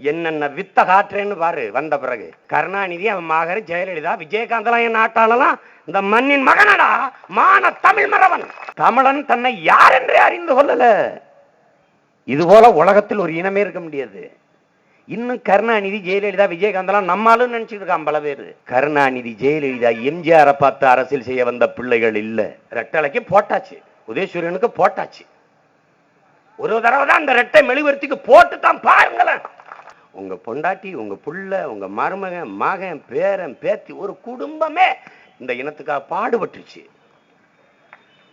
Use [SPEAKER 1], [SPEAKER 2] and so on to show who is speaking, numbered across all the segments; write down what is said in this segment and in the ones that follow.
[SPEAKER 1] என்னென்ன வித்த காட்டுறேன்னு பாரு. வந்த பிறகு கருணாநிதி, அவன் மகர் ஜெயலலிதா, விஜயகாந்தலாம் என் நாட்டாளலாம் இந்த மண்ணின் மகனடா, மான தமிழ் மறவன். தமிழன் தன்னை யார் என்றே அறிந்து கொள்ளல. இது போல உலகத்தில் ஒரு இனமே இருக்க முடியாது. இன்னும் கருணாநிதி, ஜெயலலிதா, விஜயகாந்தலாம் நம்மளும் நினைச்சிட்டு இருக்கான் பல பேர். கருணாநிதி, ஜெயலலிதா, எம்ஜிஆரை பார்த்து அரசியல் செய்ய வந்த பிள்ளைகள் இல்ல. ரெட்டலைக்கு போட்டாச்சு, உதயசூரியனுக்கு போட்டாச்சு. ஒரு தடவை தான் அந்த ரெட்டை மெழுகுவர்த்திக்கு போட்டு தான் பாருங்களேன். உங்க பொண்டாட்டி, உங்க புள்ள, உங்க மருமகன், மகன், பேரன், பேத்தி, ஒரு குடும்பமே இந்த இனத்துக்காக பாடுபட்டுச்சு.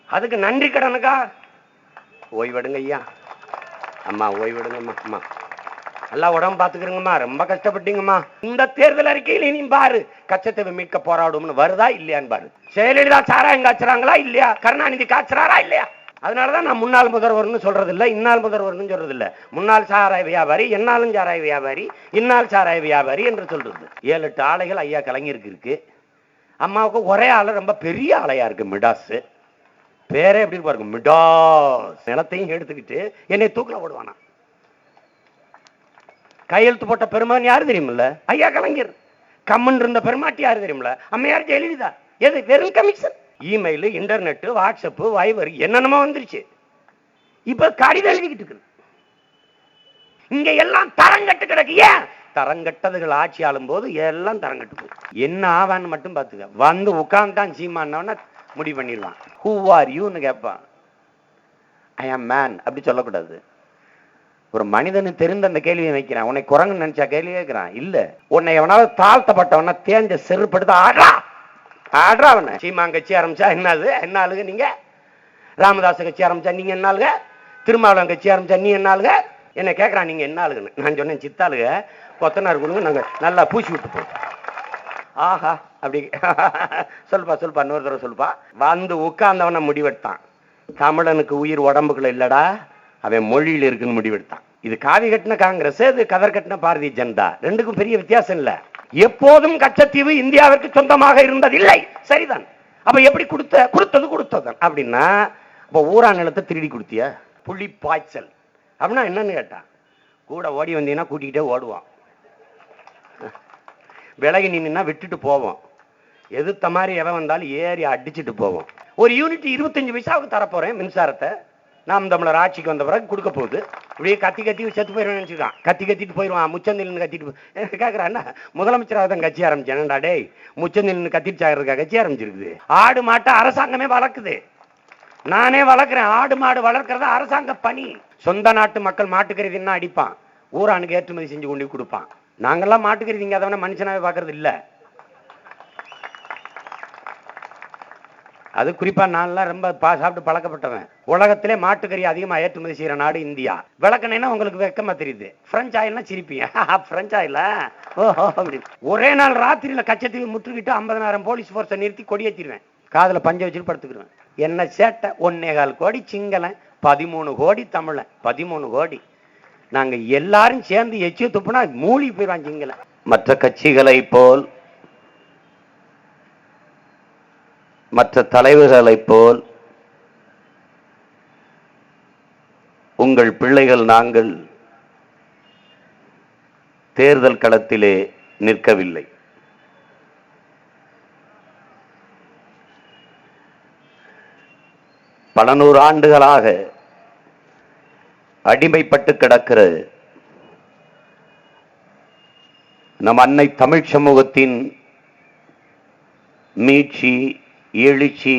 [SPEAKER 1] அதுக்கு நன்றி கடனுக்கா ஓய்வெடுங்க ஐயா, அம்மா ஓய்வெடுங்கம்மா, அம்மா நல்லா உடம்பு பாத்துக்கிறீங்கம்மா, ரொம்ப கஷ்டப்பட்டீங்கம்மா. இந்த தேர்தல் அறிக்கையில நீ பாரு, கச்சத்தீவை மீட்க போராடும்னு வருதா இல்லையான்னு பாரு. ஜெயலலிதா சாராயம் காய்ச்சறாங்களா இல்லையா, கருணாநிதி காய்ச்சறாரா இல்லையா? அதனாலதான் நான் முன்னாள் முதல்வர்னு சொல்றது இல்ல, இந்நாள் முதல்வர்னு சொல்றது இல்ல. முன்னாள் சாராய வியாபாரி, என்னாலும் சாராய வியாபாரி, இந்நாள் சாராய வியாபாரி என்று சொல்றது. 7-8 ஆலைகள் ஐயா கலைஞருக்கு இருக்கு. அம்மாவுக்கு ஒரே ஆளு ரொம்ப பெரிய ஆலையா இருக்கு, மிடாஸ். பேரே எப்படி பாருங்க, மிடாஸ். நிலத்தையும் எடுத்துக்கிட்டு என்னை தூக்கில ஓடுவானா. கையெழுத்து போட்ட பெருமான் யாரு தெரியுமில்ல, ஐயா கலைஞர். கம்மன் இருந்த பெருமாட்டி யாரு தெரியுமில்ல, அம்மையார் ஜெயலலிதா. எது, வெறும் commission. Email, internet, WhatsApp, wiper என்னென்னமோ வந்துருச்சு. இப்ப கடிதம் எழுதிக்கிட்டு இருக்கு. இங்க எல்லாம் தரங்கட்டு கிடக்கு. ஏன் தரங்கட்டதுகள் ஆட்சி ஆளும் போது எல்லாம் தரங்கட்டு போகுது. என்ன ஆவான்னு மட்டும் பாத்துக்க. வந்து உட்கார்ந்தான் சீமானவன முடிவு பண்ணிடுவான். ஹூ ஆர் யூன்னு கேட்பான். ஐ ஆம் மேன் அப்படி சொல்லக்கூடாது. ஒரு மனிதனு தெரிந்த அந்த கேள்வியை வைக்கிறான். உன்னை குரங்கு நினைச்சா கேள்வி கேட்கிறான் இல்ல. உன்னை எவனாவது தாழ்த்தப்பட்டவன தேஞ்ச செருப்படுத்த ஆடுறா ஆடுறா. அவனை சீமான் கட்சி ஆரம்பிச்சா என்னது, என்ன ஆளுங்க நீங்க? ராமதாஸ் கட்சி ஆரம்பிச்சா நீங்க என்ன ஆளுங்க? திருமாவளவன் கட்சி ஆரம்பிச்சா நீ என்ன ஆளுங்க? என்ன கேட்கறான் நீங்க என்ன ஆளுங்கன்னு. நான் சொன்னேன் சித்தாளுங்க, கொத்தனார் கொடுங்க, நாங்க நல்லா பூசி விட்டு போட்டோம். ஆஹா அப்படி சொல்பா சொல்பா, இன்னொரு தடவை சொல்பா. வந்து உட்கார்ந்தவன முடிவெடுத்தான். தமிழனுக்கு உயிர் உடம்புக்குள்ள இல்லடா, அவன் மொழியில் இருக்குன்னு முடிவெடுத்தான். இது காவி கட்டின காங்கிரஸ், இது கதர் கட்டின பாரதிய ஜனதா. ரெண்டுக்கும் பெரிய வித்தியாசம் இல்ல. எப்போதும் கச்சத்தீவு இந்தியாவிற்கு சொந்தமாக இருந்ததில்லை, சரிதான். அப்ப எப்படி கொடுத்தது அப்படின்னா, அப்ப ஊரா நிலத்தை திருடி கொடுத்திய. புள்ளி பாய்ச்சல் அப்படின்னா என்னன்னு கேட்டான். கூட ஓடி வந்தீங்கன்னா கூட்டிகிட்டே ஓடுவான், விலகி நின்னா விட்டுட்டு போவோம், எதிர்த்த மாதிரி எவன் வந்தாலும் ஏறி அடிச்சுட்டு போவோம். ஒரு யூனிட் 25 பைசாவுக்கு தரப்போறேன் மின்சாரத்தை, நாம் தமிழர் ஆட்சிக்கு வந்த பிறகு கொடுக்க போகுது. இப்படியே கத்தி செத்து போயிடுவேன் நினைச்சுக்கான். கத்திட்டு போயிடுவான். முச்சந்தில் கத்திட்டு கேட்கறான், முதலமைச்சராக தான் கட்சி ஆரம்பிச்சேன்டா. டேய், முச்சந்தில் கத்திட்டு சாகிறதுக்கா கட்சி ஆரம்பிச்சிருக்குது? ஆடு மாட்டை அரசாங்கமே வளர்க்குது, நானே வளர்க்குறேன். ஆடு மாடு வளர்க்கறத அரசாங்க பணி. சொந்த நாட்டு மக்கள் மாட்டுக்கறி தின்னா அடிப்பான், ஊரானுக்கு ஏற்றுமதி செஞ்சு கொண்டு கொடுப்பான். நாங்கெல்லாம் மாட்டுக்கறி திங்காதவன மனுஷனாவே பார்க்கறது இல்ல. அது குறிப்பா நான்லாம் ரொம்ப சாப்பிட்டு பழக்கப்பட்டவன். உலகத்திலே மாட்டுக்கறி அதிகமா ஏற்றுமதி செய்யற நாடு இந்தியா. விளக்கணைன்னா உங்களுக்கு வெக்கமா தெரியுது. பிரெஞ்சு ஆயில்னா சிரிப்பீங்க, பிரெஞ்சு ஆயில ஓஹோ அப்படி. ஒரே நாள் ராத்திரியில கச்சத்தீவு முற்றுகிட்டு 50,000 போலீஸ் போர்ஸை நிறுத்தி கொடியேற்றிடுவேன். காதுல பஞ்ச வச்சுட்டு படுத்துக்கிடுவேன். என்ன சேட்டை, 1.25 கோடி சிங்களன், 13 கோடி தமிழன், 13 கோடி. நாங்க எல்லாரும் சேர்ந்து எச்சு துப்புனா மூழ்கி போயிடுவான் சிங்களன். மற்ற கட்சிகளை போல், மற்ற தலைவர்களை போல் உங்கள் பிள்ளைகள் நாங்கள் தேர்தல் களத்திலே நிற்கவில்லை. பல 100 ஆண்டுகளாக அடிமைப்பட்டு கிடக்கிற நம் அன்னை தமிழ் சமூகத்தின் மீட்சி, எழுச்சி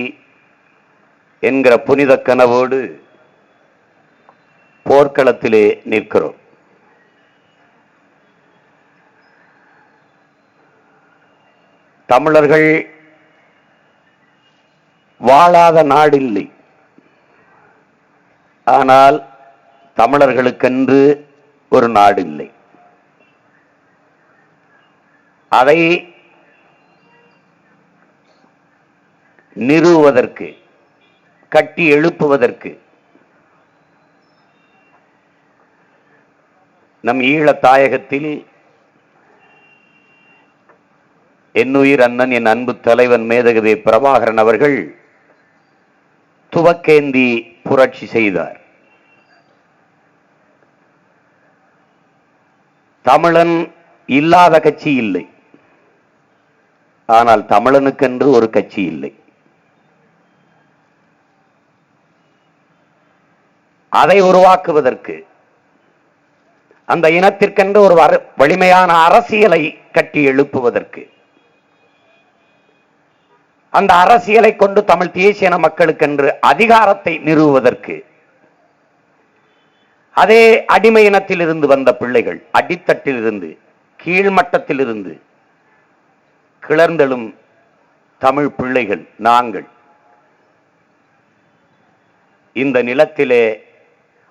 [SPEAKER 1] என்கிற புனித கனவோடு போர்க்களத்திலே நிற்கிறோம். தமிழர்கள் வாழாத நாடில்லை, ஆனால் தமிழர்களுக்கென்று ஒரு நாடு இல்லை. அதை நிறுவுவதற்கு, கட்டி எழுப்புவதற்கு நம் ஈழத் தாயகத்தில் என்னுயிர் அண்ணன், என் அன்பு தலைவன் மேதகவே பிரபாகரன் அவர்கள் துவக்கேந்தி புரட்சி செய்தார். தமிழன் இல்லாத கட்சி இல்லை, ஆனால் தமிழனுக்கென்று ஒரு கட்சி இல்லை. அதை உருவாக்குவதற்கு, அந்த இனத்திற்கென்று ஒரு வலிமையான அரசியலை கட்டி எழுப்புவதற்கு, அந்த அரசியலை கொண்டு தமிழ் தேசிய மக்களுக்கென்று அதிகாரத்தை நிறுவுவதற்கு, அதே அடிமை இனத்தில் இருந்து வந்த பிள்ளைகள், அடித்தட்டில் இருந்து கீழ்மட்டத்தில் இருந்து கிளர்ந்தெழும் தமிழ் பிள்ளைகள் நாங்கள் இந்த நிலத்திலே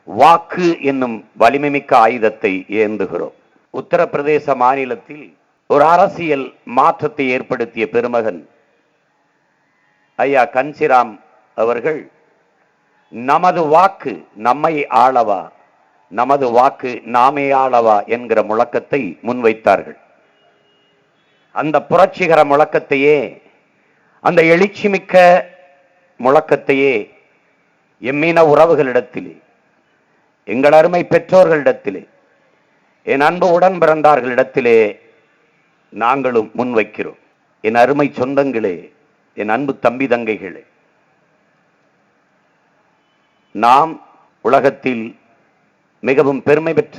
[SPEAKER 1] வாக்கு என்னும் வலிமைமிக்க ஆயுதத்தை ஏந்துகிறோம். உத்தரப்பிரதேச மாநிலத்தில் ஒரு அரசியல் மாற்றத்தை ஏற்படுத்திய பெருமகன் ஐயா கன்சிராம் அவர்கள் நமது வாக்கு நம்மை ஆளவா, நமது வாக்கு நாமே ஆளவா என்கிற முழக்கத்தை முன்வைத்தார்கள். அந்த புரட்சிகர முழக்கத்தையே, அந்த எழுச்சிமிக்க முழக்கத்தையே எம்மின உறவுகளிடத்திலே, எங்கள் அருமை பெற்றோர்களிடத்திலே, என் அன்பு உடன் பிறந்தார்களிடத்திலே நாங்களும் முன்வைக்கிறோம். என் அருமை சொந்தங்களே, என் அன்பு தம்பி தங்கைகளே, நாம் உலகத்தில் மிகவும் பெருமை பெற்ற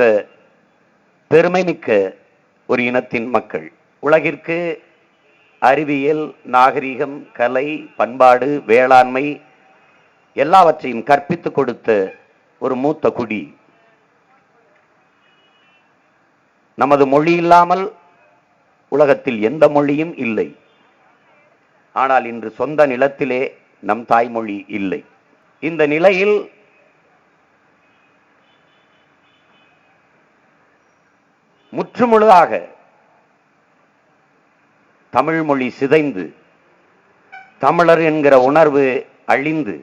[SPEAKER 1] பெருமை மிக்க ஒரு இனத்தின் மக்கள். உலகிற்கு அறிவியல், நாகரிகம், கலை, பண்பாடு, வேளாண்மை எல்லாவற்றையும் கற்பித்துக் கொடுத்த ஒரு மூத்த குடி. நமது மொழி இல்லாமல் உலகத்தில் எந்த மொழியும் இல்லை. ஆனால் இன்று சொந்த நிலத்திலே நம் தாய்மொழி இல்லை. இந்த நிலையில் முற்றுமுழுதாக தமிழ் மொழி சிதைந்து, தமிழர் என்கிற உணர்வு அழிந்து,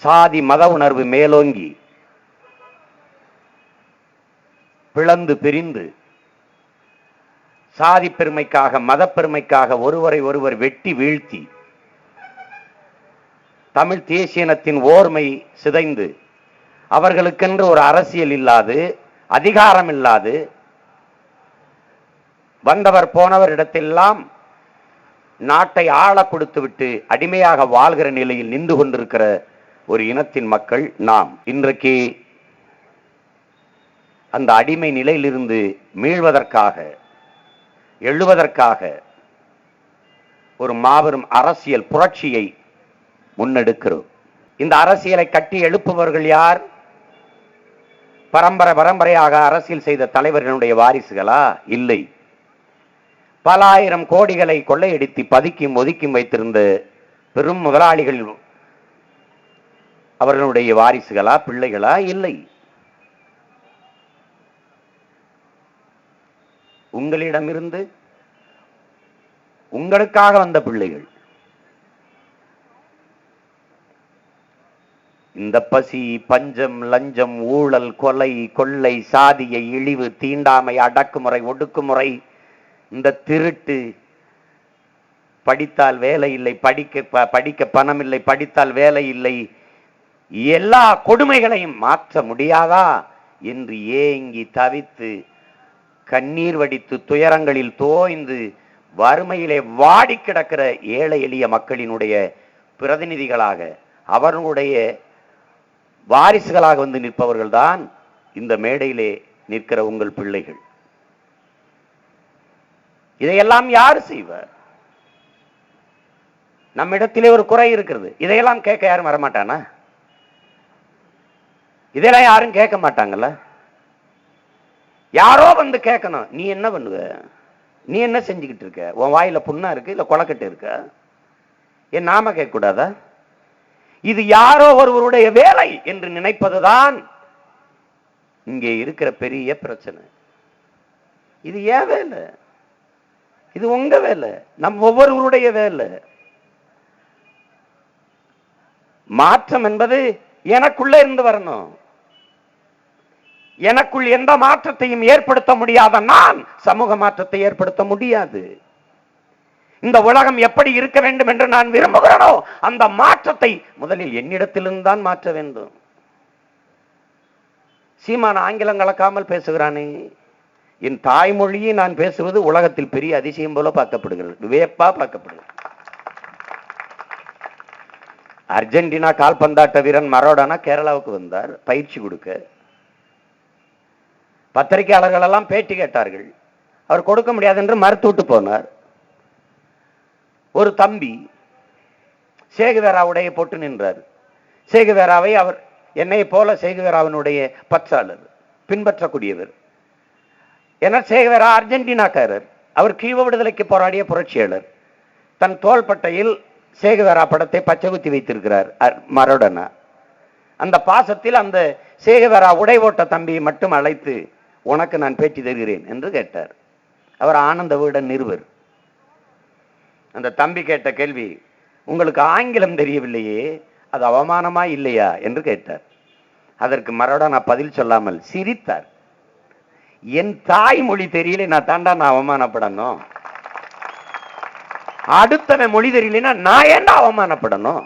[SPEAKER 1] சாதி மத உணர்வு மேலோங்கி பிளந்து பிரிந்து, சாதி பெருமைக்காக மத பெருமைக்காக ஒருவரை ஒருவர் வெட்டி வீழ்த்தி, தமிழ் தேசியனத்தின் ஓர்மை சிதைந்து, அவர்களுக்கென்று ஒரு அரசியல் இல்லாது, அதிகாரம் இல்லாது, வந்தவர் போனவர் இடத்தெல்லாம் நாட்டை ஆள கொடுத்துவிட்டு அடிமையாக வாழ்கிற நிலையில் நின்று கொண்டிருக்கிற ஒரு இனத்தின் மக்கள் நாம். இன்றைக்கு அந்த அடிமை நிலையிலிருந்து மீள்வதற்காக, எழுவதற்காக ஒரு மாபெரும் அரசியல் புரட்சியை முன்னெடுக்கிறோம். இந்த அரசியலை கட்டி எழுப்புபவர்கள் யார்? பரம்பரையாக அரசியல் செய்த தலைவர்களுடைய வாரிசுகளா? இல்லை. பல ஆயிரம் கோடிகளை கொள்ளையடித்து பதுக்கியும் ஒதுக்கியும் வைத்திருந்த பெரும் முதலாளிகள் அவர்களுடைய வாரிசுகளா, பிள்ளைகளா? இல்லை. உங்களிடமிருந்து உங்களுக்காக வந்த பிள்ளைகள். இந்த பசி, பஞ்சம், லஞ்சம், ஊழல், கொலை, கொள்ளை, சாதிய இழிவு, தீண்டாமை, அடக்குமுறை, ஒடுக்குமுறை, இந்த திருட்டு, படித்தால் வேலை இல்லை, படிக்க பணம் இல்லை, படித்தால் வேலை இல்லை, எல்லா கொடுமைகளையும் மாற்ற முடியாதா என்று ஏங்கி தவித்து கண்ணீர் வடித்து துயரங்களில் தோய்ந்து வறுமையிலே வாடி கிடக்கிற ஏழை எளிய மக்களினுடைய பிரதிநிதிகளாக, அவர்களுடைய வாரிசுகளாக வந்து நிற்பவர்கள் தான் இந்த மேடையிலே நிற்கிற உங்கள் பிள்ளைகள். இதையெல்லாம் யார் செய்வார்? நம்மிடத்திலே ஒரு குறை இருக்கிறது. இதையெல்லாம் கேட்க யாரும் வரமாட்டானா? இதெல்லாம் யாரும் கேட்க மாட்டாங்கல்ல. யாரோ வந்து கேட்கணும், நீ என்ன பண்ணுவ, நீ என்ன செஞ்சுக்கிட்டு இருக்க, உன் வாயில புண்ணா இருக்கு இல்ல கொலக்கட்டு இருக்க, என் நாம கேட்க கூடாதா? இது யாரோ ஒருவருடைய வேலை என்று நினைப்பதுதான் இங்கே இருக்கிற பெரிய பிரச்சனை. இது ஏன் வேலை? இது உங்க வேலை, நம் ஒவ்வொருவருடைய வேலை. மாற்றம் என்பது எனக்குள்ள இருந்து வரணும். எனக்குள் எந்த மாற்றத்தையும் ஏற்படுத்த முடியாத நான் சமூக மாற்றத்தை ஏற்படுத்த முடியாது. இந்த உலகம் எப்படி இருக்க வேண்டும் என்று நான் விரும்புகிறேனோ அந்த மாற்றத்தை முதலில் என்னிடத்திலிருந்து தான் மாற்ற வேண்டும். சீமான் ஆங்கிலம் கலக்காமல் பேசுகிறானே, என் தாய்மொழியை நான் பேசுவது உலகத்தில் பெரிய அதிசயம் போல பார்க்கப்படுகிறது, வியப்பா பார்க்கப்படுகிறது. அர்ஜென்டினா கால்பந்தாட்ட வீரன் மரோடானா கேரளாவுக்கு வந்தார் பயிற்சி கொடுக்க. பத்திரிகையாளர்கள் எல்லாம் பேட்டி கேட்டார்கள். அவர் கொடுக்க முடியாது என்று மறுத்துவிட்டு போனார். ஒரு தம்பி சேகுவேரா உடைய போட்டு நின்றார். சேகுவேராவை அவர் என்னை போல சேகுவேராவினுடைய பற்றாளர், பின்பற்றக்கூடியவர். ஏன்னா சேகுவேரா அர்ஜென்டினாக்காரர், அவர் கீவ விடுதலைக்கு போராடிய புரட்சியாளர். தன் தோள்பட்டையில் சேகுவேரா படத்தை பச்சை குத்தி வைத்திருக்கிறார் மரோடனா. அந்த பாசத்தில் அந்த சேகுவேரா உடை ஓட்ட தம்பியை மட்டும் அழைத்து உனக்கு நான் பேச்சு தருகிறேன் என்று கேட்டார். அவர் ஆனந்த வீடன் நிறுவர். அந்த தம்பி கேட்ட கேள்வி, உங்களுக்கு ஆங்கிலம் தெரியவில்லையே, அது அவமானமா இல்லையா என்று கேட்டார். அதற்கு மரோடனா பதில் சொல்லாமல் சிரித்தார். என் தாய்மொழி தெரியல, நான் தாண்டா நான் அவமானப்படணும்? அடுத்தவன் மொழி தெரியலனா நான் ஏண்டா அவமானப்படணும்?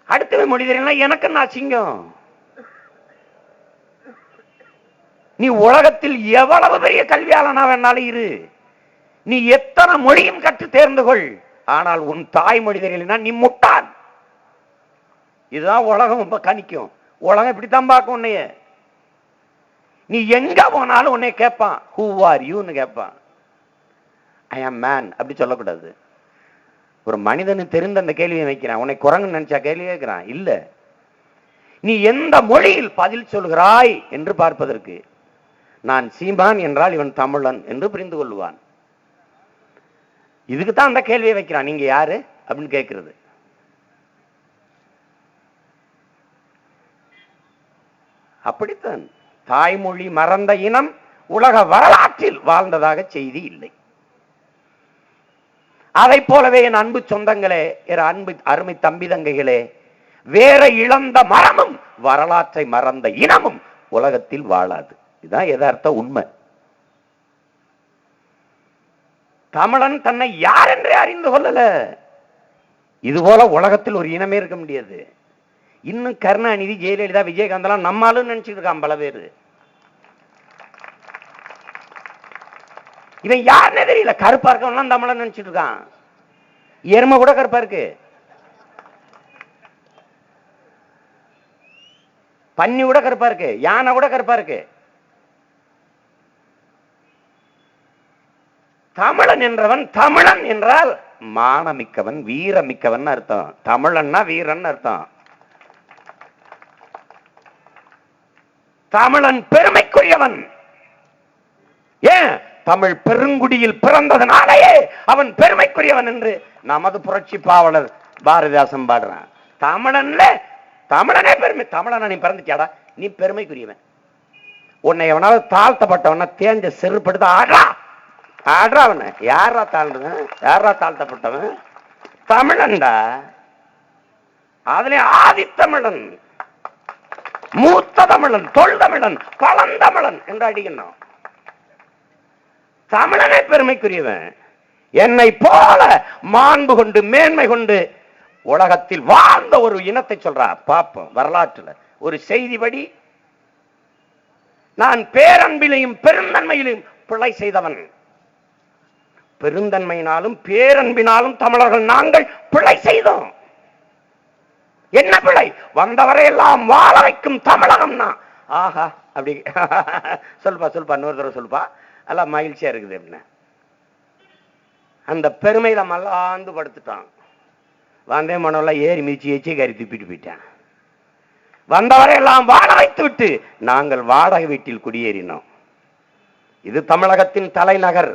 [SPEAKER 1] அடுத்தவன் மொழி தெரியலனா எனக்கு நான் சிங்கம். நீ உலகத்தில் எவ்வளவு பெரிய கல்வியாளனா வேணாலும் இரு, நீ எத்தனை மொழியும் கற்று தேர்ந்து கொள், ஆனால் உன் தாய்மொழி தெரியலனா நீ முட்டாள். இதுதான் உலகம் இப்ப கணிக்கும். உலகம் இப்படித்தான் பார்க்கும் உன்னைய. நீ எங்க போனாலும் உன்னை கேட்பான், ஹூ ஆர் யூன்னு கேட்பான். ஐ ஆம் மேன் அப்படி சொல்லக்கூடாது. ஒரு மனிதனு தெரிந்த அந்த கேள்வியை வைக்கிறான். உன்னை குரங்கு நினைச்சா கேள்வி கேட்கிறான்? இல்ல, நீ எந்த மொழியில் பதில் சொல்கிறாய் என்று பார்ப்பதற்கு. நான் சீமான் என்றால் இவன் தமிழன் என்று புரிந்து கொள்வான். இதுக்கு தான் அந்த கேள்வியை வைக்கிறான், நீங்க யாரு அப்படின்னு கேட்கிறது. அப்படித்தான் தாய்மொழி மறந்த இனம் உலக வரலாற்றில் வாழ்ந்ததாக செய்தி இல்லை. அதை போலவே என் அன்பு சொந்தங்களே, என் அன்பு அருமை தம்பி தங்கைகளே, வேற இழந்த மரமும் வரலாற்றை மறந்த இனமும் உலகத்தில் வாழாது. இதுதான் யதார்த்த உண்மை. தமிழன் தன்னை யார் என்றே அறிந்து கொள்ளல. இதுபோல உலகத்தில் ஒரு இனமே இருக்க முடியாது. இன்னும் கருணாநிதி, ஜெயலலிதா, விஜயகாந்த் நம்மளும் நினைச்சிட்டு இருக்கான் பல பேரு. இவன் யாருன்னே தெரியல. கருப்பா இருக்கவன் தமிழன் நினைச்சிட்டு இருக்கான். எருமை கூட கருப்பா இருக்கு, பன்னி கூட கருப்பா இருக்கு, யானை கூட கருப்பா இருக்கு. தமிழன் என்றவன், தமிழன் என்றால் மானமிக்கவன், வீரமிக்கவன் அர்த்தம். தமிழன்னா வீரன் அர்த்தம். தமிழன் பெருமைக்குரியவன். ஏன்? தமிழ் பெருங்குடியில் பிறந்ததனாலேயே அவன் பெருமைக்குரியவன் என்று நமது புரட்சி பாவலர் பாரதிதாசன் பாடுறான். தமிழன்ல தமிழனே பெருமை. தமிழனா நீ பிறந்துச்சாடா, நீ பெருமைக்குரியவன். உன்னை எவனாவது தாழ்த்தப்பட்டவன தேஞ்ச செருப்படுத்த ஆடுறா ஆடுறா. அவன யாரா தாழ்ந்தவன், யாரா தாழ்த்தப்பட்டவன்? தமிழன்டா. அதுல ஆதித்தமிழன், மூத்த தமிழன், தொல்தமிழன், பழந்தமிழன் என்று அடிக்கணும். தமிழனே பெருமைக்குரியவன். என்னை போல மாண்பு கொண்டு மேன்மை கொண்டு உலகத்தில் வாழ்ந்த ஒரு இனத்தை சொல்றா பாப்போம். வரலாற்றுல ஒரு செய்திபடி, நான் பேரன்பிலையும் பெருந்தன்மையிலும் பிழை செய்தவன். பெருந்தன்மையினாலும் பேரன்பினாலும் தமிழர்கள் நாங்கள் பிழை செய்தோம். என்ன பிழை? வந்தவரை எல்லாம் வாழ வைக்கும் தமிழகம்னா ஆஹா அப்படி சொல்பா சொல்பா, இன்னொரு தடவை சொல்பா, எல்லாம் மகிழ்ச்சியா இருக்குது அப்படின்னு. அந்த பெருமையில மல்லாந்து படுத்துட்டான். வந்தே மனோலாம் ஏறி மிதிச்சு ஏச்சி கறி துப்பிட்டு போயிட்டான். வந்தவரை எல்லாம் வாழ வைத்து விட்டு நாங்கள் வாடகை வீட்டில் குடியேறினோம். இது தமிழகத்தின் தலைநகர்.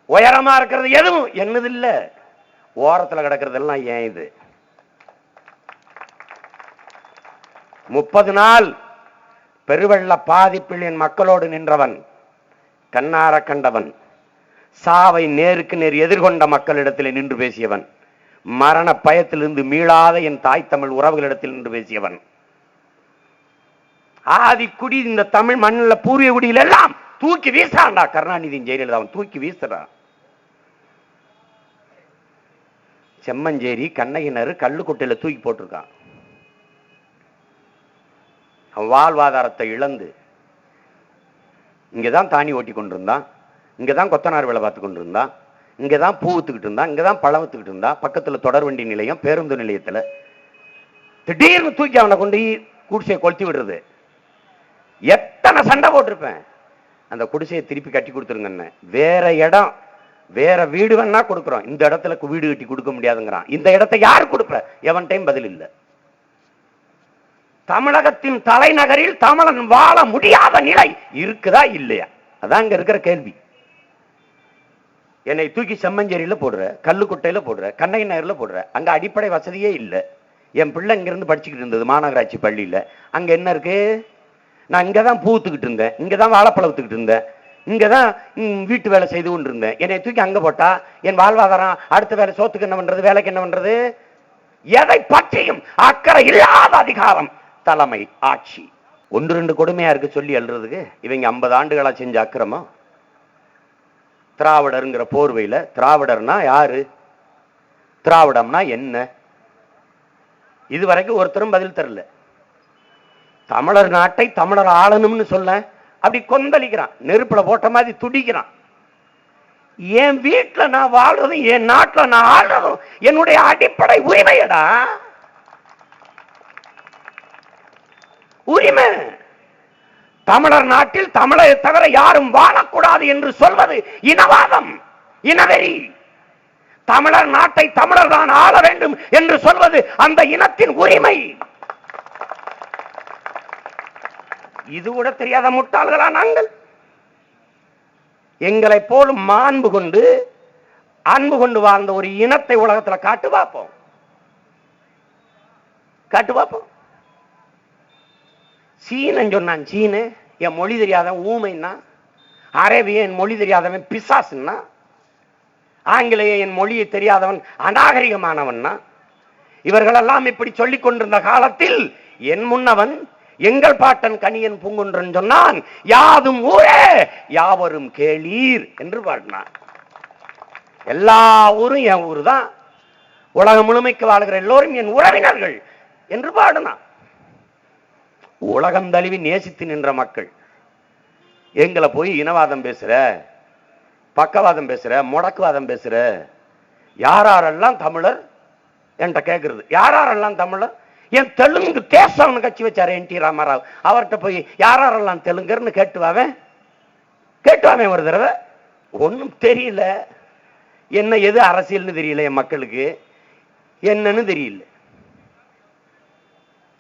[SPEAKER 1] உயரமா இருக்கிறது எதுவும் என்னது இல்ல, ஓரத்தில் கிடக்கிறதெல்லாம் ஏன் இது. 30 நாள் பெருவெள்ள பாதிப்பில் என் மக்களோடு நின்றவன், கண்ணார கண்டவன், சாவை நேருக்கு நேர் எதிர்கொண்ட மக்களிடத்தில் நின்று பேசியவன், மரண பயத்திலிருந்து மீளாத என் தாய் தமிழ் உறவுகளிடத்தில் நின்று பேசியவன். ஆதிக்குடி இந்த தமிழ் மண்ணில் பூர்வீக குடியில் எல்லாம் தூக்கி வீசுறான்டா கருணாநிதி, ஜெயலலிதா தூக்கி வீசுறான். செம்மஞ்சேரி, கண்ணகிணறு, கல்லுக்கொட்டையில தூக்கி போட்டிருக்கான். வாழ்வாதாரத்தை இழந்து இங்கதான் தானி ஓட்டி கொண்டிருந்தான், இங்கதான் கொத்தனார் வேலை பார்த்து கொண்டிருந்தான், இங்கதான் பூ வித்துக்கிட்டு இருந்தான், இங்கதான் பழம் வித்துக்கிட்டு இருந்தான். பக்கத்துல தொடர்வண்டி நிலையம், பேருந்து நிலையத்துல திடீர்னு தூக்கி அவனை கொண்டு குடிசையை கொளுத்தி விடுறது. எத்தனை சண்டை போட்டிருப்பேன். அந்த குடிசையை திருப்பி கட்டி கொடுத்துருங்க. வேற இடம், வேற வீடு வேணா கொடுக்குறோம், இந்த இடத்துல வீடு கட்டி கொடுக்க முடியாதுங்கிறான். இந்த இடத்தை யாரு கொடுப்ப? எவன் டைம் பதில் இல்லை. தமிழகத்தின் தலைநகரில் தமிழன் வாழ முடியாத நிலை இருக்குதா இல்லையா? அதான் இங்க இருக்கிற கேள்வி. என்னை தூக்கி செம்மஞ்சேரியில போடுற, கல்லுக்குட்டையில போடுற, கண்ணகி நகர்ல போடுற, அங்க அடிப்படை வசதியே இல்லை. என் பிள்ளை இங்க இருந்து படிச்சுக்கிட்டு இருந்தது மாநகராட்சி பள்ளியில. அங்க என்ன இருக்கு? நான் இங்கதான் பூத்துக்கிட்டு இருந்தேன், இங்கதான் வாழைப்பழத்துக்கிட்டு இருந்தேன், இங்கதான் வீட்டு வேலை செய்து கொண்டு இருந்தேன். என்னை தூக்கி அங்க போட்டா என் வாழ்வாதாரம், அடுத்த வேலை சோத்துக்கு என்ன பண்றது, வேலைக்கு என்ன பண்றது? எதை பற்றியும் அக்கறை இல்லாத அதிகாரம், தலைமை, ஆட்சி. ஒன்று ரெண்டு கொடுமையா இருக்கு சொல்லி எழுறதுக்கு. இவங்க 50 ஆண்டுகளா செஞ்ச அக்கிரமம். திராவிடருங்கிற போர்வையில, திராவிடர்னா யாரு, திராவிடம்னா என்ன, இதுவரைக்கும் ஒருத்தரும் பதில் தரல. தமிழர் நாட்டை தமிழர் ஆளணும்னு சொல்ல அப்படி கொந்தளிக்கிறான், நெருப்புல போட்ட மாதிரி துடிக்கிறான். என் வீட்டுல நான் வாழ்றதும், என் நாட்டுல நான் ஆள்றதும் என்னுடைய அடிப்படை உரிமையடா, உரிமை. தமிழர் நாட்டில் தமிழரை தவிர யாரும் வாழக்கூடாது என்று சொல்வது இனவாதம், இனவெறி. தமிழர் நாட்டை தமிழர் தான் ஆள வேண்டும் என்று சொல்வது அந்த இனத்தின் உரிமை. இது கூட தெரியாத முட்டாள்களா நாங்கள்? எங்களை போலும் மாண்பு கொண்டு அன்பு கொண்டு வாழ்ந்த ஒரு இனத்தை உலகத்துல காட்டு பார்ப்போம், காட்டு பார்ப்போம். சீனன் சொன்னான், சீனு என் மொழி தெரியாதவன் ஊமைன்னா, அரேபிய என் மொழி தெரியாதவன் பிசாசுன்னா, ஆங்கிலேய என் மொழியை தெரியாதவன் அநாகரிகமானவன்னா. இவர்களெல்லாம் இப்படி சொல்லிக் கொண்டிருந்த காலத்தில் என் முன்னவன் எங்கள் பாட்டன் கணியன் பூங்குன்றன் சொன்னான், யாதும் ஊரே யாவரும் கேளீர் என்று பாடினான். எல்லா ஊரும் என் ஊரு தான், உலகம் முழுமைக்கு வாழ்கிற எல்லோரும் என் உறவினர்கள் என்று பாடினான். உலகம் தழுவி நேசித்து நின்ற மக்கள் எங்களை போய் இனவாதம் பேசுற, பக்கவாதம் பேசுற, முடக்குவாதம் பேசுற, யாரெல்லாம் தமிழர் என்கிட்ட கேட்கறது, யாரெல்லாம் தமிழர்? என் தெலுங்கு தேசம்னு கட்சி வச்சாரு என் டி ராமராவ், அவர்கிட்ட போய் யாரெல்லாம் தெலுங்கர்னு கேட்டுவாவேன் ஒரு தடவை. ஒன்னும் தெரியல, என்ன எது அரசியல்னு தெரியல, என் மக்களுக்கு என்னன்னு தெரியல.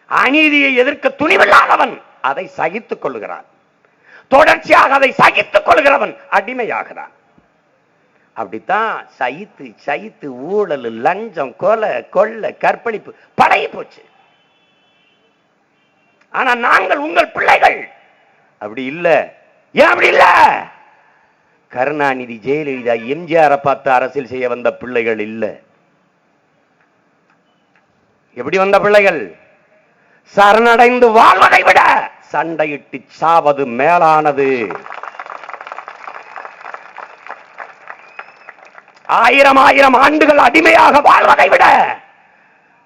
[SPEAKER 1] அநீதியை எதிர்க்க துணிவில்லாதவன் அதை சகித்துக் கொள்கிறான், தொடர்ச்சியாக அதை சகித்துக் கொள்கிறவன் அடிமையாகிறான். அப்படித்தான் சகித்து சகித்து ஊழல், லஞ்சம், கொலை, கொள்ளை, கற்பழிப்பு பழகி போச்சு. ஆனா நாங்கள் உங்கள் பிள்ளைகள் அப்படி இல்ல. ஏன் அப்படி இல்ல? கருணாநிதி, ஜெயலலிதா, எம்ஜிஆரை பார்த்து அரசியல் செய்ய வந்த பிள்ளைகள் இல்ல. எப்படி வந்த பிள்ளைகள்? சரணடைந்து வாழ்வதை விட சண்டையிட்டு சாவது மேலானது. 1000 ஆண்டுகள் அடிமையாக வாழ்வதை விட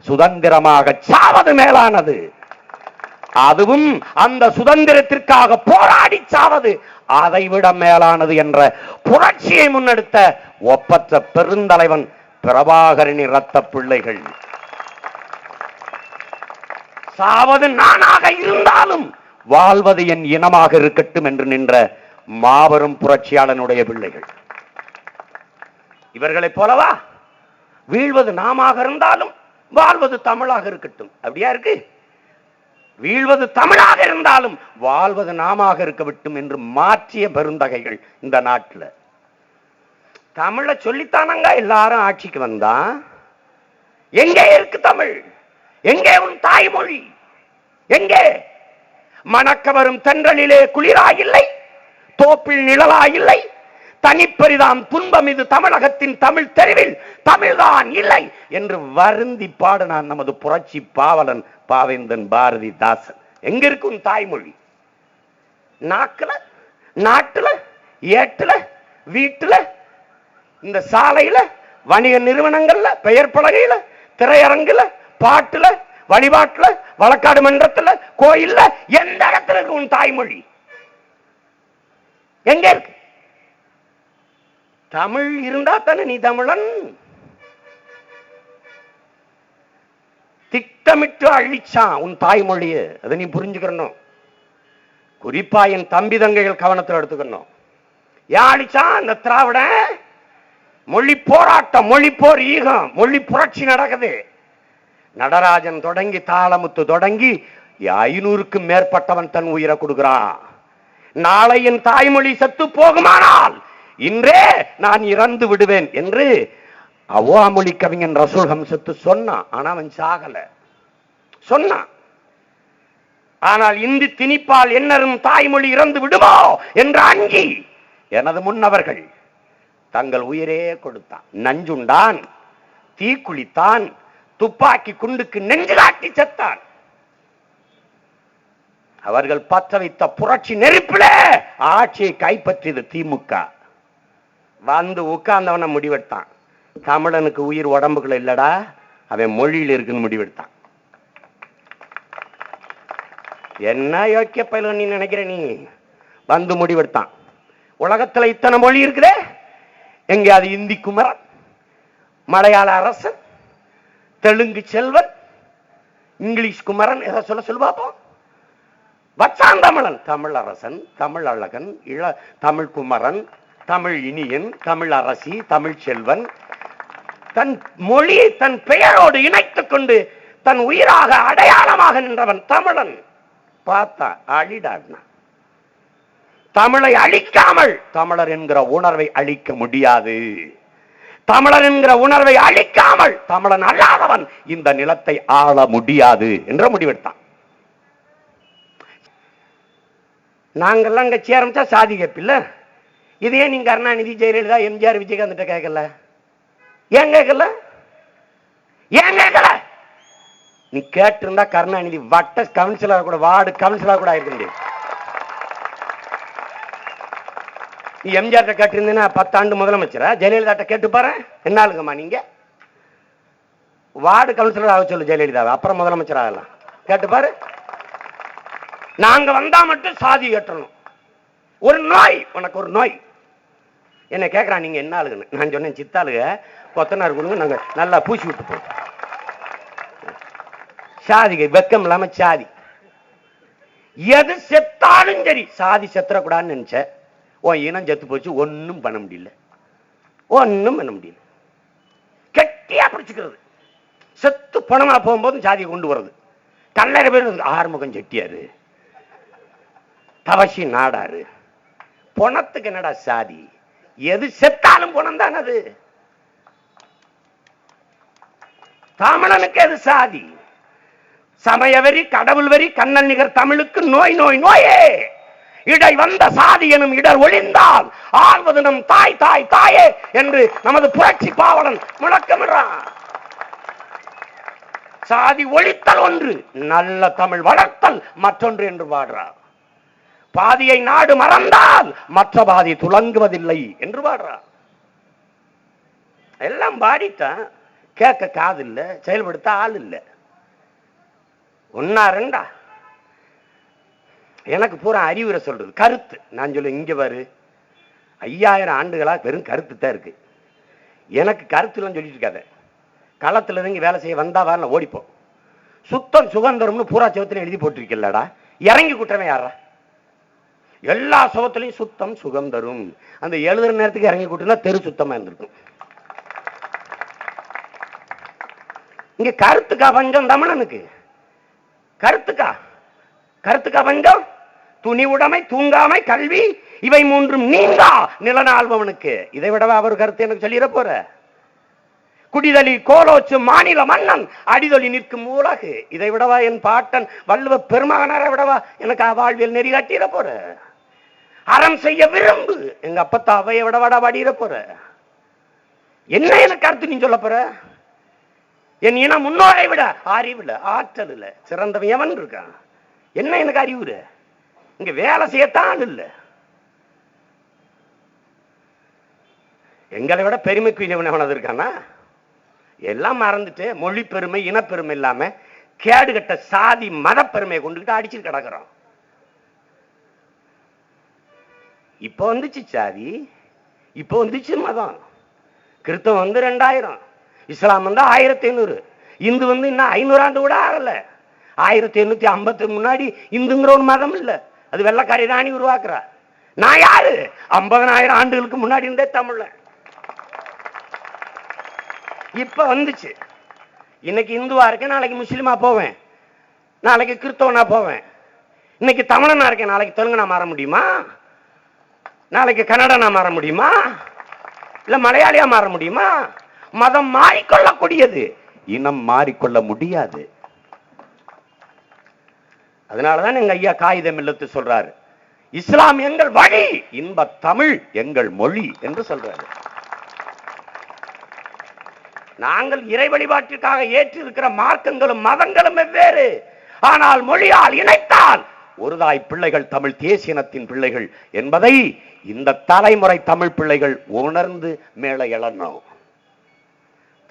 [SPEAKER 1] சுதந்திரமாக சாவது மேலானது. அதுவும் அந்த சுதந்திரத்திற்காக போராடி சாவது அதை விட மேலானது என்ற புரட்சியை முன்னெடுத்த ஒப்பற்ற பெருந்தலைவன் பிரபாகரனின் இரத்த பிள்ளைகள். சாவது நானாக இருந்தாலும் வாழ்வது என் இனமாக இருக்கட்டும் என்று நின்ற மாபெரும் புரட்சியாளனுடைய பிள்ளைகள். இவர்களைப் போலவா வீழ்வது நாமாக இருந்தாலும் வாழ்வது தமிழாக இருக்கட்டும், அப்படியா இருக்கு? வீழ்வது தமிழாக இருந்தாலும் வாழ்வது நாமாக இருக்க விட்டும் என்று மாற்றிய பெருந்தகைகள் இந்த நாட்டில். தமிழை சொல்லித்தானங்க எல்லாரும் ஆட்சிக்கு வந்தா. எங்கே இருக்கு தமிழ்? எங்கே உன் தாய்மொழி? எங்கே? மணக்க வரும் தென்றலிலே குளிராயில்லை, தோப்பில் நிழலாயில்லை, தனிப்பரிதாம் துன்பம் இது தமிழகத்தின் தமிழ் தெருவில் தமிழ்தான் இல்லை என்று வருந்தி பாடினான் நமது புரட்சி பாவலன் பாவேந்தன் பாரதிதாசன். எங்க இருக்கும் தாய்மொழி? நாக்குல, நாட்டுல, ஏட்டுல, வீட்டுல, இந்த சாலையில, வணிக நிறுவனங்கள்ல, பெயர் பலகையில, திரையரங்குல, பாட்டுல, வழிபாட்டுல, வழக்காடு மன்றத்துல, கோயில்ல, எந்த இடத்துல இருக்கு உன் தாய்மொழி? எங்க இருக்கு? தமிழ் இருந்தா தானே நீ தமிழன். திட்டமிட்டு அழிச்சான் உன் தாய்மொழிய. அதை நீ புரிஞ்சுக்கணும். குறிப்பா என் தம்பி தங்கைகள் கவனத்தில் எடுத்துக்கணும். ஏன் அழிச்சான்? இந்த திராவிட மொழி போராட்டம், மொழி போர் ஈகம், மொழி புரட்சி நடக்குது. நடராஜன் தொடங்கி தாளமுத்து தொடங்கி 500க்கும் மேற்பட்டவன் தன் உயிரை கொடுக்கிறான். நாளை என் தாய்மொழி செத்து போகுமானால் இன்றே நான் இறந்து விடுவேன் என்று அவ்வாமொழி கவிஞன் ரசூல் ஹம்சத்து சொன்னான். ஆனா அவன் சாகல, சொன்னான். ஆனால் இந்தி திணிப்பால் என்னரும் தாய்மொழி இறந்து விடுமோ என்ற அங்கி எனது முன்னவர்கள் தங்கள் உயிரே கொடுத்தான். நஞ்சுண்டான், தீக்குளித்தான், துப்பாக்கி குண்டுக்கு நெஞ்சு காட்டி செத்தான். அவர்கள் பற்ற வைத்த புரட்சி நெருப்பில ஆட்சியை கைப்பற்றியது திமுக. வந்து உட்கார்ந்தவன முடிவெடுத்தான். தமிழனுக்கு உயிர் உடம்புக்குள்ள இல்லடா, அவன் மொழியில் இருக்குன்னு முடிவெடுத்தான். என்ன யோக்கிய பயில நீ நினைக்கிற? நீ வந்து முடிவெடுத்தான். உலகத்துல இத்தனை மொழி இருக்குதே, எங்கேயாவது இந்தி குமரன், மலையாள அரசன், தெலுங்கு செல்வன், இங்கிலீஷ் குமரன் எதை சொல்ல பார்ப்போம். வச்சான் தமிழன், தமிழ் அரசன், தமிழ் அழகன், தமிழ் குமரன், தமிழ் இனியன், தமிழ் அரசி, தமிழ் செல்வன், தன் மொழியை தன் பெயரோடு இணைத்துக் கொண்டு தன் உயிராக அடையாளமாக நின்றவன் தமிழன். பார்த்தா அழிடாட்னா. தமிழை அழிக்காமல் தமிழர் என்கிற உணர்வை அழிக்க முடியாது. தமிழர் என்கிற உணர்வை அழிக்காமல் தமிழன் அல்லாதவன் இந்த நிலத்தை ஆள முடியாது என்ற முடிவெடுத்தான். நாங்கெல்லாம் இங்க சேரமிச்சா சாதி கேப்பில்ல. இதே நீங்க கருணாநிதி, ஜெயலலிதா, எம்ஜிஆர், விஜயகாந்த் கேட்கல. ஏன் கேட்கல? ஏன் கேட்கல? நீ கேட்டிருந்தா கருணாநிதி வட்ட கவுன்சிலர் கூட, வார்டு கவுன்சிலர் கூட ஆயிருக்க முடியும். நீ எம்ஜிஆர் கேட்டிருந்தீங்கன்னா 10 ஆண்டு முதலமைச்சரா? ஜெயலலிதா கேட்டு பாரு, என்ன ஆளுங்கம்மா நீங்க? வார்டு கவுன்சிலர் ஆக சொல்லு ஜெயலலிதாவை, அப்புறம் முதலமைச்சர் ஆகலாம். கேட்டு பாரு. நாங்க வந்தா மட்டும் சாதி ஏற்றணும். ஒரு நோய், உனக்கு ஒரு நோய். என்ன கேட்கறான், நீங்க என்ன ஆளுங்கன்னு. நான் சொன்னேன், சித்தாளுக கொத்தனார் கொடுங்க, நாங்க நல்லா பூசி விட்டு போவோம். சாதிகை வெக்கம் இல்லாம சாதி. எது செத்தாலும் சரி சாதி செத்துறக்கூடாதுன்னு நினைச்ச. உன் இனம் செத்து போச்சு, ஒன்னும் பண்ண முடியல, ஒன்னும் பண்ண முடியல. கெட்டியா பிடிச்சுக்கிறது. செத்து பணமா போகும்போது சாதியை கொண்டு வர்றது. கல்லறை பேர் ஆறுமுகம் செட்டியாரு, தவசி நாடாரு. பணத்துக்கு என்னடா சாதி? எது செத்தாலும் பணம் தான் அது. தமிழனுக்கு எது சாதி? சமயவெறி, கடவுள் வெறி, கண்ணன் நிகர் தமிழுக்கு நோய் நோய் நோயே. இடை வந்த சாதி எனும் இடர் ஒழிந்தால் ஆள்வது நம் தாய் தாய் தாயே என்று நமது புரட்சி பாவலன் முழக்கமிடுறான். சாதி ஒழித்தல் ஒன்று, நல்ல தமிழ் வளர்த்தல் மற்றொன்று என்று பாடுறார். பாதியை நாடு மறந்தால் மற்ற பாதி துலங்குவதில்லை என்று பாடுறார். எல்லாம் பாடித்தான், கேட்க காது இல்ல, செயல்படுத்த ஆள் இல்ல. ஒன்னா ரெண்டா எனக்கு பூரா அறிவுரை சொல்றது கருத்து. நான் சொல்ல, இங்க பாரு, 5000 ஆண்டுகளா வெறும் கருத்து தான் இருக்கு. எனக்கு கருத்துலாம் சொல்லிட்டு இருக்காத. களத்துல இருந்து வேலை செய்ய வந்தா வரல ஓடிப்போம். சுத்தம் சுகந்தரம்னு பூரா சவத்துல எழுதி போட்டிருக்கலடா, இறங்கி குற்றமே யாரா? எல்லா சவத்திலையும் சுத்தம் சுகந்தரும். அந்த எழுதுற நேரத்துக்கு இறங்கி கூட்டினா தெரு சுத்தமா இருந்திருக்கும். இங்க கருத்துக்கா பஞ்சம் தமிழனுக்கு? கருத்துக்கா? கருத்துக்கா பஞ்சம்? துணி உடைமை, தூங்காமை, கல்வி, இவை மூன்றும் நீங்கா நிலநாள்பவனுக்கு. இதை விடவா அவர் கருத்து எனக்கு சொல்லிட போற? குடிதலி கோலோச்சு மாநில மன்னன் அடிதொலி நிற்கும் உலகு. இதை விடவா என் பாட்டன் வள்ளுவ பெருமகனாரை விடவா எனக்கு வாழ்வியல் நெறி காட்டிட போற? அறம் செய்ய விரும்பு எங்க அப்பத்தா அவைய விடவாடா பாடிட போற? என்ன எனக்கு கருத்து நீ சொல்ல போற? என் இனம் முன்னோரை விட அறிவுல ஆற்றல் இல்ல சிறந்தவன் எவன் இருக்கான்? என்ன எனக்கு அறிவுரை? இங்க வேலை செய்யத்தான் இல்ல. எங்களை விட பெருமைக்குரியவன் இருக்கானா? எல்லாம் மறந்துட்டு மொழி பெருமை, இனப்பெருமை இல்லாம கேடுகட்ட சாதி மத பெருமையை கொண்டுகிட்டு அடிச்சுட்டு கிடக்குறோம். இப்ப வந்துச்சு சாதி, இப்ப வந்துச்சு மதம். கிறிஸ்தவம் வந்து 2000, இஸ்லாம் வந்து 1500, இந்து வந்து இன்னும் 500 ஆண்டு கூட ஆகல. 1850 முன்னாடி இந்துங்கிற ஒரு மதம் இல்ல, அது வெள்ளக்காரி ராணி உருவாக்குறா. நான் யாரு? 50,000 ஆண்டுகளுக்கு முன்னாடி இருந்தே தமிழ்ல. இப்ப வந்துச்சு. இன்னைக்கு இந்துவா இருக்கேன், நாளைக்கு முஸ்லிமா போவேன், நாளைக்கு கிறிஸ்தவனா போவேன். இன்னைக்கு தமிழனா இருக்கேன், நாளைக்கு தெலுங்கனா மாற முடியுமா? நாளைக்கு கன்னடனா மாற முடியுமா? இல்ல மலையாளியா மாற முடியுமா? மதம் மாறிக்கொள்ளக்கூடியது, இனம் மாறிக்கொள்ள முடியாது. அதனாலதான் எங்க ஐயா காகிதம் இல்லத்து சொல்றாரு, இஸ்லாம் எங்கள் வழி, இன்ப தமிழ் எங்கள் மொழி என்று சொல்றாரு. நாங்கள் இறை வழிபாட்டிற்காக ஏற்றி இருக்கிற மார்க்கங்களும் மதங்களும் வெவ்வேறு, ஆனால் மொழியால் இணைத்தால் ஒரு தாய் பிள்ளைகள் தமிழ் தேசியனத்தின் பிள்ளைகள் என்பதை இந்த தலைமுறை தமிழ் பிள்ளைகள் உணர்ந்து மேல எழணும்.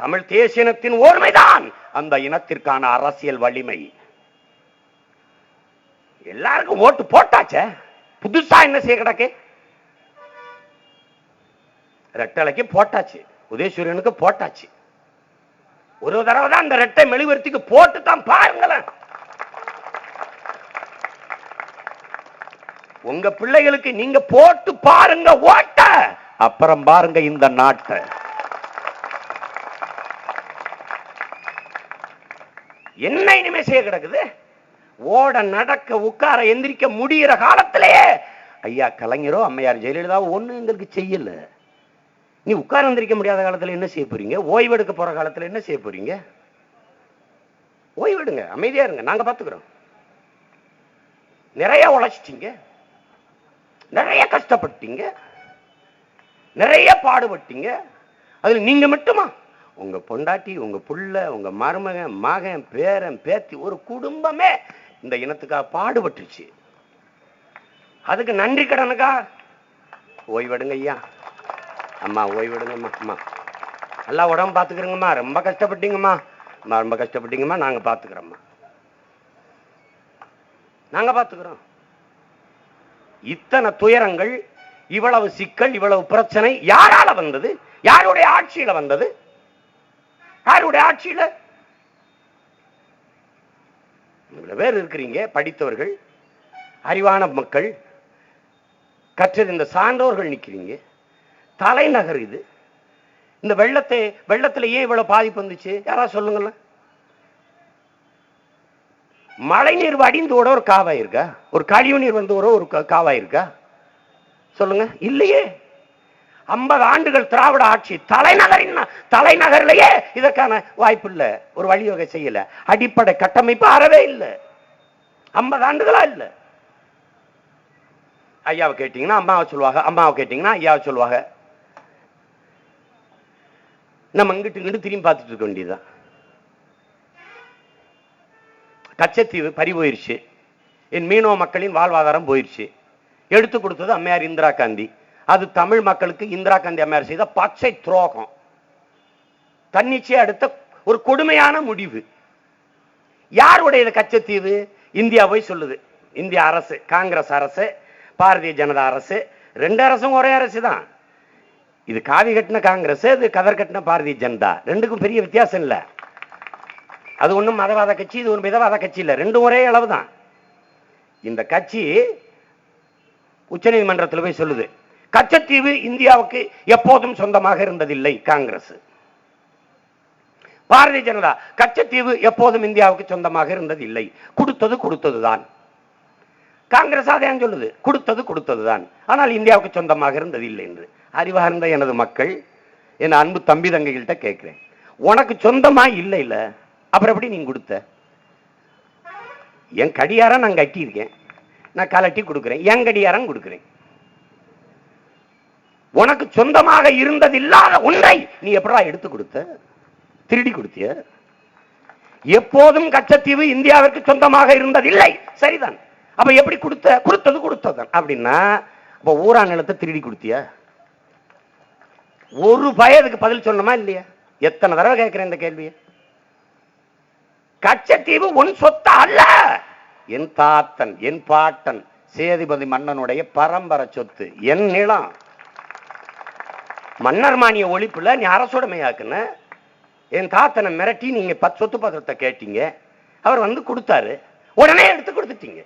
[SPEAKER 1] தமிழ் தேசியனத்தின் ஓர்மைதான் அந்த இனத்திற்கான அரசியல் வலிமை. எல்லாருக்கும் ஓட்டு போட்டாச்சே, புதுசா என்ன செய்ய கிடக்கு? ரெட்டலைக்கு போட்டாச்சு, உதயசூரியனுக்கு போட்டாச்சு. ஒரு தடவை தான் அந்த ரெட்டை மெழுகுவர்த்திக்கு போட்டு தான் பாருங்களேன். உங்க பிள்ளைகளுக்கு நீங்க போட்டு பாருங்க ஓட்ட, அப்புறம் பாருங்க இந்த நாட்டை. என்ன இனிமே செய்ய கிடக்குது? ஓட நடக்க உட்கார எந்திரிக்க முடிகிற காலத்திலேயே ஐயா கலைஞரோ அம்மையார் ஜெயலலிதாவோ ஒண்ணு எங்களுக்கு செய்யல. நீ உட்கார எந்திரிக்க முடியாத காலத்துல என்ன செய்ய போறீங்க? ஓய்வெடுக்க போற காலத்துல என்ன செய்ய போறீங்க? ஓய்வெடுங்க, அமைதியா இருங்க, நாங்க பாத்துக்கிறோம். நிறைய உழைச்சிட்டீங்க, நிறைய கஷ்டப்பட்டீங்க, நிறைய பாடுபட்டீங்க. அதுல நீங்க மட்டுமா? உங்க பொண்டாட்டி, உங்க புள்ள, உங்க மருமகன், மகன், பேரன், பேத்தி, ஒரு குடும்பமே இந்த இனத்துக்காக பாடுபட்டுச்சு. அதுக்கு நன்றி கடனுக்கா ஓய்வெடுங்க ஐயா, அம்மா ஓய்வெடுங்கம்மா, அம்மா நல்லா உடம்பு பாத்துக்கிறோங்கம்மா, ரொம்ப கஷ்டப்பட்டீங்கம்மா, ரொம்ப கஷ்டப்பட்டீங்கம்மா, நாங்க பாத்துக்கிறோம்மா, நாங்க பாத்துக்கிறோம். இத்தனை துயரங்கள், இவ்வளவு சிக்கல், இவ்வளவு பிரச்சனை யாரால வந்தது? யாருடைய ஆட்சியில வந்தது? யாருடைய ஆட்சியில? இவ்வளவு பேர் இருக்கிறீங்க, படித்தவர்கள், அறிவான மக்கள், கற்றறிந்த சான்றோர்கள் நிக்கிறீங்க. தலைநகர் இது. இந்த வெள்ளத்துல ஏன் இவ்வளவு பாதிப்பு வந்துச்சு? யாராவது சொல்லுங்கள. மழை நீர் வடிந்தோட ஒரு காவாய் இருக்கா? ஒரு கழிவு நீர் வந்து ஒரு காவாய் இருக்கா? சொல்லுங்க. இல்லையே. 50 ஆண்டுகள் திராவிட ஆட்சி, தலைநகரிலேயே இதற்கான வாய்ப்பு இல்ல, ஒரு வழிவகை செய்யல, அடிப்படை கட்டமைப்பு அறவே இல்லை. 50 ஆண்டுகளா இல்ல. ஐயாவை கேட்டீங்கன்னா அம்மாவை சொல்லுவாங்க, அம்மாவை கேட்டீங்கன்னா ஐயாவை சொல்லுவாங்க. நம்ம இங்கிட்டு இங்கிட்டு திரும்பி பார்த்துட்டு இருக்க வேண்டியதுதான். கச்சத்தீவு பறி போயிருச்சு, என் மீனவ மக்களின் வாழ்வாதாரம் போயிருச்சு. எடுத்து கொடுத்தது அம்மையார் இந்திரா காந்தி. அது தமிழ் மக்களுக்கு இந்திரா காந்தி அம்மையார் செய்த பச்சை துரோகம், தன்னிச்சை அடுத்த ஒரு கொடுமையான முடிவு. யாருடைய கச்சத்தீவு? இந்தியா போய் சொல்லுது. இந்திய அரசு, காங்கிரஸ் அரசு, பாரதிய ஜனதா அரசு, ரெண்டு அரசும் ஒரே அரசு தான். இது காவி கட்டின காங்கிரஸ், இது கதர் கட்டின பாரதிய ஜனதா. ரெண்டுக்கும் பெரிய வித்தியாசம் இல்ல. அது ஒண்ணும் மதவாத கட்சி, இது ஒரு மிதவாத கட்சி இல்ல, ரெண்டும் ஒரே அளவு தான். இந்த கட்சி உச்ச நீதிமன்றத்தில் போய் சொல்லுது, கச்சத்தீவு இந்தியாவுக்கு எப்போதும் சொந்தமாக இருந்ததில்லை. காங்கிரஸ். பாரதிய ஜனதா, கச்சத்தீவு எப்போதும் இந்தியாவுக்கு சொந்தமாக இருந்ததில்லை, கொடுத்ததுதான். காங்கிரஸ் அதே சொல்லுது, கொடுத்ததுதான், ஆனால் இந்தியாவுக்கு சொந்தமாக இருந்ததில்லை என்று. அறிவார்ந்த எனது மக்கள், என் அன்பு தம்பி தங்கைகள்கிட்ட கேட்கிறேன், உனக்கு சொந்தமா இல்லை இல்ல, அப்புறம் எப்படி நீங்க கொடுத்த? என் கடியாரம் நான் கட்டி இருக்கேன், நான் கலட்டி கொடுக்கிறேன், என் கடியாரம் கொடுக்கிறேன். உனக்கு சொந்தமாக இருந்ததில்லாத ஒன்றை நீ எப்படா எடுத்து கொடுத்த? திருடி கொடுத்திய? எப்போதும் கச்சத்தீவு இந்தியாவிற்கு சொந்தமாக இருந்ததில்லை, சரிதான். அப்ப எப்படி கொடுத்த? கொடுத்ததுதான் அப்படின்னா அப்ப ஊரா நிலத்தை திருடி கொடுத்திய? ஒரு பயதுக்கு பதில் சொன்னமா இல்லையா? எத்தனை தடவை கேட்கிறேன் இந்த கேள்விய. கச்சத்தீவு உன் சொத்து அல்ல, என் தாத்தன், என் பாட்டன் சேதுபதி மன்னனுடைய பரம்பரை சொத்து, என் நிலம். மன்னர் மானிய ஒழிப்புல நீ அரசுடைமையாக்குன. என் தாத்தனை மிரட்டி நீங்க சொத்து பத்திரத்தை கேட்டீங்க, அவர் வந்து கொடுத்தாரு, உடனே எடுத்து கொடுத்துட்டீங்க.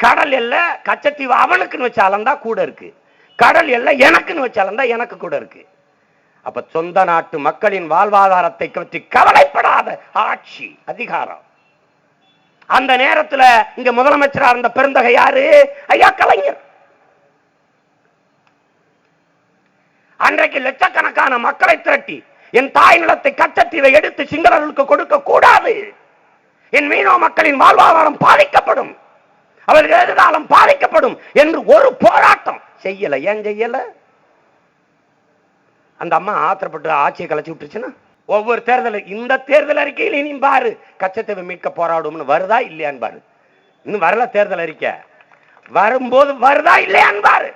[SPEAKER 1] கடல் எல்லை கச்சத்தீவு அவனுக்குன்னு வச்சாலும் தான் கூட இருக்கு, கடல் எல்லை எனக்குன்னு வச்சாலும் தான் எனக்கு கூட இருக்கு. அப்ப சொந்த நாட்டு மக்களின் வாழ்வாதாரத்தை பற்றி கவலைப்படாத ஆட்சி அதிகாரம். அந்த நேரத்தில் இங்க முதலமைச்சராக இருந்த பெருந்தகை யாரு? ஐயா கலைஞர். அன்றைக்கு லட்சக்கணக்கான மக்களை திரட்டி என் தாய் நிலத்தை கச்சத்தீவை எடுத்து சிங்களர்களுக்கு கொடுக்க கூடாது, என் மீனவ மக்களின் வாழ்வாதாரம் பாதிக்கப்படும், அவர்கள் எதிர்காலம் பாதிக்கப்படும் என்று ஒரு போராட்டம் செய்யல. ஏன் செய்யல? அந்த அம்மா ஆத்திரப்பட்டு ஆட்சியை கலைச்சு விட்டுருச்சுன்னா, ஒவ்வொரு தேர்தல், இந்த தேர்தல் அறிக்கையில் இனி பாரு கச்சத்தீவை மீட்க போராடும்னு வருதா இல்லையான்னு பாரு. இன்னும் வரல தேர்தல் அறிக்கை, வரும்போது வருதா இல்லையான்னு பாரு.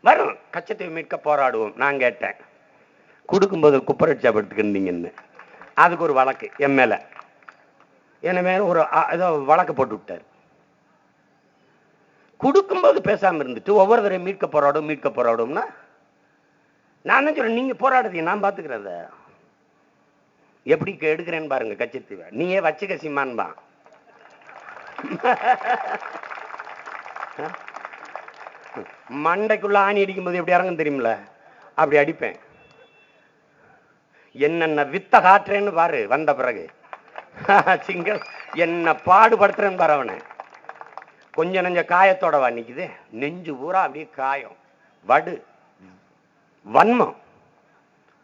[SPEAKER 1] வரும், கச்சத்தீவை மீட்க போராடுவோம். நான் கேட்டேன், கொடுக்கும்போது குப்பரட்சா படுத்துக்கிட்டீங்கன்னு, அதுக்கு ஒரு வழக்கு என் மேல, என்ன மேல ஒரு ஏதோ வழக்கு போட்டு விட்டார். கொடுக்கும்போது பேசாம இருந்துட்டு ஒவ்வொரு தடவை மீட்க போராடும் மீட்க போராடும்னா, நான் தான் சொல்றேன், நீங்க போராடுறீங்க, நான் பாத்துக்கிறத எப்படி எடுக்கிறேன்னு பாருங்க கச்சத்தீவை. நீயே வச்சுக்க சிம்மான்பா. மண்டைக்குள்ள ஆணி அடிக்கும் போது எப்படி இறங்கும் தெரியுமில்ல, அப்படி அடிப்பேன். என்னென்ன வித்த காட்டுறேன்னு பாரு வந்த பிறகு. சிங்கள் என்ன பாடுபடுத்துறேன்னு பாரு. அவனை கொஞ்சம் நெஞ்ச காயத்தோட வா நிக்குது, நெஞ்சு பூரா அப்படியே காயம், வடு, வன்மம்.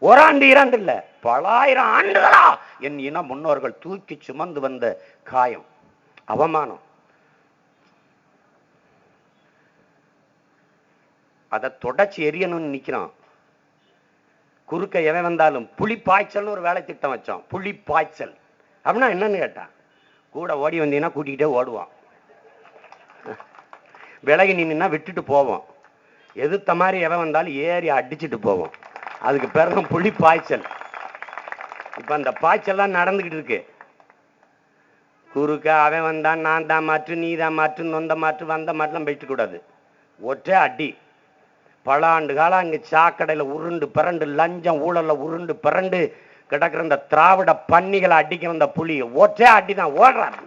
[SPEAKER 1] ஓராண்டு இரண்டு இல்ல, பலாயிரம் ஆண்டுகளா என் இன முன்னோர்கள் தூக்கி சுமந்து வந்த காயம், அவமானம். அதை தொடச்சி எரியணும்னு நிக்கிறான். குறுக்க எவன் வந்தாலும் புலி பாய்ச்சல்னு ஒரு வேலை திட்டம் வச்சோம். புலி பாய்ச்சல் அப்படின்னா என்னன்னு கேட்டான், கூட ஓடி வந்தீங்கன்னா கூட்டிகிட்டே ஓடுவான், விலகி நின்னா விட்டுட்டு போவோம், எதிர்த்த மாதிரி எவன் வந்தாலும் ஏறி அடிச்சுட்டு போவோம். அதுக்கு பிறகு புலி பாய்ச்சல். இப்ப அந்த பாய்ச்சல் தான் நடந்துகிட்டு இருக்கு. குறுக்க அவன் வந்தான், நான் தான் மாற்று, நீ தான் மாற்று, நொந்த மாற்று, வந்த மாற்றுலாம் போயிட்டு கூடாது. ஒற்றே அடி. பல ஆண்டு காலம் அங்கே சாக்கடையில் உருண்டு பிறண்டு, லஞ்சம் ஊழல்ல உருண்டு பிறண்டு கிடக்கிற இந்த திராவிட பன்னிகளை அடிக்க வந்த புலி ஒற்றே அடிதான் ஓடுறாரு.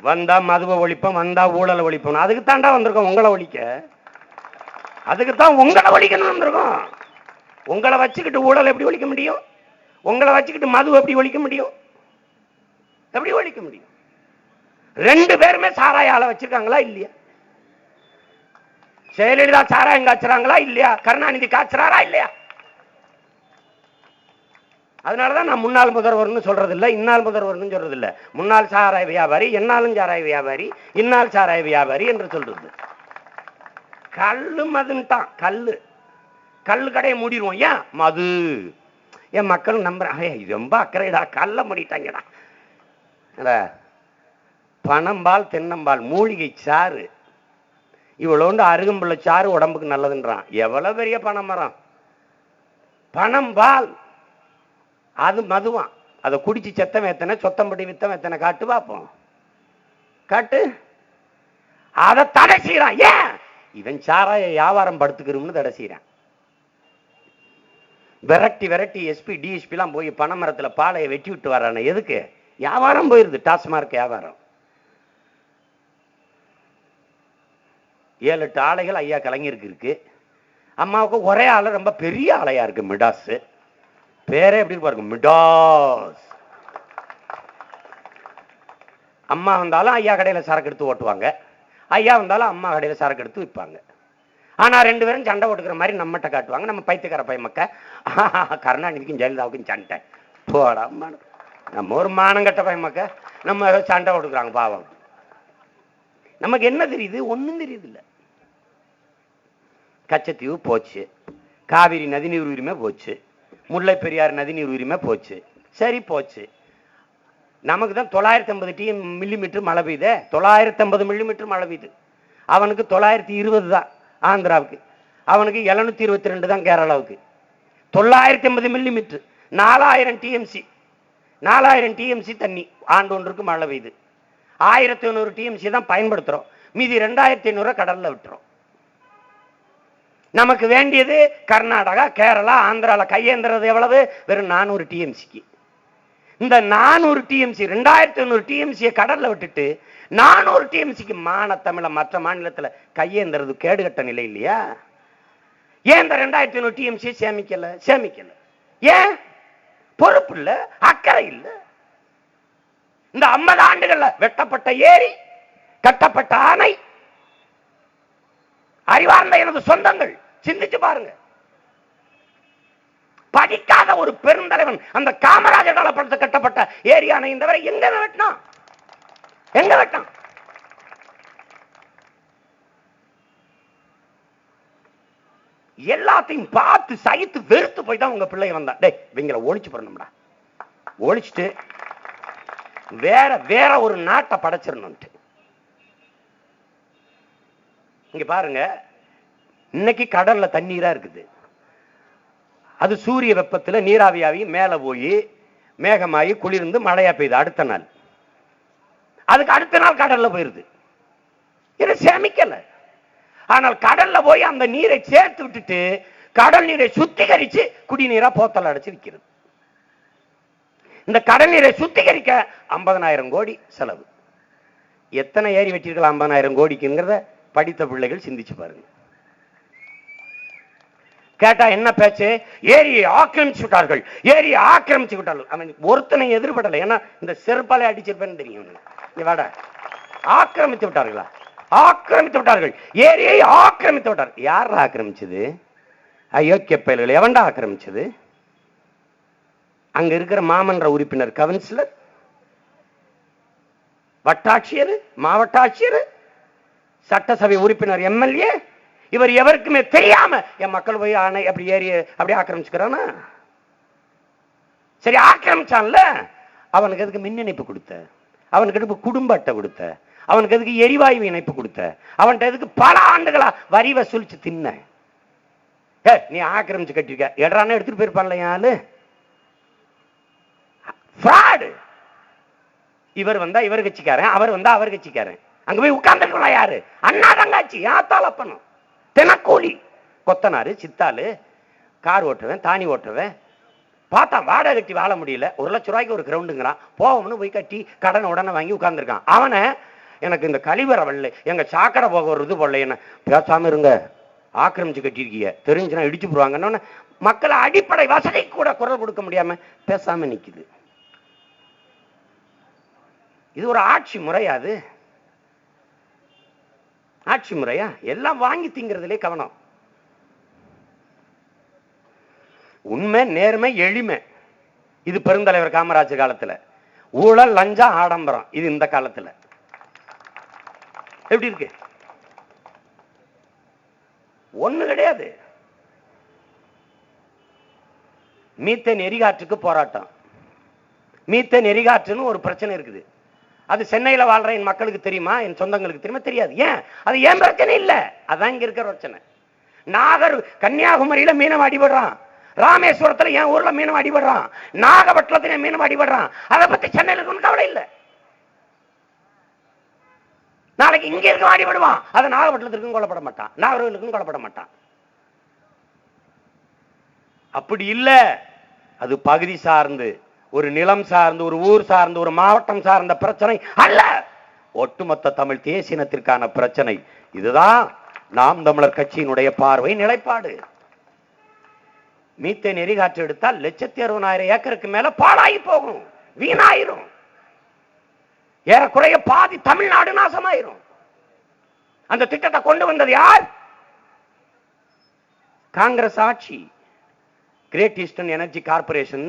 [SPEAKER 1] வந்தா மதுவை ஒழிப்போம், வந்தா ஊழலை ஒழிப்போம். அதுக்கு தாண்டா வந்திருக்கோம், உங்களை ஒழிக்க. அதுக்குத்தான் உங்களை ஒழிக்கணும் வந்திருக்கோம். உங்களை வச்சுக்கிட்டு ஊழல் எப்படி ஒழிக்க முடியும்? உங்களை வச்சுக்கிட்டு மது எப்படி ஒழிக்க முடியும்? எப்படி ஒழிக்க முடியும்? ரெண்டு பேருமே சாராய ஆளை வச்சிருக்காங்களா இல்லையா? ஜெயலலிதா சாராயம் காய்ச்சறாங்களா இல்லையா? கருணாநிதி காய்ச்சறாரா இல்லையா? அதனாலதான் நான் முன்னாள் முதல்வர்னு சொல்றது இல்லை, இந்நாள் முதல்வர்னு சொல்றது இல்லை. முன்னாள் சாராய வியாபாரி, என்னாலும் சாராய வியாபாரி, இந்நாள் சாராய வியாபாரி என்று சொல்றது. கல்லு மதுன்ட்டான். கல்லு கல்லு கடையை மூடிடுவோம். ஏன்? மது. என் மக்கள் நம்புறாங்க, ரொம்ப அக்கறைடா, கல்ல மூடிட்டாங்கடா. பனம்பால், தென்னம்பால், மூலிகை சாறு, இவ்வளோண்டு அருகம்புள்ள சாறு உடம்புக்கு நல்லதுன்றான். எவ்வளவு பெரிய பனை மரம்! பனம்பால் அது மதுவான். அதை குடிச்சு செத்தம் எத்தனை, சொத்தம்படி வித்தம் எத்தனை காட்டு பார்ப்போம். காட்டு. அதை தடை செய்யறான். ஏன்? இவன் சாராய வியாபாரம் படுத்துக்கிறோம்னு தடை செய்யறான். விரட்டி விரட்டி எஸ்பி டிஎஸ்பி எல்லாம் போய் பனை மரத்துல பாலையை வெட்டி விட்டு வரான. எதுக்கு? வியாபாரம் போயிருது. டாஸ்மார்க் வியாபாரம். 7-8 ஆலைகள் ஐயா கலைஞருக்கு இருக்கு. அம்மாவுக்கு ஒரே ஆலை, ரொம்ப பெரிய ஆலையா இருக்கு, மிடாஸ். பேரே எப்படி பாருங்க, மிடாஸ். அம்மா வந்தாலும் ஐயா கடையில சரக்கு எடுத்து ஓட்டுவாங்க, ஐயா வந்தாலும் அம்மா கடையில சரக்கு எடுத்து விற்பாங்க. ஆனா 2 பேரும் சண்டை ஓட்டுக்கிற மாதிரி நம்மகிட்ட காட்டுவாங்க. நம்ம பைத்தியக்கார பையன் மக்க, கருணாநிதிக்கும் ஜெயலலிதாவுக்கும் சண்டை போடா. நம்ம ஒரு மானங்கட்ட பையன் மக்க, நம்ம சண்டை ஓட்டுக்கிறாங்க பாவம். நமக்கு என்ன தெரியுது? ஒன்னும் தெரியுது இல்ல. கச்சத்தீவு போச்சு, காவிரி நதிநீர் உரிமை போச்சு, முல்லை பெரியார் நதிநீர் உரிமை போச்சு. சரி போச்சு. நமக்கு தான் 950 மில்லிமீட்டர் மழை பெய்யுது. 950 மில்லிமீட்டர் மழை பெய்யுது. அவனுக்கு 920 தான் ஆந்திராவுக்கு, அவனுக்கு 722 தான் கேரளாவுக்கு. 950 மில்லிமீட்டர், 4000 டிஎம்சி. 4000 டிஎம்சி தண்ணி ஆண்டு ஒன்றுக்கு மழை பெய்யுது. 1500 டிஎம்சி தான் பயன்படுத்துறோம். மீதி 2500 கடல்ல விட்டுறோம். நமக்கு வேண்டியது கர்நாடகா, கேரளா, ஆந்திரால கையேந்திரது எவ்வளவு? வெறும் 400 டிஎம்சிக்கு. இந்த 400 டிஎம்சி 2500 டிஎம்சியை கடல்ல விட்டுட்டு 400 டிஎம்சிக்கு மான தமிழ மற்ற மாநிலத்தில் கையேந்திரது கேடுகட்ட நிலை இல்லையா? ஏன் இந்த 2500 டிஎம்சியை சேமிக்கல? ஏன்? பொறுப்பு இல்ல, அக்கறை இல்ல. இந்த 50 ஆண்டுகள்ல வெட்டப்பட்ட ஏரி, கட்டப்பட்ட அணை, அறிவார்ந்த எனது சொந்தங்கள் சிந்திச்சு பாருங்க. படிக்காத ஒரு பெருந்தலைவன் அந்த காமராஜர் காலப்படத்தை கட்டப்பட்ட ஏரி அணை இந்த வரை எங்க வெட்டினான்? எல்லாத்தையும் பார்த்து சகித்து வெறுத்து போய் தான் உங்க பிள்ளை வந்தான். டேய் இவங்களை ஒழிச்சு போடணும்டா, ஒழிச்சுட்டு வேற ஒரு நாட்டை படைச்சிடணும். இங்க பாருங்க, இன்னைக்கு கடல்ல தண்ணீரா இருக்குது. அது சூரிய வெப்பத்தில் நீராவியாவி மேல போய் மேகமாயி குளிர்ந்து மழையா பெய்யுது. அடுத்த நாள் அதுக்கு அடுத்த நாள் கடல்ல போயிருது. இதை சேமிக்கல. ஆனால் கடல்ல போய் அந்த நீரை சேர்த்து விட்டுட்டு கடல் நீரை சுத்திகரிச்சு குடிநீரா போத்தல் அடைச்சு விற்கிறது. இந்த கடல் நீரை சுத்திகரிக்க 50,000 கோடி செலவு. எத்தனை ஏரி வெட்டிருக்கலாம் 50,000 கோடிக்குங்கிறத படித்த பிள்ளைகள் சிந்திச்சு பாருங்க. கேட்டா என்ன பேச்சு? ஏரியை ஆக்கிரமிச்சு விட்டார்கள், ஏரியை ஆக்கிரமிச்சு விட்டார்கள். அவன் ஒருத்தனை எதிர்படலை. ஏன்னா இந்த செருப்பாலை அடிச்சிருப்பேன்னு தெரியும். ஆக்கிரமித்து விட்டார்களா? ஆக்கிரமித்து விட்டார்கள், ஏரியை ஆக்கிரமித்து விட்டார்கள். யார் ஆக்கிரமிச்சது? அயோக்கிய பயல்கள். எவன்டா ஆக்கிரமிச்சது? அங்க இருக்கிற மாமன்ற உறுப்பினர், கவுன்சிலர், வட்டாட்சியர், மாவட்ட ஆட்சியர், சட்டசபை உறுப்பினர், எம்எல்ஏ. இவர் எவருக்குமே தெரியாம என் மக்கள் போய் ஆணை அப்படி ஏறி அப்படி ஆக்கிரமிச்சுக்கிறானா? சரி, ஆக்கிரமிச்சான்ல, அவனுக்கு எதுக்கு மின் இணைப்பு கொடுத்த? அவனுக்கு எதுக்கு குடும்ப அட்டை கொடுத்த? அவனுக்கு எதுக்கு எரிவாயு இணைப்பு கொடுத்த? அவன்கிட்ட எதுக்கு பல ஆண்டுகளா வரி வசூலிச்சு தின்ன? நீ ஆக்கிரமிச்சு கட்டிருக்க, எடானே எடுத்துட்டு போயிருப்பான்ல யாரு? இவர் வந்தா இவர் கட்சிக்காரன், அவர் வந்தா அவர் கட்சிக்காரன். அங்க போய் உட்கார்ந்துருக்கலாம் யாரு? அண்ணா தங்காச்சி, ஆத்தால அப்பனும், தினக்கூலி, கொத்தனாரு, சித்தாலு, கார் ஓட்டுவேன், தானி ஓட்டுவேன். பார்த்தா வாடகை கட்டி வாழ முடியல, 1 லட்சம் ரூபாய்க்கு ஒரு கிரவுண்டுங்கிறான். போவோம்னு போய் கட்டி கடனை உடனே வாங்கி உட்கார்ந்துருக்கான். அவனை எனக்கு இந்த கழிவறை வரல, எங்க சாக்கடை போக ஒரு இது போடல, என்ன பேசாம இருங்க, ஆக்கிரமிச்சு கட்டிருக்கீங்க, தெரிஞ்சுன்னா இடிச்சு போடுவாங்கன்னு மக்களை அடிப்படை வசதி கூட குரல் கொடுக்க முடியாம பேசாம நிக்குது. இது ஒரு ஆட்சி முறையாது? ஆட்சி முறையா? எல்லாம் வாங்கி திங்கிறதுலே கவனம். உண்மை, நேர்மை, எளிமை இது பெருந்தலைவர் காமராஜர் காலத்துல. ஊழல், லஞ்சம், ஆடம்பரம் இது இந்த காலத்துல. எப்படி இருக்கு? ஒண்ணு கிடையாது. மீத்தேன் எரிகாற்றுக்கு போராட்டம். மீத்தேன் எரிகாற்றுன்னு ஒரு பிரச்சனை இருக்குது. அது சென்னையில வாழ்ற என் மக்களுக்கு தெரியுமா? என் சொந்தங்களுக்கு தெரியுமா? தெரியாது. ஏன்? அது ஏன் பிரச்சனை இல்ல, அதான் இங்க இருக்கிற பிரச்சனை. நாகர் கன்னியாகுமரியில மீனம் அடிபடுறான், ராமேஸ்வரத்துல என் ஊர்ல மீனம் அடிபடுறான், நாகப்பட்டினத்துல மீனம் அடிபடுறான். அதை பத்தி சென்னையில இருக்கணும் கவலை இல்ல. நாளைக்கு இங்க இருக்க அடிபடுவான், அதை நாகப்பட்டினத்திற்கும் கொல்லப்பட மாட்டான், நாகர்கோவிலுக்கும் கொல்லப்பட மாட்டான். அப்படி இல்ல. அது பகுதி சார்ந்து, ஒரு நிலம் சார்ந்து, ஒரு ஊர் சார்ந்து, ஒரு மாவட்டம் சார்ந்த பிரச்சனை அல்ல, ஒட்டுமொத்த தமிழ் தேசியத்திற்கான பிரச்சனை. இதுதான் நாம் தமிழர் கட்சியினுடைய பார்வை, நிலைப்பாடு. மீத்தேன் எரிகாற்று எடுத்தால் 160,000 ஏக்கருக்கு மேல பாழாகி போகும், வீணாயிரும். ஏறக்குறைய பாதி தமிழ்நாடு நாசமாயிரும். அந்த திட்டத்தை கொண்டு வந்தது யார்? காங்கிரஸ் ஆட்சி. கிரேட் ஈஸ்டர்ன் எனர்ஜி கார்பரேஷன்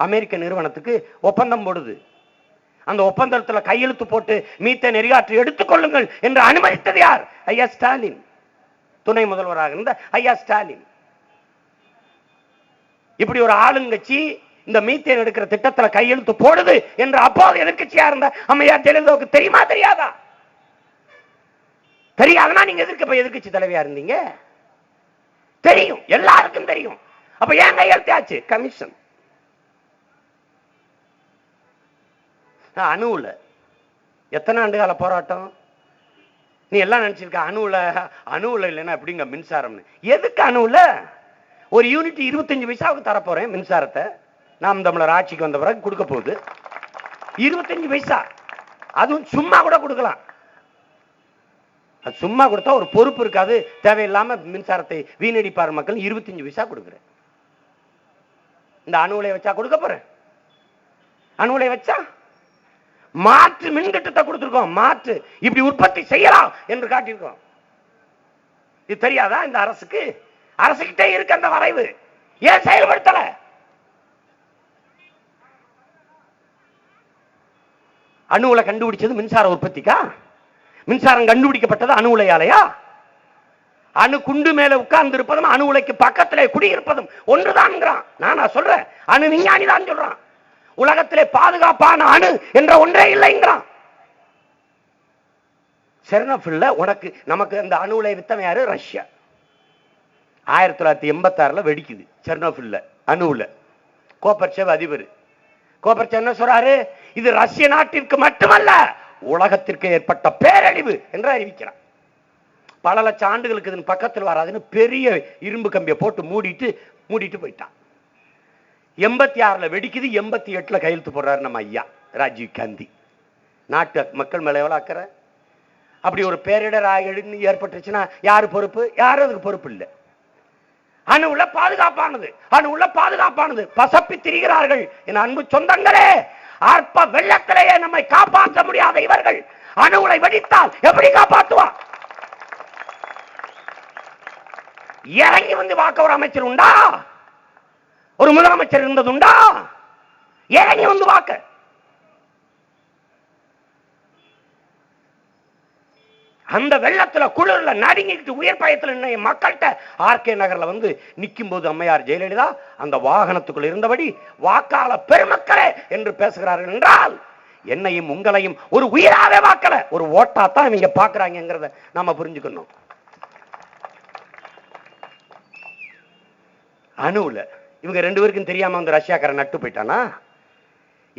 [SPEAKER 1] அமெரிக்க நிறுவனத்துக்கு ஒப்பந்தம் போடுது. அந்த ஒப்பந்தத்தில் கையெழுத்து போட்டு மீத்தேன் எரிகாற்று எடுத்துக்கொள்ளுங்கள் என்று அனுமதித்தது யார்? ஐயா ஸ்டாலின். துணை முதல்வராக இருந்த ஐயா ஸ்டாலின். இப்படி ஒரு ஆளுங்கட்சி இந்த மீத்தேன் எடுக்கிற திட்டத்தில் கையெழுத்து போடுது என்று அப்போது எதிர்க்கட்சியா இருந்த அம்மையார் ஜெயலலிதாவுக்கு தெரியுமா தெரியாதா? தெரியாதுன்னா நீங்க எதிர்க்க எதிர்க்கட்சி தலைவியா இருந்தீங்க. தெரியும், எல்லாருக்கும் தெரியும். அப்ப ஏன் கையெழுத்தாச்சு? கமிஷன். அணுவுல எத்தனை ஆண்டு கால போராட்டம். நீ எல்லாம் நினைச்சிருக்க அணுவுல இல்லைன்னா எப்படிங்க மின்சாரம்னு. எதுக்கு அணுவுல? ஒரு யூனிட் 25 பைசாவுக்கு தரப்போறேன் மின்சாரத்தை. நாம் தமிழர் ஆட்சிக்கு வந்த பிறகு கொடுக்க போகுது 25 பைசா. அதுவும் சும்மா கூட கொடுக்கலாம். சும்மா கொடுத்தா ஒரு பொறுப்பு இருக்காது, தேவையில்லாம மின்சாரத்தை வீணடிப்பார் மக்கள். 25 பைசா கொடுக்குறேன். இந்த அணு உலையை வச்சா கொடுக்க போறேன். அணு உலையை வச்சா மாற்று மின் திட்டத்தை கொடுத்திருக்கோம். மாற்று இப்படி உற்பத்தி செய்யலாம் என்று காட்டியிருக்கோம். இது தெரியாதா இந்த அரசுக்கு? அரசுகிட்டே இருக்க அந்த வரைவு ஏன் செயல்படுத்தல? அணு உலை கண்டுபிடிச்சது மின்சார உற்பத்திக்கா? மின்சாரம் கண்டுபிடிக்கப்பட்டது அணு உலையாலையா? அணு குண்டு மேல உட்கார்ந்து இருப்பதும் அணு உலைக்கு பக்கத்திலே குடியிருப்பதும் ஒன்றுதான். நான் சொல்றேன், அணு விஞ்ஞானி தான் சொல்றான். உலகத்திலே பாதுகாப்பான அணு என்ற ஒன்றே இல்லைங்கிறான். செர்னோபில்ல உனக்கு நமக்கு அந்த அணு உலை வித்தவன் யாரு? ரஷ்யா. 1986 வெடிக்குது செர்னோபில்ல அணு உலை. கோபர்ச்சேவ் அதிபர். கோபர்ச்சேவ் என்ன சொல்றாரு? இது ரஷ்ய நாட்டிற்கு மட்டுமல்ல உலகத்திற்கு ஏற்பட்ட பேரழிவு என்று அறிவிக்கிறார். பல லட்சம் ஆண்டுகளுக்கு இதன் பக்கத்தில் வராதுன்னு பெரிய இரும்பு கம்பியை போட்டு மூடிட்டு போயிட்டான். 86 வெடிக்குது. 88 கையெழுத்து போடுறாரு நம்ம ஐயா ராஜீவ் காந்தி. நாட்டு மக்கள் மேல எவ்வளவு அக்கறை. அப்படி ஒரு பேரிடர் ஏற்பட்டுச்சுன்னா யாரு பொறுப்பு? யாரும் அதுக்கு பொறுப்பு இல்லை. அணு உள்ள பாதுகாப்பானது, அணு உள்ள பாதுகாப்பானது பசப்பி திரிகிறார்கள். என் அன்பு சொந்தங்களே, அற்ப வெள்ளத்திலேயே நம்மை காப்பாற்ற முடியாத இவர்கள் அணு உலை வெடித்தால் எப்படி காப்பாற்றுவார்? இறங்கி வந்து வாக்க ஒரு அமைச்சர் உண்டா? ஒரு முதலமைச்சர் இருந்தது உண்டா? இறங்கி வந்து வாக்க. அந்த வெள்ளத்துல குளிர்ல நடுங்கிட்டு உயர் பயத்துல மக்கள்கிட்ட ஆர்கே நகர்ல வந்து நிக்கும் போது அம்மையார் ஜெயலலிதா அந்த வாகனத்துக்குள் இருந்தபடி வாக்காள பெருமக்களே என்று பேசுகிறார்கள் என்றால் என்னையும் உங்களையும் ஒரு உயிராவே வாக்கல, ஒரு ஓட்டா தான் இவங்க பாக்குறாங்கிறத நாம புரிஞ்சுக்கணும். அணுவுல இவங்க 2 பேருக்கும் தெரியாம வந்து ரஷ்யாக்காரன் நட்டு போயிட்டானா?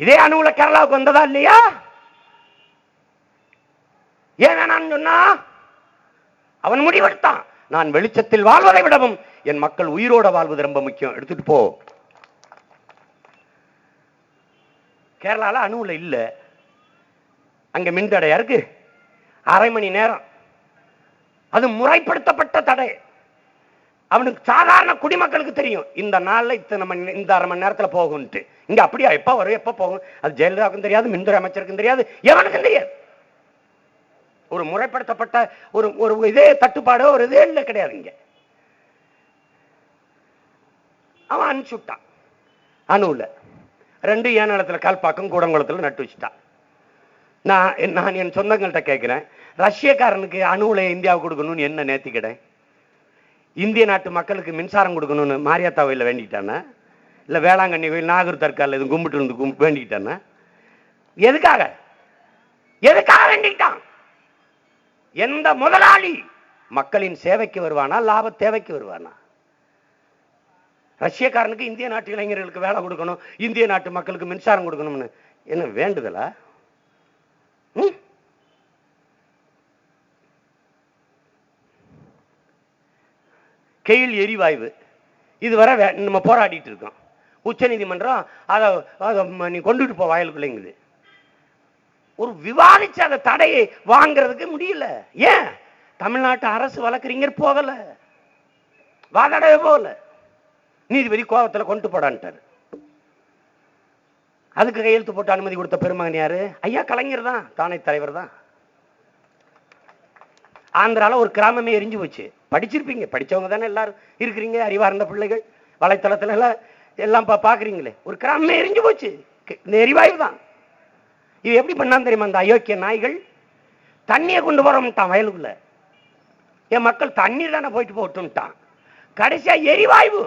[SPEAKER 1] இதே அணுவுல கேரளாவுக்கு வந்ததா இல்லையா? ஏன் வேணான்னு சொன்னா அவன் முடிவெடுத்தான். நான் வெளிச்சத்தில் வாழ்வதை விடவும் என் மக்கள் உயிரோட வாழ்வது ரொம்ப முக்கியம், எடுத்துட்டு போ. கேரளால அணுவுல இல்ல, அங்க மின்தடையா இருக்கு. அரை மணி நேரம், அது முறைப்படுத்தப்பட்ட தடை. அவனுக்கு சாதாரண குடிமக்களுக்கு தெரியும் இந்த நாள்ல இந்த அரை மணி நேரத்துல போகும்ட்டு. இங்க அப்படியா? எப்ப வரும் எப்ப போகும்? அது ஜெயலலிதாவுக்கும் தெரியாது, மின்துறை அமைச்சருக்கும் தெரியாது, எவனுக்கும் தெரியாது. ஒரு முறைப்படுத்தப்பட்ட ஒரு இதே தட்டுப்பாடோ ஒரு இதே இல்லை, கிடையாது. இங்க அவன் அனுப்பிச்சுட்டான். அணுல 2 ஏனாளத்துல கால்பாக்கம் கூடங்குளத்துல நட்டு வச்சுட்டான். நான் என் சொந்தங்கள்கிட்ட கேட்கிறேன், ரஷ்யக்காரனுக்கு அணு உலையை இந்தியாவுக்கு கொடுக்கணும்னு என்ன நேர்த்தி கிடை? இந்திய நாட்டு மக்களுக்கு மின்சாரம் கொடுக்கணும்னு மாரியாத்தா கோயில வேண்டிக்கிட்டானா? இல்ல வேளாங்கண்ணி கோயில் நாகூர் தற்கால இது கும்பிட்டு இருந்து வேண்டிக்கிட்டானா? எதுக்காக வேண்டிக்கிட்டான்? எந்த முதலாளி மக்களின் சேவைக்கு வருவானா, லாப தேவைக்கு வருவானா? ரஷ்யக்காரனுக்கு இந்திய நாட்டு இளைஞர்களுக்கு வேலை கொடுக்கணும், இந்திய நாட்டு மக்களுக்கு மின்சாரம் கொடுக்கணும்னு என்ன வேண்டுதலா? கெயில் எரிவாயு இதுவரை நம்ம போராடிட்டு இருக்கோம். உச்ச நீதிமன்றம் அதை நீ கொண்டுட்டு போ வயலுக்குள்ளேங்குது. ஒரு விவாதிச்சு அந்த தடையை வாங்கிறதுக்கு முடியல. ஏன்? தமிழ்நாட்டு அரசு வழக்கறிஞர் போகல, வாதாடவே போகல. நீதிபதி கோபத்தில் கொண்டு போடான்ட்டாரு. அதுக்கு கையெழுத்து போட்டு அனுமதி கொடுத்த பெருமகன் யாரு? ஐயா கலைஞர் தான், தானே தலைவர் தான். ஆந்திரால ஒரு கிராமமே எரிஞ்சு போச்சு. படிச்சிருப்பீங்க, படிச்சவங்க தானே எல்லாரும் இருக்கிறீங்க, அறிவார்ந்த பிள்ளைகள். வலைத்தளத்துல எல்லாம் பாக்குறீங்களே, ஒரு கிராமமே எரிஞ்சு போச்சு. இந்த எரிவாயு தான். இது எப்படி பண்ணான்னு தெரியுமா? அந்த அயோக்கிய நாய்கள் தண்ணியை கொண்டு போறோம்ட்டான் வயலுக்குள்ள. என் மக்கள் தண்ணீர் தானே போயிட்டு போட்டுட்டான். கடைசியா எரிவாயு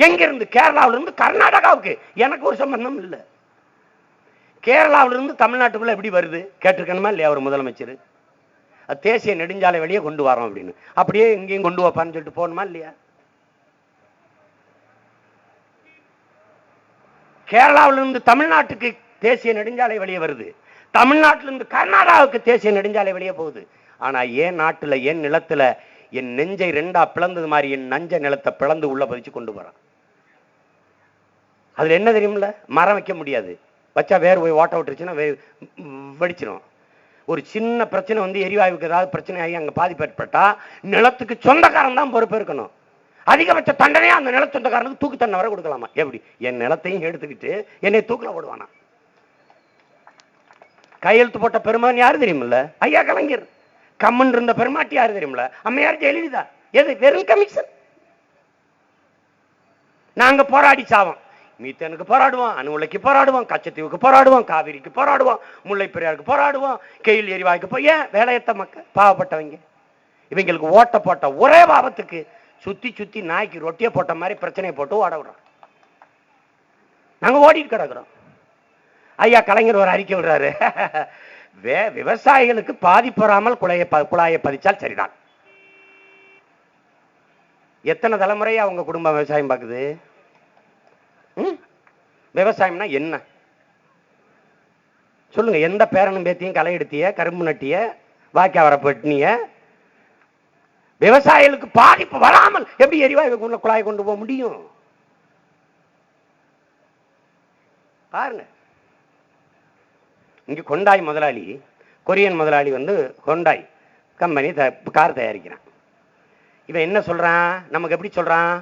[SPEAKER 1] எங்க இருந்து? கேரளாவில இருந்து கர்நாடகாவுக்கு. எனக்கு ஒரு சம்பந்தம் இல்லை. கேரளாவில இருந்து தமிழ்நாட்டுக்குள்ள எப்படி வருது கேட்டிருக்கணுமா இல்லையா? ஒரு முதலமைச்சர் தேசிய நெடுஞ்சாலை வழியே கொண்டு வரோம் அப்படின்னு, அப்படியே எங்கேயும் கொண்டு வைப்பான்னு சொல்லிட்டு போகணுமா இல்லையா? கேரளாவில இருந்து தமிழ்நாட்டுக்கு தேசிய நெடுஞ்சாலை வெளியே வருது. தமிழ்நாட்டிலிருந்து கர்நாடகாவுக்கு தேசிய நெடுஞ்சாலை வெளியே போகுது. ஆனா ஏன் நாட்டுல, என் நிலத்துல என் நெஞ்சை ரெண்டா பிளந்தது மாதிரி என் நஞ்ச நிலத்தை பிளந்து உள்ள பதிச்சு கொண்டு போறான். அதுல என்ன தெரியுமில்ல, மரம் வைக்க முடியாது, வச்சா வேறு போய் ஓட்ட விட்டுருச்சுன்னா வெடிச்சிடும். ஒரு சின்ன பிரச்சனை வந்து எரிவாயுக்கு ஏதாவது பிரச்சனை ஆகி அங்க பாதிப்பு ஏற்பட்டா நிலத்துக்கு சொந்தக்காரன் தான் பொறுப்பு இருக்கணும். அதிகபட்ச தண்டனையா அந்த நில சொந்தக்காரனுக்கு தூக்கு தண்டனை வர கொடுக்கலாமா? எப்படி? என் நிலத்தையும் எடுத்துக்கிட்டு என்னை தூக்கில போடுவானா? கையெழுத்து போட்ட பெருமான் யாரு தெரியுமில்ல? ஐயா கலைஞர். கம்மன் இருந்த பெருமாட்டி யாரு தெரியுமில்ல? அம்மையார் ஜெயலலிதா. எது? வெறும் கமிஷன். நாங்க போராடி சாவோம். மீத்தனுக்கு போராடுவோம், அணு உலைக்கு போராடுவோம், கச்சத்தீவுக்கு போராடுவோம், காவிரிக்கு போராடுவோம், முல்லை பெரியாருக்கு போராடுவோம், கெயில் எரிவாய்க்கு போய் ஏன் வேலையத்த மக்கள் பாவப்பட்டவங்க இவங்களுக்கு ஓட்ட போட்ட ஒரே பாவத்துக்கு சுத்தி சுத்தி நாய்க்கு ரொட்டியை போட்ட மாதிரி பிரச்சனையை போட்டு ஓட விடுறோம். நாங்க ஓடிட்டு கிடக்குறோம். ஐயா கலைஞர் ஒரு அறிக்கை விடுறாரு, விவசாயிகளுக்கு பாதிப்பு வராமல் குழாயை பதிச்சால் சரிதான். எத்தனை தலைமுறையா அவங்க குடும்பம் விவசாயம் பார்க்குது? விவசாயம்னா என்ன சொல்லுங்க? எந்த பேரனும் பேத்தியும் களை எடுத்திய, கரும்பு நட்டிய, வாக்கியா வர பட்டினிய? விவசாயிகளுக்கு பாதிப்பு வராமல் எப்படி எரிவாயு குழாய் கொண்டு போக முடியும்? பாருங்க. இங்க கொண்டாய் முதலாளி, கொரியன் முதலாளி வந்து கொண்டாய் கம்பெனி கார் தயாரிக்கிறான். இவன் என்ன சொல்றான்? நமக்கு எப்படி சொல்றான்?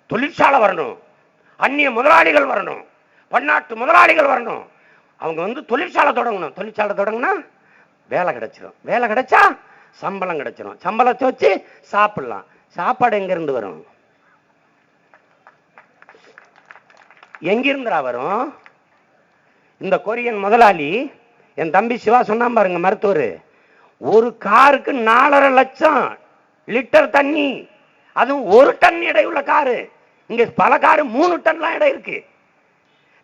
[SPEAKER 1] தொழிற்சாலை வரணும், அந்நிய முதலாளிகள் வரணும், பன்னாட்டு முதலாளிகள் வரணும், அவங்க வந்து தொழிற்சாலை தொடங்கணும். தொழிற்சாலை தொடங்கினா வேலை கிடைச்சிடும், வேலை கிடைச்சா சம்பளம் கிடைச்சிடும், சம்பளத்தை வச்சு சாப்பிடலாம். சாப்பாடு எங்க இருந்து வரும்? எங்கிருந்துடா வரும்? இந்த கொரியன் முதலாளி, என் தம்பி சிவா சொன்னான் பாருங்க, மருத்துவர், ஒரு காருக்கு 4.5 லட்சம் லிட்டர் தண்ணி, அதுவும் 1 டன் எடை உள்ள காரு. இங்க பல காரு 3 டன்லாம் எடை இருக்கு.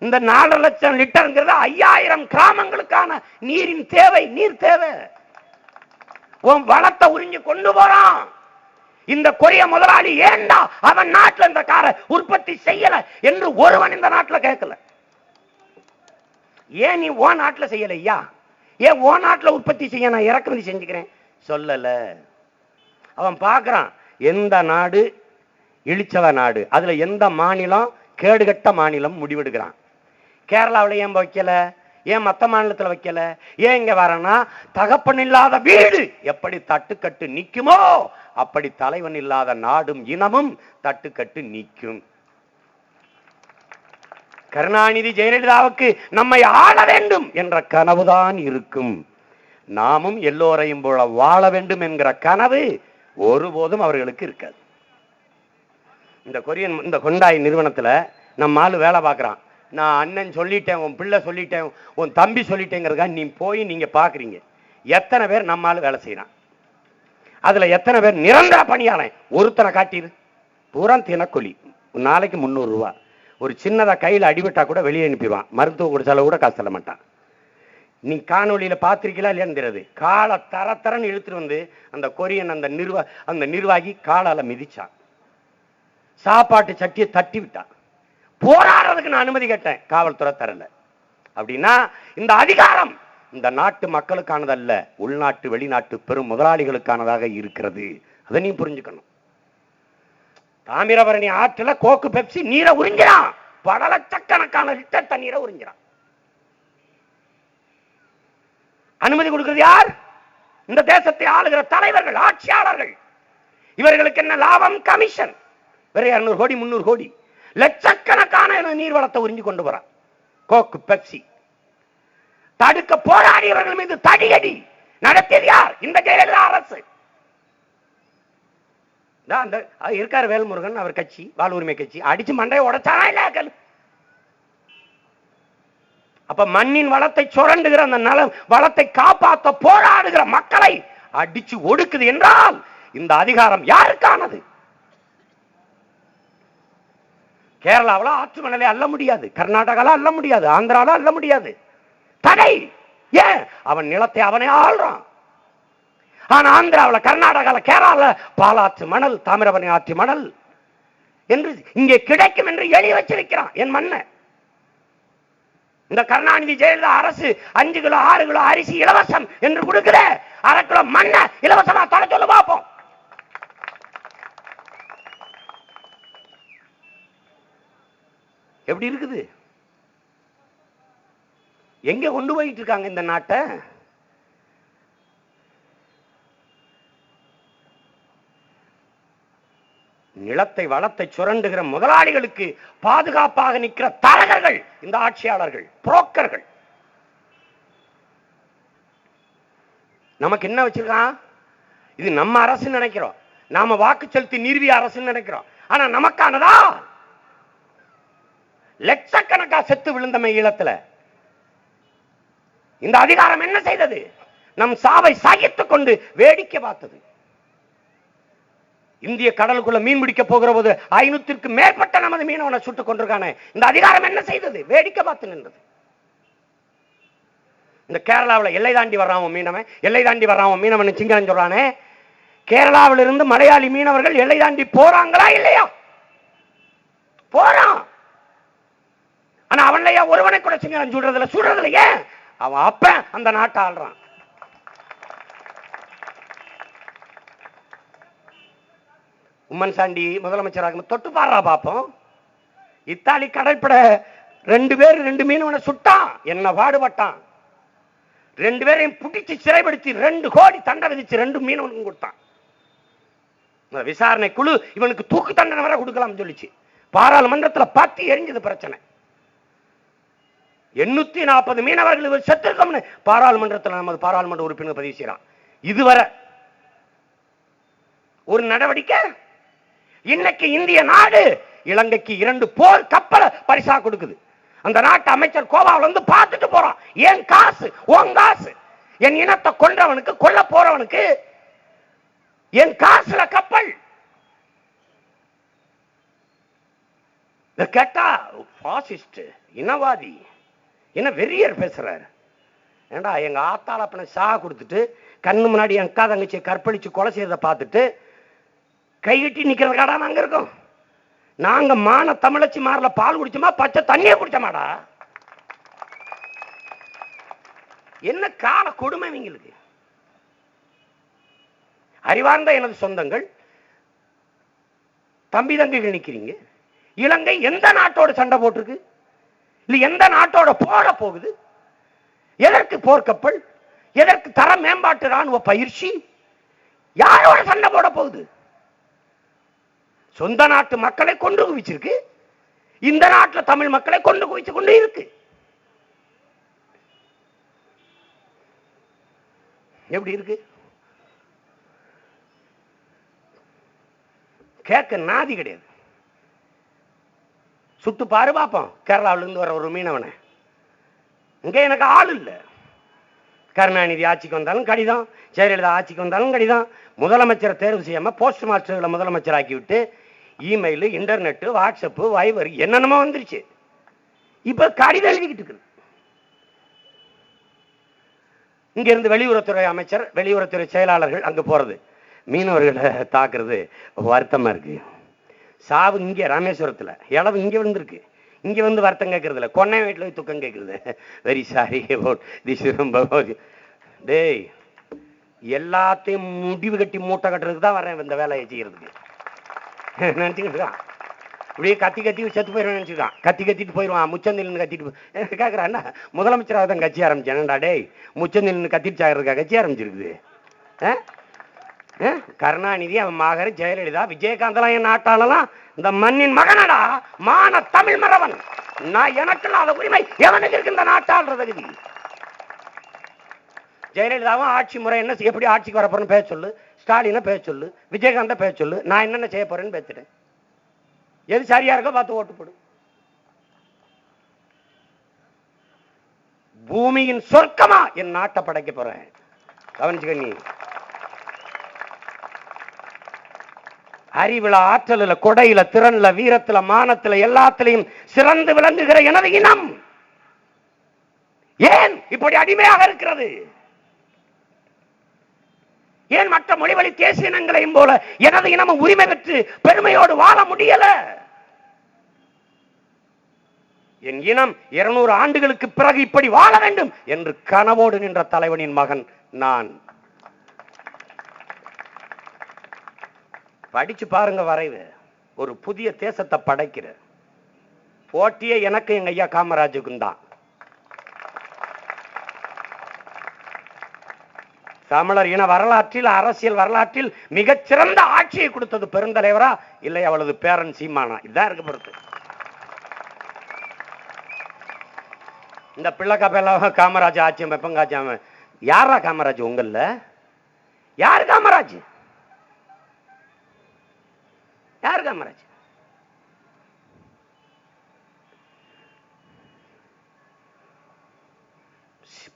[SPEAKER 1] இந்த 4.5 லட்சம் லிட்டர்ங்கிறது 5000 கிராமங்களுக்கான நீரின் தேவை, நீர் தேவை. உன் வளத்தை உறிஞ்சு கொண்டு போறான். இந்த கொரிய முதலாளி ஏண்டா அவன் நாட்டில் இந்த காரை உற்பத்தி செய்யல என்று ஒருவன் இந்த நாட்டில் கேட்கல. ஏன் நீ ஓ நாட்டில் செய்யலையா? ஏன் ஓ நாட்டில் உற்பத்தி செய்ய நான் இறக்குமதி செஞ்சுக்கிறேன் சொல்லல. அவன் பார்க்கறான் எந்த நாடு இழிச்சவ நாடு, அதுல எந்த மாநிலம் கேடுகட்ட மாநிலம் முடிவெடுக்கிறான். கேரளாவில் ஏன் வைக்கல? ஏன் மற்ற மாநிலத்தில் வைக்கல? ஏன் இங்க வரனா? தகப்பன் இல்லாத வீடு எப்படி தட்டுக்கட்டு நிக்குமோ அப்படி தலைவன் இல்லாத நாடும் இனமும் தட்டுக்கட்டு நிற்கும். கருணாநிதி ஜெயலலிதாவுக்கு நம்மை ஆள வேண்டும் என்ற கனவுதான் இருக்கும். நாமும் எல்லோரையும் போல வாழ வேண்டும் என்கிற கனவு ஒருபோதும் அவர்களுக்கு இருக்காது. இந்த கொரியன் இந்த கொண்டாய் நிறுவனத்துல நம்ம ஆளு வேலை பார்க்கறான். நான் அண்ணன் சொல்லிட்டேன், உன் பிள்ளை சொல்லிட்டேன், உன் தம்பி சொல்லிட்டேங்கிறதுக்காக நீ போய் நீங்க பாக்குறீங்க. எத்தனை பேர் நம்ம ஆளு வேலை செய்யறான்? அதுல எத்தனை பேர் நிரந்தர பணியாளன்? ஒருத்தனை காட்டிரு, பூரா தினக்கூலி. நாளைக்கு 300 ரூபாய். ஒரு சின்னதா கையில அடிபட்டா கூட வெளியே அனுப்பிடுவான். மருத்துவ கொடுத்தால கூட காசு தர மாட்டான். நீ காணொலியில பாத்திருக்கீங்களா இல்லையான்னு தெரியாது. காலை தரன்னு இழுத்துட்டு வந்து அந்த கொரியன் அந்த நிர்வாகி காலால மிதிச்சான். சாப்பாட்டு சட்டியை தட்டி விட்டான். போராடுறதுக்கு நான் அனுமதி கேட்டேன், காவல்துறை தரல. அப்படின்னா இந்த அதிகாரம் இந்த நாட்டு மக்களுக்கானதல்ல, உள்நாட்டு வெளிநாட்டு பெரும் முதலாளிகளுக்கானதாக இருக்கிறது. அதை நீ புரிஞ்சுக்கணும். தாமிரபரணி ஆற்றுல கோக்கு பெப்சி நீரை உறிஞ்சிறான், பல லட்சக்கணக்கான லிட்டர் தண்ணீரை உறிஞ்சிறான். அனுமதி கொடுக்கிறது யார்? இந்த தேசத்தை ஆளுகிற தலைவர்கள், ஆட்சியாளர்கள். இவர்களுக்கு என்ன லாபம்? கமிஷன். வேற 200 கோடி 300 கோடி லட்சக்கணக்கான நீர்வளத்தை உறிஞ்சு கொண்டு போறான் கோக்கு பெப்சி. தடுக்க போராடியவர்கள் மீது தடியடி நடத்தியது யார்? இந்த ஜெயலலிதா அரசு. இருக்காரு வேல்முருகன், அவர் கட்சி வாழ் உரிமை கட்சி, அடிச்சு மண்டையை உடைச்சானா இல்ல? அப்ப மண்ணின் வளத்தை சுரண்டுகிற அந்த நலம் வளத்தை காப்பாற்ற போராடுகிற மக்களை அடிச்சு ஒடுக்குது என்றால் இந்த அதிகாரம் யாருக்கானது? கேரளாவில் ஆற்று மணலை அள்ள முடியாது, கர்நாடகாவில் அள்ள முடியாது, ஆந்திராவில் அள்ள முடியாது. தடை. ஏன்? அவன் நிலத்தை அவனே ஆள்றான். ஆனா ஆந்திராவில், கர்நாடகாவில், கேரளாவில் பாலாற்று மணல், தாமிரபரணி ஆற்று மணல் என்று இங்கே கிடைக்கும் என்று எழுதி வச்சிருக்கிறான் என் மண்ணை. இந்த கருணாநிதி ஜெயலலிதா அரசு 5 கிலோ 6 கிலோ அரிசி இலவசம் என்று கொடுக்கிற, 1/2 கிலோ மண்ணை இலவசமா தர சொல்ல பார்ப்போம். எப்படி இருக்குது? எங்க கொண்டு போயிட்டு இருக்காங்க இந்த நாட்டை? நிலத்தை வளத்தை சுரண்டுகிற முதலாளிகளுக்கு பாதுகாப்பாக நிற்கிற தரகர்கள் இந்த ஆட்சியாளர்கள், புரோக்கர்கள். நமக்கு என்ன வச்சிருக்கான்? இது நம்ம அரசு நினைக்கிறோம், நாம வாக்கு செலுத்தி நிறுவிய அரசு நினைக்கிறோம். ஆனா நமக்கானதா? லட்சக்கணக்கா செத்து விழுந்தமை ஈழத்துல. இந்த அதிகாரம் என்ன செய்தது? நம் சாவை சகித்துக் கொண்டு வேடிக்கை பார்த்தது. இந்திய கடலுக்குள்ள மீன் பிடிக்க போகிற போது 500க்கும் மேற்பட்ட நமது மீனவனை சுட்டுக் கொண்டிருக்கானே, இந்த அதிகாரம் என்ன செய்தது? வேடிக்கை பார்த்து நின்றது. இந்த கேரளாவில் எல்லை தாண்டி வர்றான் மீனவன், எல்லை தாண்டி வர்றான் மீனவன் சிங்களம் சொல்றானே, கேரளாவில் இருந்து மலையாளி மீனவர்கள் எல்லை தாண்டி போறாங்களா இல்லையா? போறான். ஆனா அவன்லையா ஒருவனை கூட சிங்களம் சுடுறதுல ஏன்? அவன் அப்ப அந்த நாட்டை ஆள்றான். உம்மன் சாண்டி முதலமைச்சராக தொட்டு பாடுறா பாப்போம். இத்தாலி கடற்பட 2 பேர் 2 மீனவனை சுட்டான், என்ன பாடுபட்டான். 2 பேரையும் பிடிச்சு சிறைப்படுத்தி 2 கோடி தண்டனை விதிச்சு 2 மீனவனுக்கும் கொடுத்தான். விசாரணை குழு இவனுக்கு தூக்கு தண்டனை வர கொடுக்கலாம் சொல்லிச்சு. பாராளுமன்றத்தில் பத்தி எரிஞ்சது பிரச்சனை. 840 மீனவர்கள் செத்துருக்கோம்னு பாராளுமன்றத்தில் நமது பாராளுமன்ற உறுப்பினர் பதிவு செய்யறான். இதுவரை ஒரு நடவடிக்கை. இன்னைக்கு இந்திய நாடு இலங்கைக்கு 2 போர் கப்பலை பரிசா கொடுக்குது. அந்த நாட்டு அமைச்சர் கோவாவில் வந்து பார்த்துட்டு போறான். ஏன் காசு? உன் காசு. என் இனத்தை கொன்றவனுக்கு, கொல்ல போறவனுக்கு என் காசுல கப்பல். கேட்டா பாசிஸ்ட், இனவாதி, என்ன வெறியர் பேசுறாரு. ஏண்டா எங்க ஆத்தால அப்பனை சா கொடுத்துட்டு கண்ணு முன்னாடி என் அக்கா தங்கச்சியை கற்பழிச்சு கொலை செய்யறதை பார்த்துட்டு கைகட்டி நிக்கிறதுக்காடா நாங்க இருக்கோம்? நாங்க மான தமிழச்சி மாறல பால் குடிச்சோமா, பச்சை தண்ணியை குடிச்சோமாடா? என்ன கால கொடுமை இவங்களுக்கு. அறிவார்ந்த எனது சொந்தங்கள், தம்பி தங்கைகள் நிக்கிறீங்க. இலங்கை எந்த நாட்டோட சண்டை போட்டிருக்கு? இல்ல எந்த நாட்டோட போட போகுது? எதற்கு போர்க்கப்பல்? எதற்கு தர மேம்பாட்டு ராணுவ பயிற்சி? யாரோட சண்டை போட போகுது? சொந்த நாட்டு மக்களை கொண்டு குவிச்சிருக்கு. இந்த நாட்டில் தமிழ் மக்களை கொண்டு குவிச்சு கொண்டு இருக்கு. எப்படி இருக்கு? கேட்க நாதி கிடையாது. சுட்டு பாரு பாப்போம். கேரளாவில இருந்து வர ஒரு மீனவனை. இங்க எனக்கு ஆள் இல்லை. கருணாநிதி ஆட்சிக்கு வந்தாலும் கடிதம், ஜெயலலிதா ஆட்சிக்கு வந்தாலும் கடிதம். முதலமைச்சரை தேர்வு செய்யாம போஸ்ட் மாஸ்டர்களை முதலமைச்சர் ஆக்கி விட்டு இமெயில், இன்டர்நெட், வாட்ஸ்அப், வைபர் என்னென்னமோ வந்துருச்சு. இப்ப கடிதம் எழுதிக்கிட்டு இருக்கு. இங்க இருந்து வெளியுறவுத்துறை அமைச்சர், வெளியுறவுத்துறை செயலாளர்கள் அங்க போறது, மீனவர்களை தாக்குறது வருத்தமா இருக்கு. சாவு இங்க ராமேஸ்வரத்துல, இளவு இங்க விழுந்திருக்கு. இங்க வந்து வருத்தம் கேட்கறது இல்லை, கொன்னை வீட்டுல போய் துக்கம் கேட்கறது. Very sorry about this. டேய், எல்லாத்தையும் முடிவு கட்டி மூட்டை கட்டுறதுக்கு தான் வரேன் இந்த வேலையை செய்யறதுக்கு நினைச்சுக்கிட்டு இருக்கான். இப்படியே கத்தி கத்தி செத்து போயிடுவேன் நினைச்சுக்கான். கத்தி கத்திட்டு போயிடுவான். முச்சந்தில் கத்திட்டு கேட்கறான். என்ன முதலமைச்சராக தான் கட்சி ஆரம்பிச்சேன்டா? டேய், முச்சந்தில் கத்திட்டு சாகிறதுக்கா கட்சி ஆரம்பிச்சிருக்குது? கருணாநிதி, அவன் மகர் ஜெயலலிதா, விஜயகாந்தெல்லாம் என் நாட்டாளலாம் இந்த மண்ணின் மகனடா, மான தமிழ் மறவன். நான் எனக்கு இல்லாத உரிமை எவனுக்கு இருக்கு இந்த நாட்டாள தகுதி? ஜெயலலிதாவும் ஆட்சி முறை என்ன, எப்படி ஆட்சிக்கு வரப்போறேன்னு பேச சொல்லு, ஸ்டாலினை பேச சொல்லு, விஜயகாந்த பேச சொல்லு, நான் என்னென்ன செய்ய போறேன்னு பேசிட்டேன். எது சரியா இருக்கோ பார்த்து ஓட்டு போடு. பூமியின் சொர்க்கமா என் நாட்டை படைக்க போறேன். கவனிச்சுக்க. நீ அறிவுல, ஆற்றல, கொடையில, திறன்ல, வீரத்துல, மானத்துல, எல்லாத்திலையும் சிறந்து விளங்குகிற எனது இனம் ஏன் இப்படி அடிமையாக இருக்கிறது? ஏன் மற்ற மொழிவழி தேசிய இனங்களையும் போல எனது இனமும் உரிமை பெற்று பெருமையோடு வாழ முடியல? என் இனம் 200 ஆண்டுகளுக்கு பிறகு இப்படி வாழ வேண்டும் என்று கனவோடு நின்ற தலைவனின் மகன் நான். படிச்சு பாருங்க வரைவு. ஒரு புதிய தேசத்தை படைக்கிற போட்டியே எனக்கு எங்க ஐயா காமராஜுக்கும் தான். தமிழர் இன வரலாற்றில், அரசியல் வரலாற்றில் மிகச்சிறந்த ஆட்சியை கொடுத்தது பெருந்தலைவரா இல்லை அவளது பேரன் சீமானா? இதுதான் இருக்கு பொறுத்து. இந்த பிள்ளைக்காப்பெல்லாம் காமராஜ் ஆட்சி வெப்பங்காச்சாம யாரா காமராஜ்? உங்கள்ல யாரு காமராஜ்? யாரு காமராஜ்?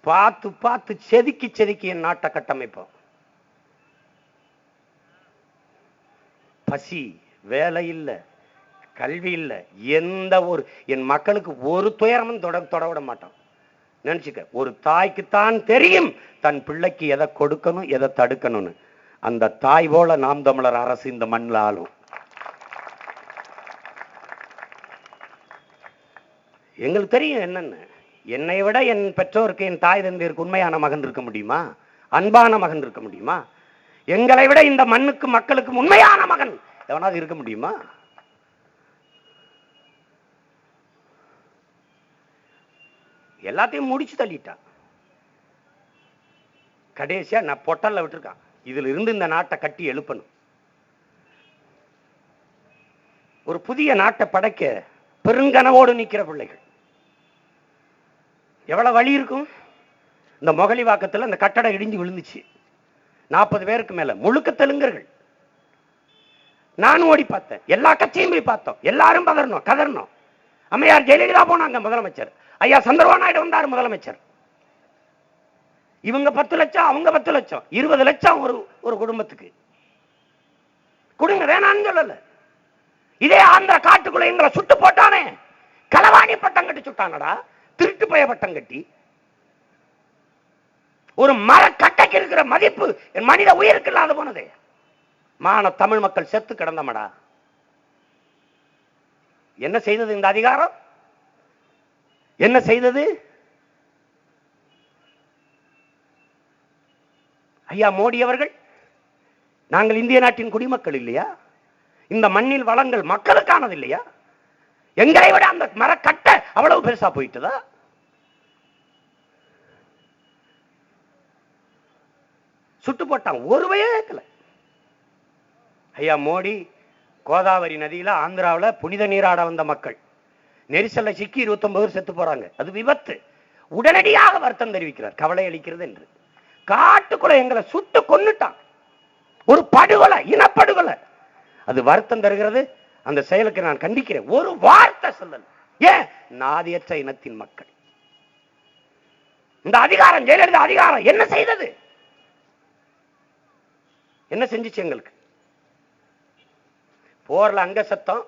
[SPEAKER 1] பார்த்து பார்த்து செதுக்கி செதுக்கி என் நாட்டை கட்டமைப்போம். பசி, வேலை இல்லை, கல்வி இல்லை, எந்த ஒரு என் மக்களுக்கு ஒரு துயரமும் தொட விட மாட்டோம். நினைச்சுக்க, ஒரு தாய்க்குத்தான் தெரியும் தன் பிள்ளைக்கு எதை கொடுக்கணும் எதை தடுக்கணும்னு. அந்த தாய் போல நாம் தமிழர் அரசு இந்த மண்ணில் ஆளும். எங்களுக்கு தெரியும் என்னன்னு. என்னை விட என் பெற்றோருக்கு, என் தாய் தந்தையருக்கு உண்மையான மகன் இருக்க முடியுமா? அன்பான மகன் இருக்க முடியுமா? எங்களை விட இந்த மண்ணுக்கு மக்களுக்கு உண்மையான மகன் எவனாவது இருக்க முடியுமா? எல்லாத்தையும் முடிச்சு தள்ளிட்டான். கடைசியா நான் பொட்டல்ல விட்டுருக்கான். இதுல இருந்து இந்த நாட்டை கட்டி எழுப்பணும். ஒரு புதிய நாட்டை படைக்க பெருங்கனவோடு நிற்கிற பிள்ளைகள். எவ்வளவு வழி இருக்கும்? இந்த மொகலிவாக்கத்தில் அந்த கட்டடம் இடிஞ்சு விழுந்துச்சு. 40 பேருக்கு மேல, முழுக்க தெலுங்கர்கள். நானும் ஓடி பார்த்தேன். எல்லா கட்சியும் போய் பார்த்தோம். எல்லாரும் கதறணும். அம்மையார் ஜெயலலிதா போனாங்க முதலமைச்சர். ஐயா சந்திரபாபு நாயுடு வந்தார் முதலமைச்சர். இவங்க 10 லட்சம், அவங்க 10 லட்சம், 20 லட்சம் ஒரு குடும்பத்துக்கு கொடுங்க, வேணான்னு சொல்லல. இதே ஆந்திர காட்டுக்குள்ள எங்களை சுட்டு போட்டானே, களவாணி பட்டம் கட்டி சுட்டானடா, திருட்டு பய பட்டம் கட்டி. ஒரு மர கட்டைக்கு இருக்கிற மதிப்பு என் மனித உயிருக்கு இல்லாத போனது. மான தமிழ் மக்கள் செத்து கிடந்தமடா. என்ன செய்தது இந்த அதிகாரம்? என்ன செய்தது? ஐயா மோடி அவர்கள், நாங்கள் இந்திய நாட்டின் குடிமக்கள் இல்லையா? இந்த மண்ணில் வளங்கள் மக்களுக்கானது இல்லையா? எங்களை விட அந்த மரக்கட்டை அவ்வளவு பெருசா போயிட்டதா? சுட்டு போட்டான், ஒரு வயக்கல. ஐயா மோடி கோதாவரி நதியில ஆந்திராவில் புனித நீராட வந்த மக்கள் நெரிசல்ல சிக்கி 29 பேர் செத்து போறாங்க. அது விபத்து. உடனடியாக வருத்தம் தெரிவிக்கிறார். கவலை அளிக்கிறது என்று. காட்டுக்குள்ள எங்களை சுட்டு கொன்னுட்டான். ஒரு படுகொலை, இனப்படுகொலை. அது வருத்தம் தருகிறது. அந்த செயலுக்கு நான் கண்டிக்கிறேன். ஒரு வார்த்தை சொல்லல. ஏன்? நாதியற்ற இனத்தின் மக்கள். இந்த அதிகாரம், ஜெயலலிதா அதிகாரம் என்ன செய்தது? என்ன செஞ்சிச்சு எங்களுக்கு? போர்ல அங்க சத்தம்,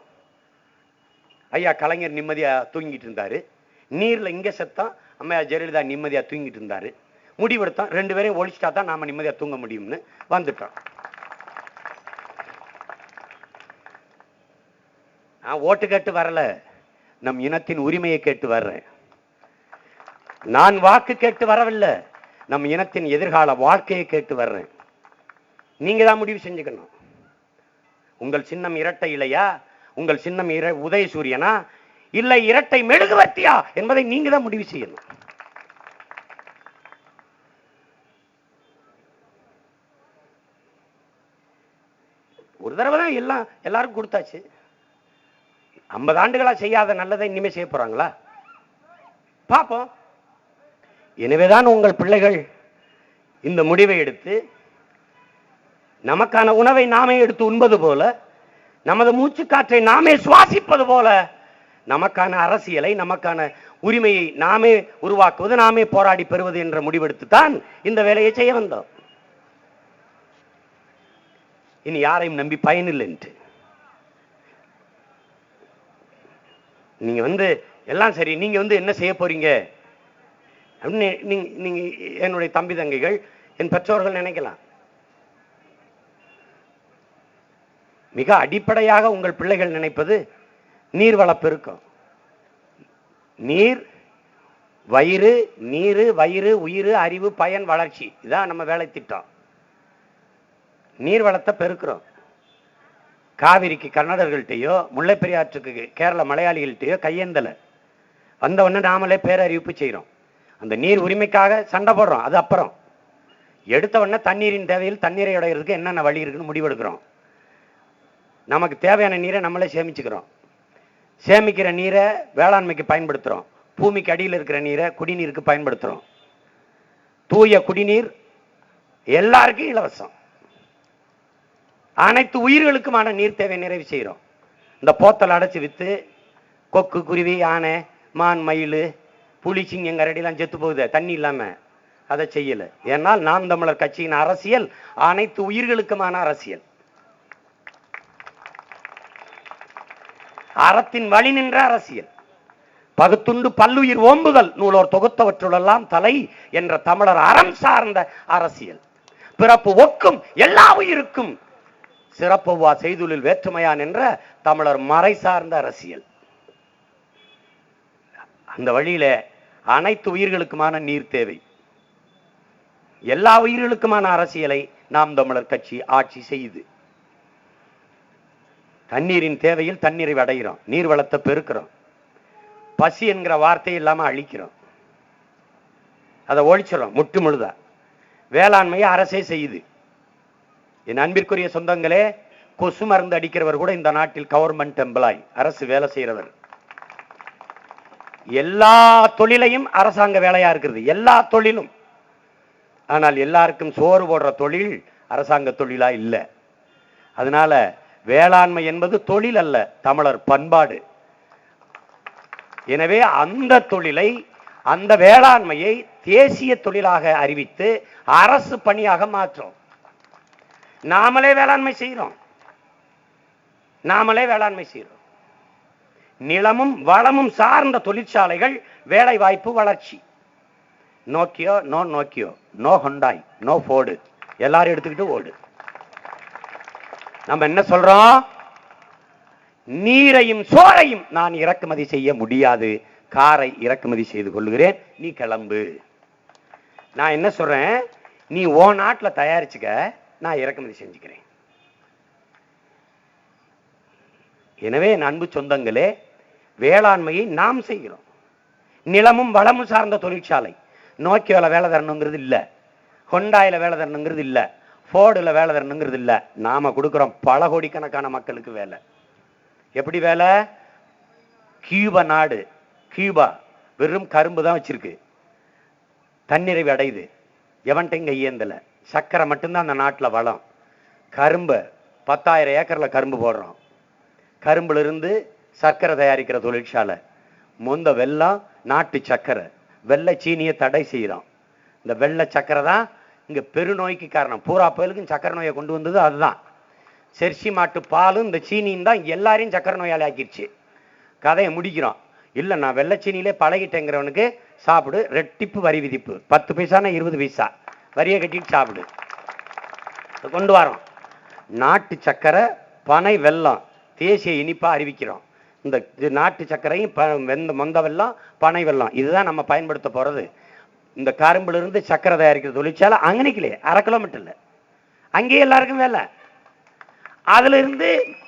[SPEAKER 1] ஐயா கலைஞர் நிம்மதியா தூங்கிட்டு இருந்தாரு. நீர்ல இங்க சத்தம், அம்மையா ஜெயலலிதா நிம்மதியா தூங்கிட்டு இருந்தாரு. முடிவெடுத்தோம், 2 பேரையும் ஒழிச்சிட்டா தான் நாம நிம்மதியா தூங்க முடியும்னு வந்துட்டோம். நான் ஓட்டு கேட்டு வரல, நம் இனத்தின் உரிமையை கேட்டு வர்றேன். நான் வாக்கு கேட்டு வரவில்லை, நம் இனத்தின் எதிர்கால வாழ்க்கையை கேட்டு வர்றேன். நீங்க தான் முடிவு செஞ்சுக்கணும். உங்கள் சின்னம் இரட்டை இலையா, உங்கள் சின்னம் உதயசூரியனா, இல்லை இரட்டை மெழுகுவர்த்தியா என்பதை நீங்க தான் முடிவு செய்யணும். ஒரு தடவை தான் எல்லாருக்கும் கொடுத்தாச்சு. 50 ஆண்டுகளா செய்யாத நல்லதை இனிமே செய்ய போறாங்களா? பார்ப்போம். எனவேதான் உங்கள் பிள்ளைகள் இந்த முடிவை எடுத்து, நமக்கான உணவை நாமே எடுத்து உண்பது போல, நமது மூச்சு காற்றை நாமே சுவாசிப்பது போல, நமக்கான அரசியலை, நமக்கான உரிமையை நாமே உருவாக்குவது, நாமே போராடி பெறுவது என்ற முடிவெடுத்து தான் இந்த வேலையை செய்ய வந்தோம். இனி யாரையும் நம்பி பயனில்லை என்று. நீங்க எல்லாம் சரி, நீங்க என்ன செய்ய போறீங்க அப்படின்னு நீங்க என்னுடைய தம்பி தங்கைகள், என் பெற்றோர்கள் நினைக்கலாம். மிக அடிப்படையாக உங்கள் பிள்ளைகள் நினைப்பது நீர்வள பெருக்கம். நீர், வயிறு, நீரு, வயிறு, உயிர், அறிவு, பயன், வளர்ச்சி. இதான் நம்ம வேலை திட்டம். நீர் வளத்தை பெருக்கிறோம். காவிரிக்கு கன்னடர்கள்ட்டையோ, முல்லை பெரியாற்றுக்கு கேரள மலையாளிகள்ட்டையோ கையேந்தல. வந்தவொடனே நாமளே பேரறிவிப்பு செய்கிறோம். அந்த நீர் உரிமைக்காக சண்டை போடுறோம். அது அப்புறம் எடுத்தவொடனே தண்ணீரின் தேவையில் தண்ணீரை உடையிறதுக்கு என்னென்ன வழி இருக்குன்னு முடிவெடுக்கிறோம். நமக்கு தேவையான நீரை நம்மளே சேமிச்சுக்கிறோம். சேமிக்கிற நீரை வேளாண்மைக்கு பயன்படுத்துகிறோம். பூமிக்கு அடியில் இருக்கிற நீரை குடிநீருக்கு பயன்படுத்துகிறோம். தூய குடிநீர் எல்லாருக்கும் இலவசம். அனைத்து உயிர்களுக்குமான நீர் தேவை நிறைவு செய்கிறோம். இந்த போத்தல் அடைச்சி விற்று கொக்கு, குருவி, யானை, மான், மயில், புலி, சிங்கம், கரடிலாம் செத்து போகுது தண்ணி இல்லாம. அதை செய்யல. ஏன்னால் நாம் தமிழர் கட்சியின் அரசியல் அனைத்து உயிர்களுக்குமான அரசியல். அறத்தின் வழி நின்ற அரசியல். பகுத்துண்டு பல்லுயிர் ஓம்புதல் நூலோர் தொகுத்தவற்றுள்ளெல்லாம் தலை என்ற தமிழர் அறம் சார்ந்த அரசியல். பிறப்பு ஒக்கும் எல்லா உயிருக்கும் சிறப்புவா செய்துளில் வேற்றுமையான் என்ற தமிழர் மறை சார்ந்த அரசியல். அந்த வழியில அனைத்து உயிர்களுக்குமான நீர் தேவை. எல்லா உயிர்களுக்குமான அரசியலை நாம் தமிழர் கட்சி ஆட்சி செய்யுது. தண்ணீரின் தேவையில் தண்ணீரை அடைகிறோம். நீர் வளத்தை பெருக்கிறோம். பசி என்கிற வார்த்தை இல்லாம அழிக்கிறோம். அதை ஒழிச்சிடும் முட்டு முழுதா. வேளாண்மையை அரசே செய்யுது. என் அன்பிற்குரிய சொந்தங்களே, கொசு மருந்து அடிக்கிறவர் கூட இந்த நாட்டில் கவர்மெண்ட் எம்ப்ளாய், அரசு வேலை செய்யறவர். எல்லா தொழிலையும் அரசாங்க வேலையா இருக்கிறது, எல்லா தொழிலும். ஆனால் எல்லாருக்கும் சோறு போடுற தொழில் அரசாங்க தொழிலா இல்லை. அதனால வேளாண்மை என்பது தொழில் அல்ல, தமிழர் பண்பாடு. எனவே அந்த தொழிலை, அந்த வேளாண்மையை தேசிய தொழிலாக அறிவித்து அரசு பணியாக மாற்றோம். நாமளே வேளாண்மை செய்கிறோம். நிலமும் வளமும் சார்ந்த தொழிற்சாலைகள், வேலை வாய்ப்பு, வளர்ச்சி. நோக்கியோ, நோ ஹொண்டாய், நோ ஃபோர்டு, எல்லாரும் எடுத்துக்கிட்டு ஓடு. நம்ம என்ன சொல்றோம்? நீரையும் சோறையும் நான் இறக்குமதி செய்ய முடியாது, காரை இறக்குமதி செய்து கொள்கிறேன், நீ கிளம்பு. நான் என்ன சொல்றேன்? நீ ஓ நாட்டில் தயாரிச்சுக்க, நான் இறக்குமதி செஞ்சுக்கிறேன். எனவே அன்பு சொந்தங்களே, வேளாண்மையை நாம் செய்கிறோம். நிலமும் வளமும் சார்ந்த தொழிற்சாலை. நோக்கியோல வேலை தரணுங்கிறது இல்லை, ஹொண்டாயில வேலை தரணுங்கிறது இல்லை, ஃபோர்டுல வேலை தரணுங்கிறது இல்லை. நாம கொடுக்கிறோம் பல கோடிக்கணக்கான மக்களுக்கு வேலை. எப்படி வேலை? கியூபா நாடு, கியூபா வெறும் கரும்பு தான் வச்சிருக்கு, தன்னிறைவு அடையுது, எவன்ட்டையும் கையேந்தல. சக்கரை மட்டும்தான் அந்த நாட்டில் வளம். கரும்பு 10,000 ஏக்கர்ல கரும்பு போடுறோம். கரும்புல இருந்து சர்க்கரை தயாரிக்கிற தொழிற்சாலை. முந்த வெல்லம், நாட்டு சக்கரை, வெள்ளை சீனியை தடை செய்கிறோம். இந்த வெள்ளை சக்கரை தான் இங்க பெருநோய்க்கு காரணம். பூரா பயலுக்கும் சக்கரை நோயை கொண்டு வந்தது அதுதான். செர்சி மாட்டு பாலும் இந்த சீனியும் தான் எல்லாரையும் சக்கரை நோயாளி ஆக்கிடுச்சு. கதையை முடிக்கிறோம். இல்லை, நான் வெள்ளை சீனியிலே பழகிட்டேங்கிறவனுக்கு சாப்பிடு, ரெட்டிப்பு வரி விதிப்பு, 10 பைசானா 20 பைசா வரியை கட்டிட்டு சாப்பிடு. கொண்டு வரோம். நாட்டு சக்கரை, பனை வெல்லம் தேசிய இனிப்பா அறிவிக்கிறோம். இந்த நாட்டு சர்க்கரையும் மொந்த வெல்லம், பனை வெல்லம், இதுதான் நம்ம பயன்படுத்த போறது. இந்த கரும்புல இருந்து சக்கரை தயாரிக்கிற தொழிற்சாலை அங்கனைக்கிலே 1/2 கிலோமீட்டர்ல, அங்கேயே எல்லாருக்கும் வேலை. அதுல இருந்து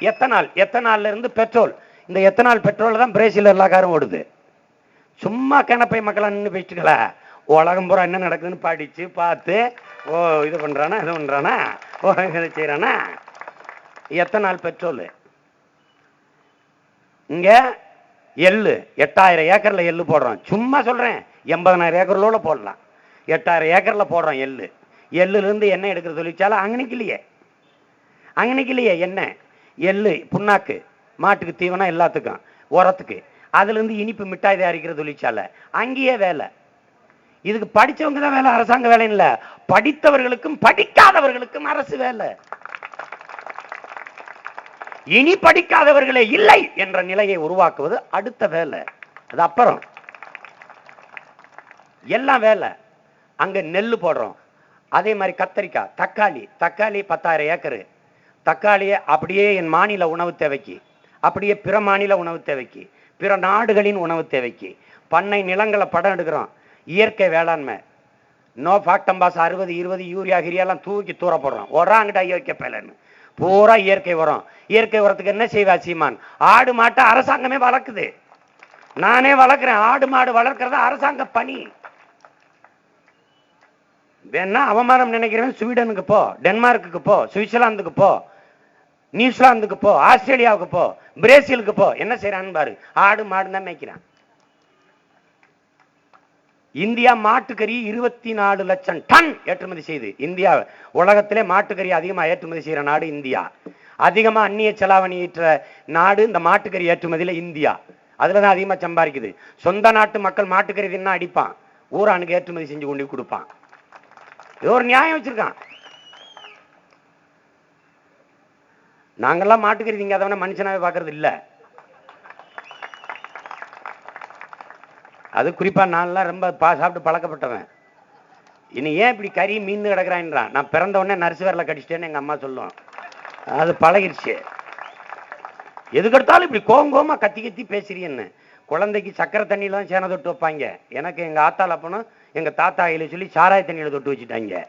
[SPEAKER 1] எத்தனால்ல இருந்து பெட்ரோல். இந்த எத்தனால் பெட்ரோல் தான் பிரேசில் எல்லா காரும் ஓடுது. சும்மா கிணப்பை மக்கள் நின்று பேசிட்டுக்கல, உலகம் பூரா என்ன நடக்குதுன்னு படிச்சு பார்த்து, ஓ இது பண்றானா, இது பண்றானா, ஓ இதை செய்யறானா. Ethanol petrol. இங்க எள்ளு 8000 ஏக்கர்ல எள்ளு போடுறோம். சும்மா சொல்றேன், 80,000 ஏக்கர்ல போடலாம். 8000 ஏக்கர்ல போடுறோம் எள்ளு. எள்ளுல இருந்து எண்ணெய் எடுக்கிற தொழிற்சாலை அங்கனைக்கு இல்லையே எண்ணெய், எள்ளு, புண்ணாக்கு, மாட்டுக்கு தீவனம், எல்லாத்துக்கும் உரத்துக்கு. அதுல இருந்து இனிப்பு மிட்டாய் தயாரிக்கிற தொழிற்சாலை, அங்கேயே வேலை. இதுக்கு படிச்சவங்க தான் வேலை, அரசாங்க வேலை இல்லை. படித்தவர்களுக்கும் படிக்காதவர்களுக்கும் அரசு வேலை. இனி படிக்காதவர்களே இல்லை என்ற நிலையை உருவாக்குவது அடுத்த வேலை. அது அப்புறம் எல்லாம் வேலை. அங்க நெல் போடுறோம். அதே மாதிரி கத்தரிக்காய், தக்காளி 10,000 ஏக்கரு. தக்காளியை அப்படியே என் மாநில உணவு தேவைக்கு, அப்படியே பிற மாநில உணவு தேவைக்கு, பிற நாடுகளின் உணவு தேவைக்கு. பண்ணை நிலங்களை படம் எடுக்கிறோம். இயற்கை வேளாண்மை, நோ பாக்டம்பாஸ் 60 20 யூரியா கிரியாலாம் தூக்கி தூர போடுறோம். ஒராங்கிட்ட இயற்கை பேலன்னு பூரா இயற்கை உரம். இயற்கை உரத்துக்கு என்ன செய்வா சீமான்? ஆடு மாட்டை அரசாங்கமே வளர்க்குது. நானே வளர்க்கிறேன். ஆடு மாடு வளர்க்கறது அரசாங்க பணி. வேணா அவமானம் நினைக்கிறவன் ஸ்வீடனுக்கு போ, டென்மார்க்குக்கு போ, சுவிட்சர்லாந்துக்கு போ, நியூசிலாந்துக்கு போ, ஆஸ்திரேலியாவுக்கு போ, பிரேசிலுக்கு போ. என்ன செய்யறான்னு பாரு. ஆடு மாடு தான் மேய்க்கிறான். இந்தியா மாட்டுக்கறி 24 லட்சம் டன் ஏற்றுமதி செய்து. இந்தியா உலகத்திலே மாட்டுக்கறி அதிகமா ஏற்றுமதி செய்யற நாடு இந்தியா. அதிகமா அந்நிய செலாவணி ஈற்ற நாடு இந்த மாட்டுக்கறி ஏற்றுமதியில இந்தியா. அதுலதான் அதிகமா சம்பாதிக்குது. சொந்த நாட்டு மக்கள் மாட்டுக்கறி தின்னா அடிப்பான், ஊரானுக்கு ஏற்றுமதி செஞ்சு கொண்டு கொடுப்பான். இது ஒரு நியாயம் வச்சிருக்கான். நாங்கெல்லாம் மாட்டுக்கறி திங்காதவன மனுஷனாவே பாக்குறது இல்ல. அது குறிப்பா நான்லாம் ரொம்ப சாப்பிட்டு பழக்கப்பட்டவன். இனி ஏன் இப்படி கறி மீன் கிடக்குறான்றான். நான் பிறந்த உடனே நரிசு வரல கடிச்சிட்டேன்னு எங்க அம்மா சொல்லுவோம். அது பழகிருச்சு. எதுக்கெடுத்தாலும் இப்படி கோவமா கத்தி கத்தி பேசுறீன்னு. குழந்தைக்கு சக்கரை தண்ணியில தான் சேனை தொட்டு வைப்பாங்க. எனக்கு எங்க ஆத்தாள் அப்பனும் எங்க தாத்தா கையில சொல்லி சாராய தண்ணியில தொட்டு வச்சுட்டாங்க.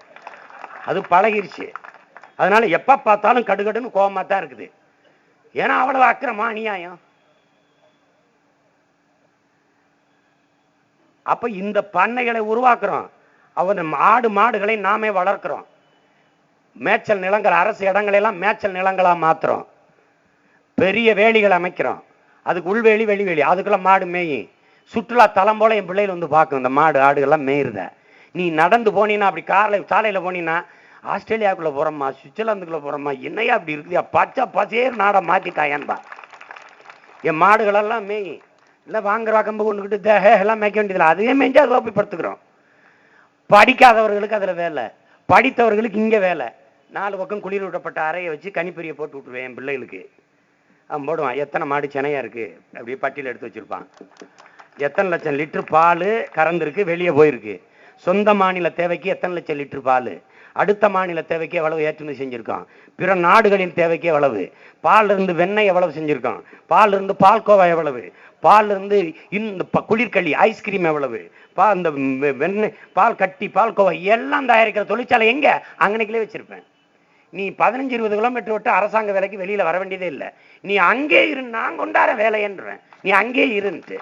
[SPEAKER 1] அது பழகிருச்சு. அதனால எப்ப பார்த்தாலும் கடுகடுன்னு கோவமா தான் இருக்குது. ஏன்னா அவ்வளவு அக்கிரமா அநியாயம். அப்ப இந்த பண்ணைகளை உருவாக்குறோம். அவன் ஆடு மாடுகளை நாமே வளர்க்கிறோம். மேய்ச்சல் நிலங்கள், அரசு இடங்களை எல்லாம் மேய்ச்சல் நிலங்களா மாத்துறோம். பெரிய வேலிகள் அமைக்கிறோம். அதுக்கு உள்வேலி வெளிவேலி, அதுக்கெல்லாம் மாடு மேயும். சுற்றுலா தலம் போல என் பிள்ளைகள் வந்து பார்க்கும் இந்த மாடு ஆடுகள்லாம் மேயுறத. நீ நடந்து போனீங்கன்னா, அப்படி கார்ல சாலையில போனீங்கன்னா, ஆஸ்திரேலியாவுக்குள்ள போறோமா, சுவிட்சர்லாந்துக்குள்ள போறோமா, என்னையா அப்படி இருக்குதியா, பச்சை பசேர் நாடை மாத்திட்டாயன்பா. என் மாடுகள் எல்லாம் மேயும். இல்லை வாங்குறவா கம்பு கொண்டுக்கிட்டு தேக எல்லாம் மேய்க்க வேண்டியதில்லை. அதுவே மேய்ஞ்சா அதை போய் படுத்துக்கிறோம். படிக்காதவர்களுக்கு அதுல வேலை, படித்தவர்களுக்கு இங்க வேலை. 4 பக்கம் குளிர் விடப்பட்ட அறையை வச்சு கனிப்பெரிய போட்டு விட்டுருவேன் என் பிள்ளைகளுக்கு. அவன் போடுவான். எத்தனை மாடு சென்னையா இருக்கு அப்படியே பட்டியல் எடுத்து வச்சிருப்பான். எத்தனை லட்சம் லிட்டர் பால் கறந்துருக்கு, வெளியே போயிருக்கு. சொந்த மாநில தேவைக்கு எத்தனை லட்சம் லிட்டர் பால், அடுத்த மாநில தேவைக்கு எவ்வளவு ஏற்றுமதி செஞ்சிருக்கோம், பிற நாடுகளின் தேவைக்கு எவ்வளவு, பால் இருந்து வெண்ணெய் எவ்வளவு செஞ்சிருக்கோம், பால் இருந்து பால்கோவா எவ்வளவு, பால் இருந்து இந்த குளிர்கள்ளி ஐஸ்கிரீம் எவ்வளவு, இந்த வெண்ணெய் பால் கட்டி பால்கோவா எல்லாம் தயாரிக்கிற தொழிற்சாலை எங்க? அங்கனைக்குள்ளே வச்சிருப்பேன். நீ 15-20 கிலோமீட்டர் விட்டு அரசாங்க வேலைக்கு வெளியில வர வேண்டியதே இல்லை. நீ அங்கே இரு, நான் கொண்டாட வேலைன்றேன். நீ அங்கே இருந்துட்டு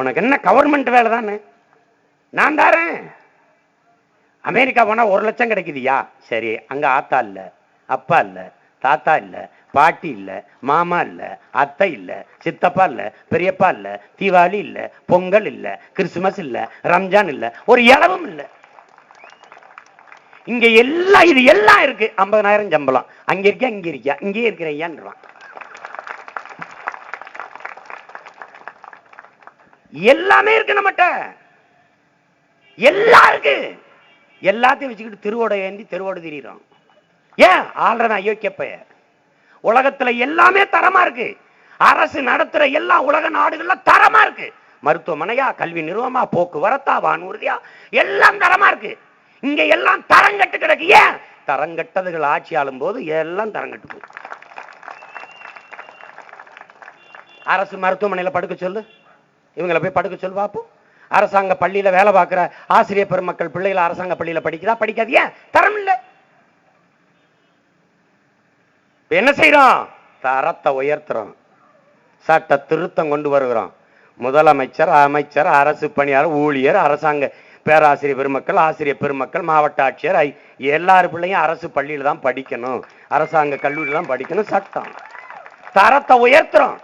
[SPEAKER 1] உனக்கு என்ன கவர்மெண்ட் வேலை தானே, நான் தாரேன். அமெரிக்கா போனா 1 லட்சம் கிடைக்குதுயா, சரி. அங்க ஆத்தா இல்ல, அப்பா இல்ல, தாத்தா இல்ல, பாட்டி இல்ல, மாமா இல்ல, அத்தை இல்ல, சித்தப்பா இல்ல, பெரியப்பா இல்ல, தீபாவளி இல்ல, பொங்கல் இல்ல, கிறிஸ்துமஸ் இல்ல, ரம்ஜான் இல்ல, ஒரு இளவும் இல்ல. இங்க எல்லாம் இது எல்லாம் இருக்கு. 50,000 சம்பளம். அங்க இருக்கியா, இங்க இருக்கியா, இங்கே இருக்கிறையான்றான். எல்லாமே இருக்கு நம்மகிட்ட, எல்லாம் இருக்கு. எல்லாத்தையும் வச்சுக்கிட்டு திருவோட ஏந்தி தெருவோடு திரிகிறோம். ஏன் ஆள்றதான் அயோக்கியப்ப. உலகத்துல எல்லாமே தரமா இருக்கு. அரசு நடத்துற எல்லா உலக நாடுகள்ல தரமா இருக்கு. மருத்துவமனையா, கல்வி நிறுவனமா, போக்குவரத்தா, வானூர்தியா, எல்லாம் தரமா இருக்கு. இங்க எல்லாம் தரங்கட்டு கிடக்கு. ஏன்? தரங்கட்டதுகள் ஆட்சி ஆளும் போது எல்லாம் தரங்கட்டு போகுது. அரசு மருத்துவமனையில படுக்க சொல்லு, இவங்களை போய் படுக்க சொல்லு பாப்போம். அரசாங்க பள்ளியில வேலை பார்க்கிற ஆசிரியர் பெருமக்கள் பிள்ளைகள் அரசாங்க பள்ளியில படிக்கிறா, படிக்காது. ஏன்? தரம் இல்லை. என்ன செய்யறோம்? தரத்தை உயர்த்துறோம், சட்ட திருத்தம் கொண்டு வருகிறோம். முதலமைச்சர், அமைச்சர், அரசு பணியாளர், ஊழியர், அரசாங்க பேராசிரியர் பெருமக்கள், ஆசிரியர் பெருமக்கள், மாவட்ட ஆட்சியர், எல்லாரு பிள்ளையும் அரசு பள்ளியில தான் படிக்கணும், அரசாங்க கல்லூரியில தான் படிக்கணும். சட்டம். தரத்தை உயர்த்துறோம்.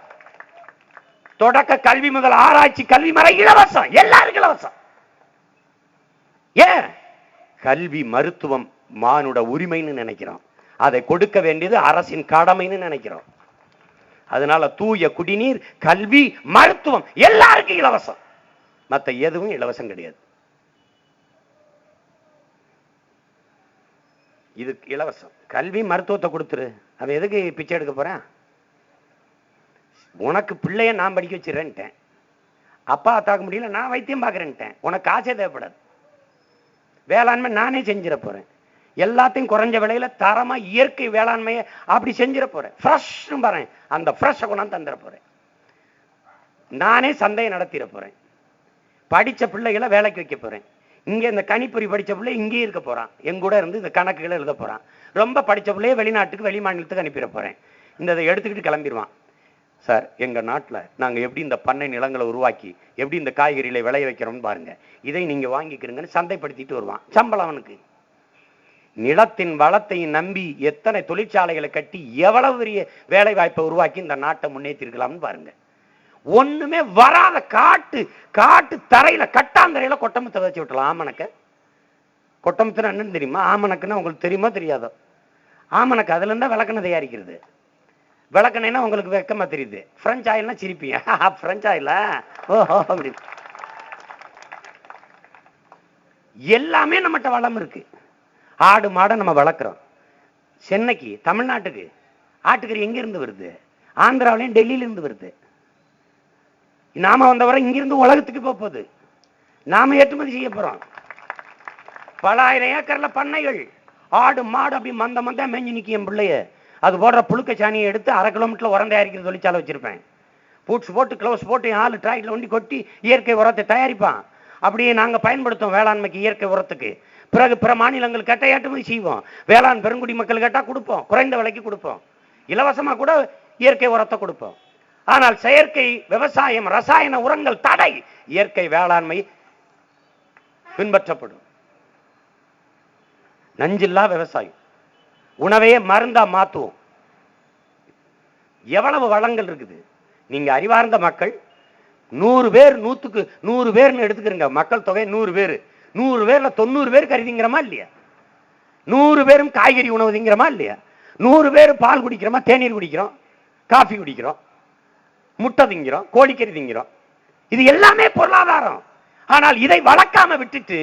[SPEAKER 1] தொடக்க கல்வி முதல் ஆராய்ச்சி கல்வி வரை இலவசம், எல்லாருக்கும் இலவசம். ஏன்? கல்வி மருத்துவம் மானுட உரிமைன்னு நினைக்கிறோம். அதை கொடுக்க வேண்டியது அரசின் கடமைன்னு நினைக்கிறோம். அதனால தூய குடிநீர், கல்வி, மருத்துவம் எல்லாருக்கும் இலவசம். மற்ற எதுவும் இலவசம் கிடையாது. இது இலவசம். கல்வி மருத்துவத்தை கொடுத்துரு, அவன் எதுக்கு பிச்சை எடுக்க போறேன்? உனக்கு பிள்ளைய நான் படிக்க வச்சிடறேன்ட்டேன், அப்பா அத்தாக்க முடியல நான் வைத்தியம் பார்க்கறேன்ட்டேன். உனக்கு காசே தேவைப்படாது, வேளாண்மை நானே செஞ்சிட போறேன். எல்லாத்தையும் குறைஞ்ச விலையில தரமா இயற்கை வேளாண்மையை அப்படி செஞ்சிட போறேன். ஃப்ரெஷ் பாருங்க, அந்த ஃப்ரெஷ்ஷை கொண்டாந்து தந்துட போறேன். நானே சந்தையை நடத்திட போறேன். படிச்ச பிள்ளைகளை வேலைக்கு வைக்க போறேன். இங்க இந்த கணிப்பொறி படிச்ச பிள்ளை இங்கே இருக்க போறான், என் கூட இருந்து இந்த கணக்குகளை எழுத போறான். ரொம்ப படிச்ச பிள்ளைய வெளிநாட்டுக்கு வெளி மாநிலத்துக்கு அனுப்பிட போறேன். இந்த இதை எடுத்துக்கிட்டு கிளம்பிடுவான். சார், எங்க நாட்டில் நாங்கள் எப்படி இந்த பண்ணை நிலங்களை உருவாக்கி எப்படி இந்த காய்கறிகளை விளைய வைக்கிறோம்னு பாருங்க, இதை நீங்க வாங்கிக்கிறீங்கன்னு சந்தைப்படுத்திட்டு வருவான். சம்பளம் அவனுக்கு. நிலத்தின் வளத்தை நம்பி எத்தனை தொழிற்சாலைகளை கட்டி எவ்வளவு பெரிய வேலை வாய்ப்பை உருவாக்கி இந்த நாட்டை முன்னேற்றிருக்கலாம்னு பாருங்க. ஒண்ணுமே வராத காட்டு காட்டு தரையில கட்டாந்தரையில கொட்டமுத்தை வச்சு விட்டலாம். ஆமணக்க கொட்டமுத்து என்னன்னு தெரியுமா? ஆமணக்குன்னா உங்களுக்கு தெரியுமா தெரியாதோ? ஆமணக்கு அதுல இருந்தா விளக்கெண்ணெய் தயாரிக்கிறது. விளக்கெண்ணெய்னா உங்களுக்கு வெக்கமா தெரியுது. பிரெஞ்சு ஆயில்னா சிரிப்பீங்க, பிரெஞ்சு ஆயில ஓஹோ அப்படி. எல்லாமே நம்மகிட்ட வளம் இருக்கு. ஆடு மாடை நம்ம வளர்க்குறோம். சென்னைக்கு தமிழ்நாட்டுக்கு ஆட்டுக்கறி எங்க இருந்து வருது? ஆந்திராவிலையும் டெல்லியில இருந்து வருது. நாம வந்தவரை இங்கிருந்து உலகத்துக்கு போகுது. நாம ஏற்றுமதி செய்ய போறோம். பல ஆயிரம் ஏக்கர்ல பண்ணைகள், ஆடு மாடு அப்படி மந்த மந்த மேஞ்சு நிக்க. என் பிள்ளைய அது போடுற புழுக்க சாணியை எடுத்து 1/2 கிலோமீட்டர்ல உரம் தயாரிக்கிற தொழிற்சாலை வச்சிருப்பேன். பூட்ஸ் போட்டு க்ளவுஸ் போட்டு 4 டிராக்டர்ல வண்டி கொட்டி இயற்கை உரத்தை தயாரிப்பான். அப்படியே நாங்க பயன்படுத்துவோம் வேளாண்மைக்கு இயற்கை உரத்துக்கு. பிறகு பிற மாநிலங்கள் கேட்ட ஏற்றுமதி செய்வோம். வேளாண் பெருங்குடி மக்கள் கேட்டா கொடுப்போம், குறைந்த விலைக்கு கொடுப்போம். இலவசமா கூட இயற்கை உரத்தை கொடுப்போம். ஆனால் செயற்கை விவசாயம், ரசாயன உரங்கள் தடை. இயற்கை வேளாண்மை பின்பற்றப்படும். நஞ்சில்லா விவசாயம், உணவையே மருந்தா மாத்துவோம். எவ்வளவு வளங்கள் இருக்குது. நீங்க அறிவார்ந்த மக்கள் 100 பேர், 100க்கு 100 பேர்னு எடுத்துக்கிறீங்க. மக்கள் தொகை 100 பேர். 100 பேர்ல 90 பேர் கருதிங்கிறமா இல்லையா? 100 பேரும் காய்கறி உணவு திங்கிறமா இல்லையா? 100 பேர் பால் குடிக்கிறோமா, தேநீர் குடிக்கிறோம், காஃபி குடிக்கிறோம், முட்டை திங்கிறோம், கோழிக்கறி திங்கிறோம். இது எல்லாமே பொருளாதாரம். ஆனால் இதை வளர்க்காம விட்டுட்டு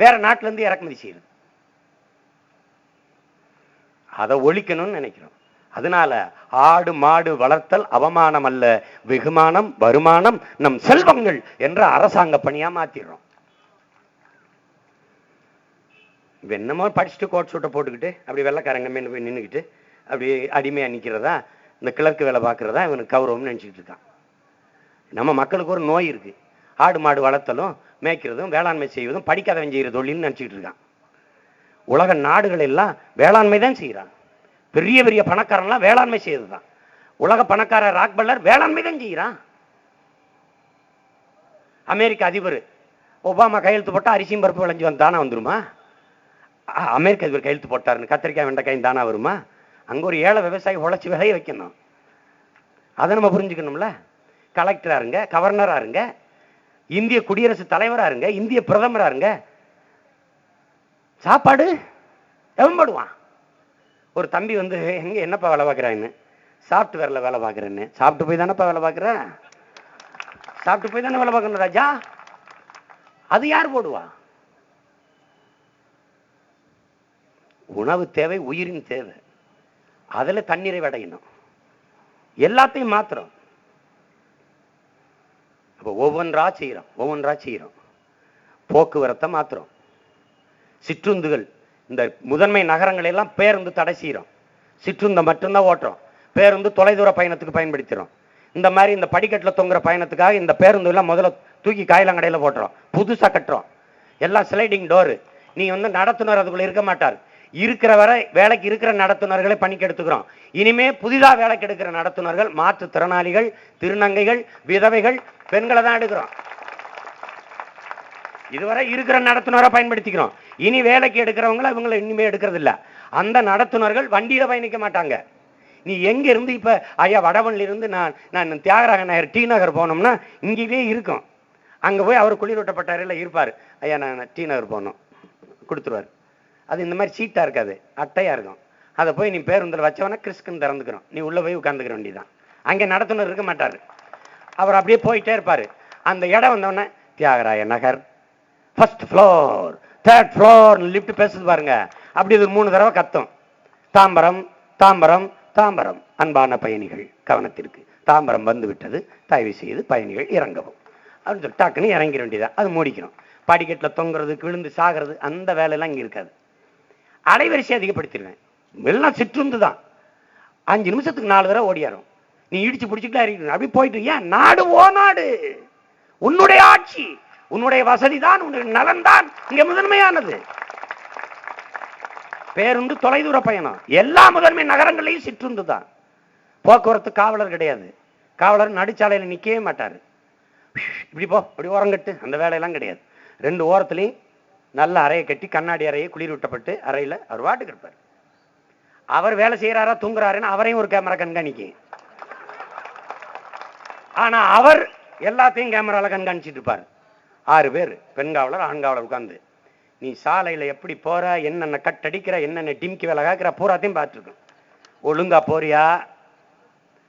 [SPEAKER 1] வேற நாட்டில இருந்து இறக்குமதி செய்யுது. அதை ஒழிக்கணும்னு நினைக்கிறோம். அதனால ஆடு மாடு வளர்த்தல் அவமானம் அல்ல, வெகுமானம், வருமானம், நம் செல்வங்கள் என்ற அரசாங்க பணியா மாத்திடுறோம். என்னமோ படிச்சுட்டு கோட் சூட்டை போட்டுக்கிட்டு அப்படி வெள்ளைக்காரங்க மேல போய் நின்றுக்கிட்டு அப்படி அடிமையா நிக்கிறதா, இந்த கிளர்க்கு வேலை பார்க்கறதா இவனுக்கு கௌரவம்னு நினைச்சிட்டு இருக்கான். நம்ம மக்களுக்கு ஒரு நோய் இருக்கு. ஆடு மாடு வளர்த்தலும் மேய்க்கிறதும் வேளாண்மை செய்வதும் படிக்காதவன் செய்யற தொழில்னு நினைச்சிட்டு இருக்கான். உலக நாடுகள் எல்லாம் வேளாண்மை தான் செய்யறான். பெரிய பெரிய பணக்காரன்லாம் வேளாண்மை செய்யறதுதான். உலக பணக்காரர் ராக்பல்லர் வேளாண்மை தான் செய்யறான். அமெரிக்க அதிபர் ஒபாமா கையெழுத்து போட்டா அரிசியும் பருப்பு விளைஞ்சு தானா வந்துருமா? அமெரிக்க அதிபர் கையெழுத்து போட்டாருன்னு கத்திரிக்காய் வெண்டைக்காய் தானா வருமா? அங்க ஒரு ஏழை விவசாயி உழைச்சி விளைய வைக்கணும். அதை நம்ம புரிஞ்சுக்கணும்ல. கலெக்டரா இருங்க, கவர்னரா இருங்க, இந்திய குடியரசுத் தலைவரா இருங்க, இந்திய பிரதமரா இருங்க, சாப்பாடு எவன் போடுவான்? ஒரு தம்பி வந்து எங்க என்னப்பா வேலை பார்க்குறான்னு, சாஃப்ட்வேர்ல வேலை பார்க்குறேன்னு. சாப்பிட்டு போய் தானேப்பா வேலை பார்க்குற? சாப்பிட்டு போய் தானே வேலை பார்க்கணும் ராஜா. அது யார் போடுவா? உணவு தேவை, உயிரின் தேவை. அதுல தண்ணீரை அடையணும். எல்லாத்தையும் மாத்திரம். அப்ப ஒவ்வொன்றா செய்யறோம். போக்குவரத்தை மாத்திரம். சிற்றுந்துகள், இந்த முதன்மை நகரங்கள் எல்லாம் பேருந்து தடை செய்யறோம். சிற்றுந்த மட்டும்தான் ஓட்டுறோம். பேருந்து தொலைதூர பயணத்துக்கு பயன்படுத்துறோம். இந்த மாதிரி இந்த படிக்கட்டுல தொங்குற பயணத்துக்காக இந்த பேருந்து எல்லாம் முதல்ல தூக்கி காயிலங்கடையில போட்டுறோம். புதுசா கட்டுறோம். எல்லாம் ஸ்லைடிங் டோரு. நீ வந்து நடத்துனர் அதுக்குள்ள இருக்க மாட்டார். இருக்கிற வரை வேலைக்கு இருக்கிற நடத்துனர்களை பணிக்கு எடுத்துக்கிறோம். இனிமே புதிதா வேலைக்கு எடுக்கிற நடத்துனர்கள் மாற்றுத்திறனாளிகள், திருநங்கைகள், விதவைகள், பெண்களை தான் எடுக்கிறோம். இதுவரை இருக்கிற நடத்துனரை பயன்படுத்திக்கிறோம். இனி வேலைக்கு எடுக்கிறவங்களை இவங்களை இனிமே எடுக்கிறது இல்ல. அந்த நடத்துனர்கள் வண்டியில பயணிக்க மாட்டாங்க. நீ எங்க இருந்து இப்ப ஐயா வடவன்ல இருந்து நான் தியாகராக நகர் டி நகர் போனோம்னா இங்கேயே இருக்கும். அங்க போய் அவர் குளிரூட்டப்பட்ட அறையில இருப்பாரு. ஐயா நான் டி நகர் போனோம் கொடுத்துருவாரு. அது இந்த மாதிரி சீட்டா இருக்காது, அட்டையா இருக்கும். அதை போய் நீ பேருந்தில் வச்சவன கிறிஸ்குன்னு திறந்துக்கிறோம். நீ உள்ள போய் உட்காந்துக்கிற வேண்டியதான். அங்கே நடத்துனர் இருக்க மாட்டாரு. அவர் அப்படியே போயிட்டே இருப்பாரு. அந்த இடம் வந்தவொடனே Thyagaraya Nagar, first floor, third floor lift பேசுது பாருங்க. அப்படி இது 3 தடவை கத்தும். தாம்பரம், தாம்பரம், தாம்பரம். அன்பான பயணிகள் கவனத்திற்கு, தாம்பரம் வந்து விட்டது, தயவு செய்து பயணிகள் இறங்கவும் அப்படின்னு சொல்லி டக்குன்னு இறங்கிட வேண்டியதான். அது மூடிக்கணும். படிக்கட்டில் தொங்குறது, விழுந்து சாகிறது, அந்த வேலையெல்லாம் இங்கே இருக்காது. அலைவரிசை அதிகப்படுத்திடுவேன். எல்லாம் சிற்றுந்து தான். 5 நிமிஷத்துக்கு 4 தடவை ஓடியாரும். நீ இடிச்சு பிடிச்சிட்டு அறிக்கணும் அப்படி போயிட்டு. ஏன்? நாடு ஓ நாடு, உன்னுடைய ஆட்சி, உன்னுடைய வசதி தான், உன்னுடைய நலன் தான் இங்க முதன்மையானது. பேருந்து, தொலைதூர பயணம், எல்லா முதன்மை நகரங்களையும் சிற்றுந்து தான். போக்குவரத்து காவலர் கிடையாது. காவலர் நடுச்சாலையில் நிற்கவே மாட்டார். இப்படி போ, இப்படி ஓரங்கட்டு, அந்த வேலையெல்லாம் கிடையாது. 2 ஓரத்துலையும் நல்ல அறையை கட்டி, கண்ணாடி அறையை குளிர் விட்டப்பட்டு அறையில் அவர் வாட்டுக்கு இருப்பார். அவர் வேலை செய்யறாரா தூங்குறாருன்னு அவரையும் ஒரு கேமரா கண்காணிக்க. ஆனா அவர் எல்லாத்தையும் கேமரால கண்காணிச்சுட்டு இருப்பார். 6 பேர், பெண் காவலர், ஆண் காவலர் உட்கார்ந்து, நீ சாலையில எப்படி போற, என்னென்ன கட்டடிக்கிற, என்னென்ன டிம்கி வேலை காக்கிற பூராத்தையும் பார்த்துருக்கோம். ஒழுங்கா போறியா?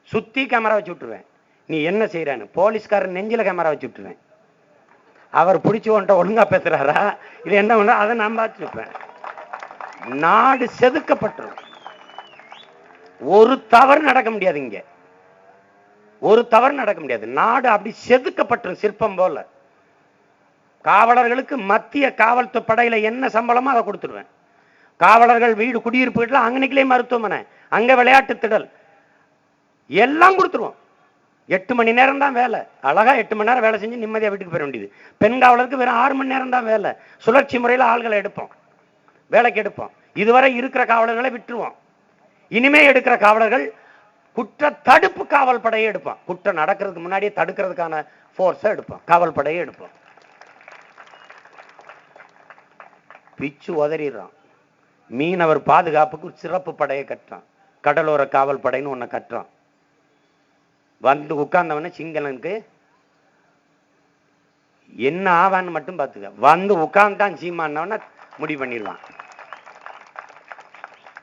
[SPEAKER 1] சுத்தி கேமரா வச்சு விட்டுருவேன். நீ என்ன செய்யறான்னு போலீஸ்காரன் நெஞ்சில கேமரா வச்சு விட்டுருவேன். அவர் பிடிச்சி ஒன்றை ஒழுங்கா பேசுறாரா, இது என்ன பண்ண, அதை நான் பார்த்துருப்பேன். நாடு செதுக்கப்பட்டுரும். ஒரு தவறு நடக்க முடியாது. இங்க ஒரு தவறு நடக்க முடியாது. நாடு அப்படி செதுக்கப்பட்டுரும், சிற்பம் போல. காவலர்களுக்கு மத்திய காவல்துறை படையில என்ன சம்பளமோ அதை கொடுத்துருவேன். காவலர்கள் வீடு, குடியிருப்பு வீட்டுல அங்கனைக்கிலே மருத்துவமனை, அங்க விளையாட்டு திடல் எல்லாம் கொடுத்துருவோம். 8 மணி நேரம் தான் வேலை. அழகா 8 மணி நேரம் வேலை செஞ்சு நிம்மதியா வீட்டுக்கு போயிட வேண்டியது. பெண் காவலருக்கு வெறும் 6 மணி நேரம் தான் வேலை. சுழற்சி முறையில் ஆள்களை எடுப்போம், வேலைக்கு எடுப்போம். இதுவரை இருக்கிற காவலர்களை விட்டுருவோம். இனிமே எடுக்கிற காவலர்கள் குற்ற தடுப்பு காவல் படையை எடுப்போம். குற்றம் நடக்கிறதுக்கு முன்னாடியே தடுக்கிறதுக்கான போர்ஸை எடுப்போம், காவல் படையை எடுப்போம். பிச்சு உதறிடுறோம். மீனவர் பாதுகாப்புக்கு சிறப்பு படையை கட்டுறோம், கடலோர காவல் படைன்னு ஒன்ன கட்டுறோம். வந்து உட்கார்ந்தவன சிங்களனுக்கு என்ன ஆவான்னு மட்டும் பார்த்துக்க. வந்து உட்கார்ந்தான் சீமானவன முடிவு பண்ணிடுவான்.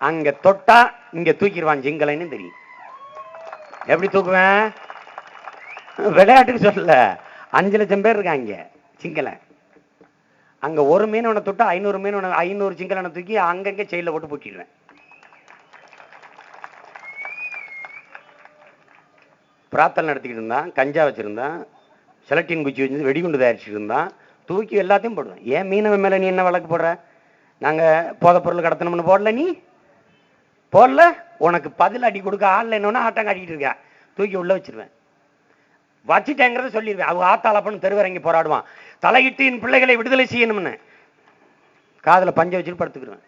[SPEAKER 1] அங்க தொட்டா இங்க தூக்கிடுவான் சிங்களன்னு தெரியும். எப்படி தூக்குவேன்? விளையாட்டுக்கு சொல்லல, 5 லட்சம் பேர் இருக்காங்க சிங்களன். அங்க ஒரு மீனவனை தொட்டா 500 மீனவனை, 500 சிங்களனை தூக்கி அங்கங்க செயல போட்டு பூட்டிடுவேன். பிரார்த்தனை நடத்திக்கிட்டு இருந்தான், கஞ்சா வச்சிருந்தான், செலட்டின் குச்சி வச்சு வெடிகுண்டு தயாரிச்சுட்டு இருந்தான், தூக்கி எல்லாத்தையும் போடுவேன். ஏன் மீனவன் மேல நீ என்ன வழக்கு போடுற? நாங்க போதைப் பொருள் கடத்தணும்னு போடல, நீ போடல, உனக்கு பதில் அடி கொடுக்க ஆள் என்னன்னா ஆட்டம் காட்டிட்டு இருக்க, தூக்கி உள்ள வச்சிருவேன். வச்சுட்டேங்கிறத சொல்லிடுவேன். அவங்க ஆத்தாளப்பன்னு தெருவரங்கி போராடுவான், தலையிட்டு என் பிள்ளைகளை விடுதலை செய்யணும்னு. காதுல பஞ்ச வச்சுட்டு படுத்துக்கிடுவேன்.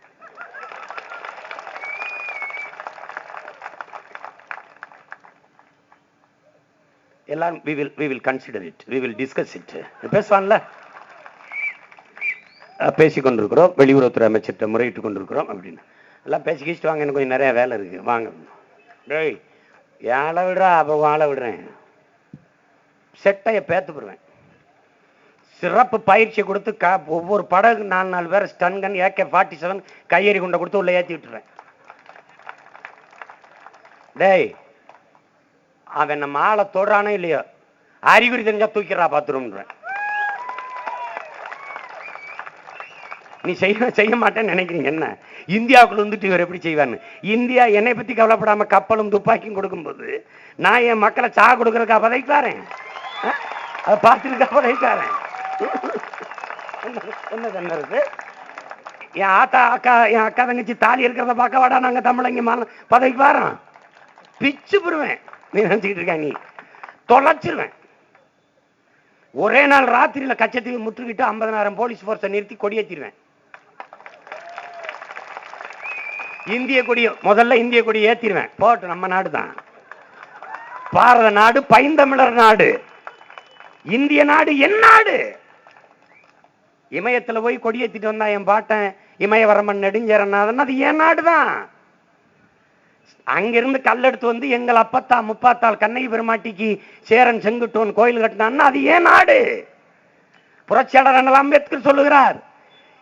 [SPEAKER 1] எல்லாரும் we will consider it, we will discuss it. பேசுவான்ல, பேசிக்கொண்டிருக்கிறோம், வெளியுறவுத்துறை அமைச்சர்கிட்ட முறையிட்டு கொண்டிருக்கிறோம் அப்படின்னு எல்லாம் பேசி கழிச்சுட்டு வாங்க, எனக்கு கொஞ்சம் நிறைய வேலை இருக்கு, வாங்க. டேய் ஏழை விடுறா, அப்போ வாழை விடுறேன், செட்டையை பேத்து போடுவேன். சிறப்பு பயிற்சி கொடுத்து ஒவ்வொரு படகு 4 பேர் ஸ்டன் கன், AK-47 கையெறி கொண்ட கொடுத்து உள்ள ஏற்றி விட்டுருவேன். டேய் அவன் நம்ம ஆளை தொடுறானோ இல்லையோ, அறிகுறி தெரிஞ்சா தூக்கிறா பாத்துரும்ன்றேன். நீ செய்ய மாட்டேன்னு நினைக்கிறீங்க என்ன? இந்தியாவுக்குள்ள வந்துட்டு இவர் எப்படி செய்வான்னு. இந்தியா என்னை பத்தி கவலைப்படாம கப்பலும் துப்பாக்கியும் கொடுக்கும்போது நான் என் மக்களை சா கொடுக்கறதுக்கு பதைக்காரன், அதை பார்த்துருக்கா பதைக்காரன். என்ன இருக்கு? என் ஆத்தா அக்கா, என் அக்கா தங்கச்சி தாலி இருக்கிறத பார்க்க வாடா நாங்க தமிழங்க பதைக்கு வாரோம், பிச்சு புடுவேன். நீ நினைச்சுக்கிட்டு இருக்கா? நீ தொலைச்சிருவேன். ஒரே நாள் ராத்திரியில கச்சத்தீவு முற்றுகிட்டு 50,000 போலீஸ் போர்ஸை நிறுத்தி கொடியேற்றிடுவேன். இந்திய கொடியை முதல்ல இந்திய கொடியை ஏற்றிடுவேன். போட்டு நம்ம நாடு தான் பாரத நாடு, பைந்தமிழர் நாடு, இந்திய நாடு, என் நாடு. இமயத்துல போய் கொடியேற்றிட்டு வந்தா என் பாட்டன் இமயவரமன் நெடுஞ்சேரநாதன், அது என் நாடு தான். அங்கிருந்து கல்லெடுத்து வந்து எங்கள் அப்பத்தா முப்பாத்தாள் கண்ணகி பெருமாட்டிக்கு சேரன் செங்குட்டுவன் கோயில் கட்டினான்னு அது ஏன் நாடு. புரட்சியாளர் அண்ணல் அம்பேத்கர் சொல்லுகிறார்,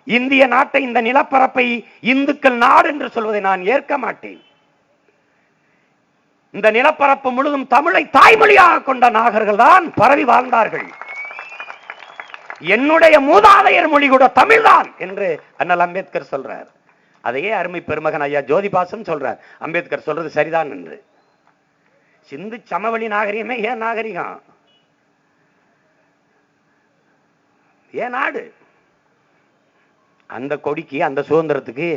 [SPEAKER 1] இந்திய நாட்டை, இந்த நிலப்பரப்பை இந்துக்கள் நாடு என்று சொல்வதை நான் ஏற்க மாட்டேன். இந்த நிலப்பரப்பு முழுதும் தமிழை தாய்மொழியாக கொண்ட நாகர்கள் தான் பரவி வாழ்ந்தார்கள். என்னுடைய மூதாதையர் மொழி கூட தமிழ்தான் என்று அண்ணல் அம்பேத்கர் சொல்றார். அதையே அருமை பெருமகன் ஐயா ஜோதிபாசன் சொல்றார், அம்பேத்கர் சொல்றது சரிதான் என்று. சிந்து சமவெளி நாகரிகமே ஏன் நாகரிகம்? ஏன் நாடு? அந்த கொடிக்கு, அந்த சுதந்திரத்துக்கு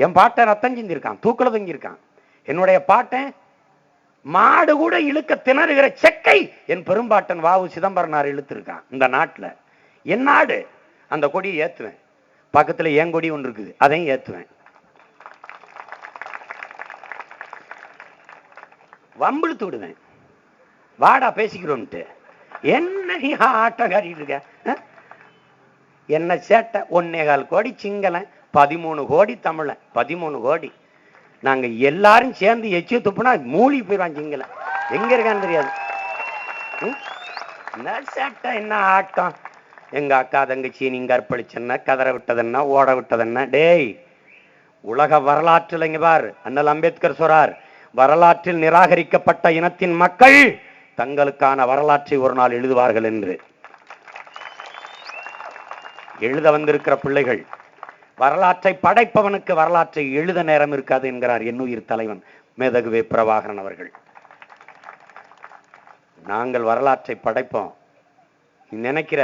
[SPEAKER 1] என் பாட்டன் ரத்தம் சிந்திருக்கான், தூக்குல தங்கியிருக்கான். என்னுடைய பாட்டன் மாடு கூட இழுக்க திணறுகிற செக்கை என் பெரும்பாட்டன் வாவு சிதம்பரனார் இழுத்திருக்கான். இந்த நாட்டில் என் நாடு, அந்த கொடியை ஏத்துவேன். பக்கத்துல என் கொடி ஒன்று இருக்குது, அதையும் ஏத்துவேன். வம்பிழுத்து விடுவேன். வாடா பேசிக்கிறோம்ட்டு. என்ன நீ ஆட்டம் காட்டிட்டு இருக்க? என்ன சேட்டை? 1.25 கோடி சிங்களன், 13 கோடி தமிழன், 13 கோடி. நாங்க எல்லாரும் சேர்ந்து எச்சு துப்புனா மூழ்கி போயிடுவான் சிங்களன். எங்க இருக்கான்னு தெரியாது. என்ன சேட்டை, என்ன ஆட்டம்? எங்க அக்கா தங்கச்சி நீங்க அர்ப்பணிச்சென்ன, கதற விட்டதென்ன, ஓட விட்டதென்ன? டேய், உலக வரலாற்றில் இங்க பார், அண்ணல் அம்பேத்கர் சொல்றார், வரலாற்றில் நிராகரிக்கப்பட்ட இனத்தின் மக்கள் தங்களுக்கான வரலாற்றை ஒரு நாள் எழுதுவார்கள் என்று. எழுத வந்திருக்கிற பிள்ளைகள், வரலாற்றை படைப்பவனுக்கு வரலாற்றை எழுத நேரம் இருக்காது என்கிறார் என்னுயிர் தலைவன் மேதகுவே பிரபாகரன் அவர்கள். நாங்கள் வரலாற்றை படைப்போம். நினைக்கிற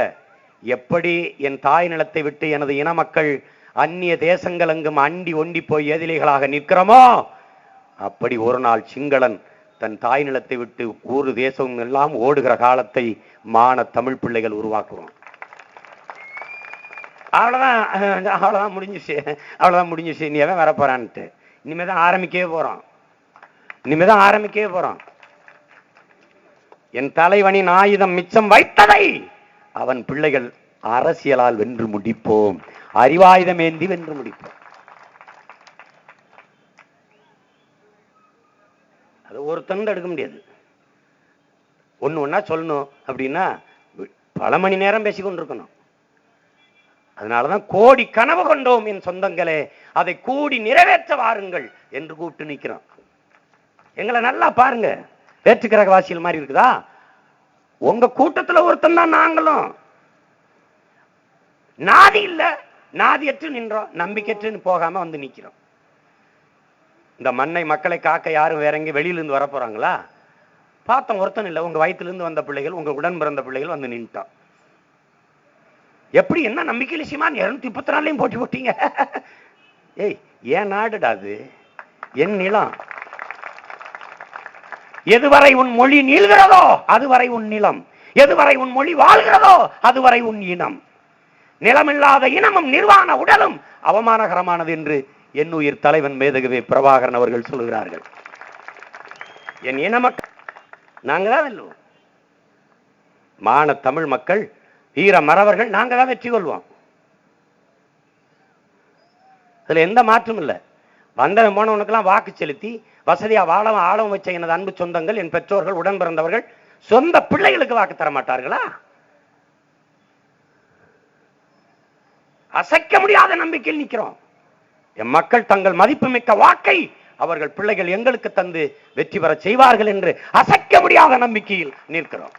[SPEAKER 1] எப்படி என் தாய் நிலத்தை விட்டு எனது இன மக்கள் அந்நிய தேசங்கள் எங்கும் அண்டி ஒண்டி போய் எதிரிகளாக நிற்கிறோமோ, அப்படி ஒரு நாள் சிங்களன் தன் தாய் நிலத்தை விட்டு ஊரு தேசம் எல்லாம் ஓடுகிற காலத்தை மான தமிழ் பிள்ளைகள் உருவாக்குவோம். அவ்வளவுதான் முடிஞ்சிச்சு, அவ்வளவுதான் முடிஞ்சிச்சு. நீ எவன் வரப்போறான்ட்டு இனிமேதான் ஆரம்பிக்கவே போறோம். என் தலைவனின் ஆயுதம் மிச்சம் வைத்ததை அவன் பிள்ளைகள் அரசியலால் வென்று முடிப்போம், அறிவாயுதம் ஏந்தி வென்று முடிப்போம். அது ஒருத்தன் எடுக்க முடியாது. ஒண்ணா சொல்லணும் அப்படின்னா பல மணி நேரம் பேசிக்கொண்டிருக்கணும். அதனாலதான் கோடி கனவு கொண்டோம் என் சொந்தங்களே, அதை கூடி நிறைவேற்ற வாருங்கள் என்று கூப்பிட்டு நிற்கிறோம். எங்களை நல்லா பாருங்க, வேற்றுக்கிரக வாசிகள் மாதிரி இருக்குதா? உங்க கூட்டத்துல ஒருத்தன் தான் நாங்களும். நாதி இல்ல, நாதியற்று நின்றோம், நம்பிக்கையற்று போகாம வந்து நிக்கிறோம். இந்த மண்ணை மக்களை காக்க யாரும் வேற எங்க வெளியில இருந்து வர போறாங்களா? பார்த்தோம், ஒருத்தன் இல்ல. உங்க வயிற்றுல இருந்து வந்த பிள்ளைகள், உங்க உடன் பிறந்த பிள்ளைகள் வந்து நின்றுட்டோம். எப்படி, என்ன நம்பிக்கையில சீமான் 234 போட்டி போட்டீங்க? ஏய், ஏன் நாடுடா அது, என் நிலம். எதுவரை உன் மொழி நீள்கிறதோ அதுவரை உன் நிலம், எதுவரை உன் மொழி வாழ்கிறதோ அதுவரை உன் இனம். நிலமில்லாத இனமும் நிர்வாண உடலும் அவமானகரமானது என்று என்னுயிர் தலைவன் மேதகுவே பிரபாகரன் அவர்கள் சொல்கிறார்கள். என் இன மக்கள் நாங்க தான் வெல்லுவோம். மான தமிழ் மக்கள், வீர மறவர்கள், நாங்க தான் வெற்றி கொள்வோம். அதுல எந்த மாற்றம் இல்லை. வந்தவன் போனவனுக்கெல்லாம் வாக்கு செலுத்தி வசதியா ஆழம் வச்ச எனது அன்பு சொந்தங்கள், என் பெற்றோர்கள், உடன் பிறந்தவர்கள், சொந்த பிள்ளைகளுக்கு வாக்கு தர மாட்டார்களா? அசைக்க முடியாத நம்பிக்கையில் நிற்கிறோம். என் மக்கள் தங்கள் மதிப்புமிக்க வாக்கை அவர்கள் பிள்ளைகள் எங்களுக்கு தந்து வெற்றி பெற செய்வார்கள் என்று அசைக்க முடியாத நம்பிக்கையில் நிற்கிறோம்.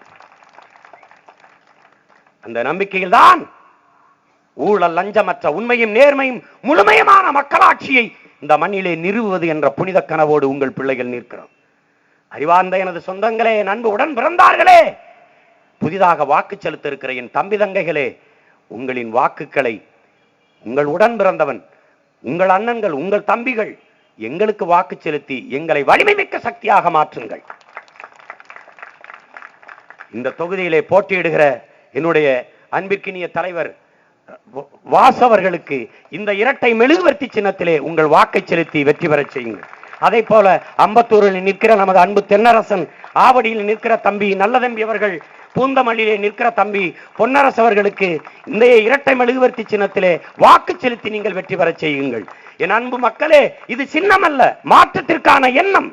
[SPEAKER 1] அந்த நம்பிக்கையில் தான் ஊழல் லஞ்சமற்ற உண்மையும் நேர்மையும் முழுமையமான மக்களாட்சியை இந்த மண்ணிலே நிறுவுவது என்ற புனித கனவோடு உங்கள் பிள்ளைகள் நிற்கிறோம். அறிவார்ந்த எனது சொந்தங்களே, நண்பு உடன் பிறந்தார்களே, புதிதாக வாக்கு செலுத்த இருக்கிற என் தம்பி தங்கைகளே, உங்களின் வாக்குகளை உங்கள் உடன் பிறந்தவன், உங்கள் அண்ணன்கள், உங்கள் தம்பிகள் எங்களுக்கு வாக்கு செலுத்தி எங்களை வலிமை மிக்க சக்தியாக மாற்றுங்கள். இந்த தொகுதியிலே போட்டியிடுகிற என்னுடைய அன்பிற்கினிய தலைவர் வாசவர்களுக்கு இந்த இரட்டை மெழுகுவர்த்தி சின்னத்திலே உங்கள் வாக்கை செலுத்தி வெற்றி பெற செய்யுங்கள். அதே போல அம்பத்தூரில் நிற்கிற நமது அன்பு தென்னரசன், ஆவடியில் நிற்கிற தம்பி நல்ல தம்பி அவர்கள், பூந்தமல்லியிலே நிற்கிற தம்பி பொன்னரசு அவர்களுக்கு இந்த இரட்டை மெழுகுவர்த்தி சின்னத்திலே வாக்கு செலுத்தி நீங்கள் வெற்றி பெற செய்யுங்கள். என் அன்பு மக்களே, இது சின்னம் அல்ல, மாற்றத்திற்கான எண்ணம்.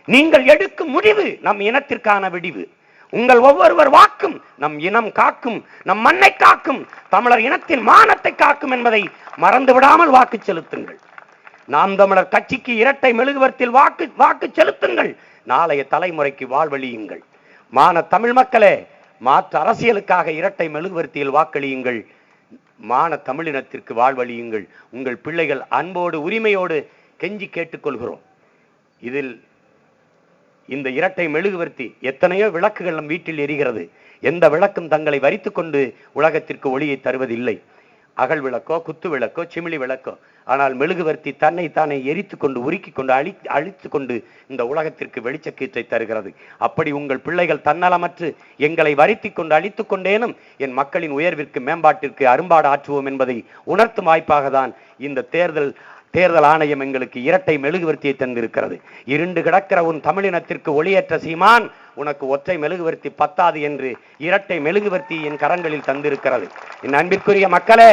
[SPEAKER 1] நீங்கள் எடுக்கும் முடிவு நம் இனத்திற்கான விடிவு. உங்கள் ஒவ்வொருவர் வாக்கும் நம் இனம் காக்கும், நம் மண்ணை காக்கும், தமிழர் இனத்தின் மானத்தை காக்கும் என்பதை மறந்து விடாமல் வாக்கு செலுத்துங்கள். நாம் தமிழர் கட்சிக்கு இரட்டை மெழுகுவர்த்தியில் வாக்கு செலுத்துங்கள். நாளைய தலைமுறைக்கு வாழ்வழியுங்கள். மான தமிழ் மக்களே, மாற்று அரசியலுக்காக இரட்டை மெழுகுவர்த்தியில் வாக்களியுங்கள். மான தமிழினத்திற்கு வாழ்வழியுங்கள். உங்கள் பிள்ளைகள் அன்போடு உரிமையோடு கெஞ்சி கேட்டுக்கொள்கிறோம். இதில் இந்த இரட்டை மெழுகுவர்த்தி, எத்தனையோ விளக்குகள் நம் வீட்டில் எரிகிறது. எந்த விளக்கும் தங்களை வரித்துக் கொண்டு உலகத்திற்கு ஒளியை தருவதில்லை. அகல் விளக்கோ, குத்து விளக்கோ, சிமிழி விளக்கோ, ஆனால் மெழுகுவர்த்தி தன்னை தானே எரித்து கொண்டு உருக்கி கொண்டு அழித்து கொண்டு இந்த உலகத்திற்கு வெளிச்சக்கீற்றை தருகிறது. அப்படி உங்கள் பிள்ளைகள் தன்னலமற்று எங்களை வருத்தி கொண்டு அழித்துக் கொண்டேனும் என் மக்களின் உயர்விற்கு மேம்பாட்டிற்கு அரும்பாடு ஆற்றுவோம் என்பதை உணர்த்தும் வாய்ப்பாக தான் இந்த தேர்தல் ஆணையம் எங்களுக்கு இரட்டை மெழுகுவர்த்தியை தந்திருக்கிறது. இருண்டு கிடக்கிற உன் தமிழினத்திற்கு ஒளியேற்ற சீமான், உனக்கு ஒற்றை மெழுகுவர்த்தி பத்தாது என்று இரட்டை மெழுகுவர்த்தி என் கரங்களில் தந்திருக்கிறது. என் அன்பிற்குரிய மக்களே,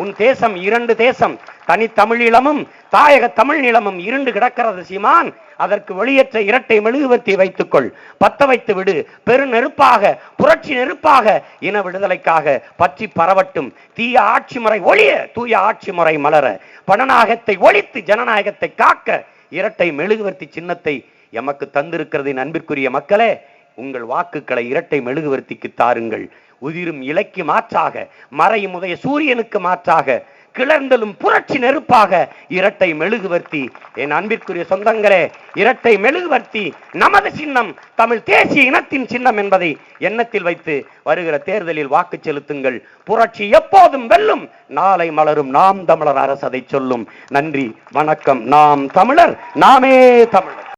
[SPEAKER 1] உன் தேசம் இரண்டு தேசம், தனி தமிழீழமும் தாயக தமிழ் நிலமும் இருண்டு கிடக்கிறது சீமான். அதற்கு வெளியேற்ற இரட்டை மெழுகுவர்த்தி வைத்துக்கொள், பத்த வைத்து விடு. பெரு நெருப்பாக, புரட்சி நெருப்பாக இன விடுதலைக்காக பற்றி பரவட்டும். தீய ஆட்சி முறை ஒழிய, தூய ஆட்சி முறை மலர, பணநாயகத்தை ஒழித்து ஜனநாயகத்தை காக்க இரட்டை மெழுகுவர்த்தி சின்னத்தை எமக்கு தந்திருக்கிறது. அன்பிற்குரிய மக்களே, உங்கள் வாக்குகளை இரட்டை மெழுகுவர்த்திக்கு தாருங்கள். உதிரும் இலைக்கு மாற்றாக, மறையும் உதய சூரியனுக்கு மாற்றாக, கிளர்ந்தலும் புரட்சி நெருப்பாக இரட்டை மெழுகுவர்த்தி. என் அன்பிற்குரிய சொந்தங்களே, இரட்டை மெழுகுவர்த்தி நமது சின்னம், தமிழ் தேசிய இனத்தின் சின்னம் என்பதை எண்ணத்தில் வைத்து வருகிற தேர்தலில் வாக்கு செலுத்துங்கள். புரட்சி எப்போதும் வெல்லும், நாளை மலரும் நாம் தமிழர் அரசு அதை சொல்லும். நன்றி, வணக்கம். நாம் தமிழர், நாமே தமிழர்.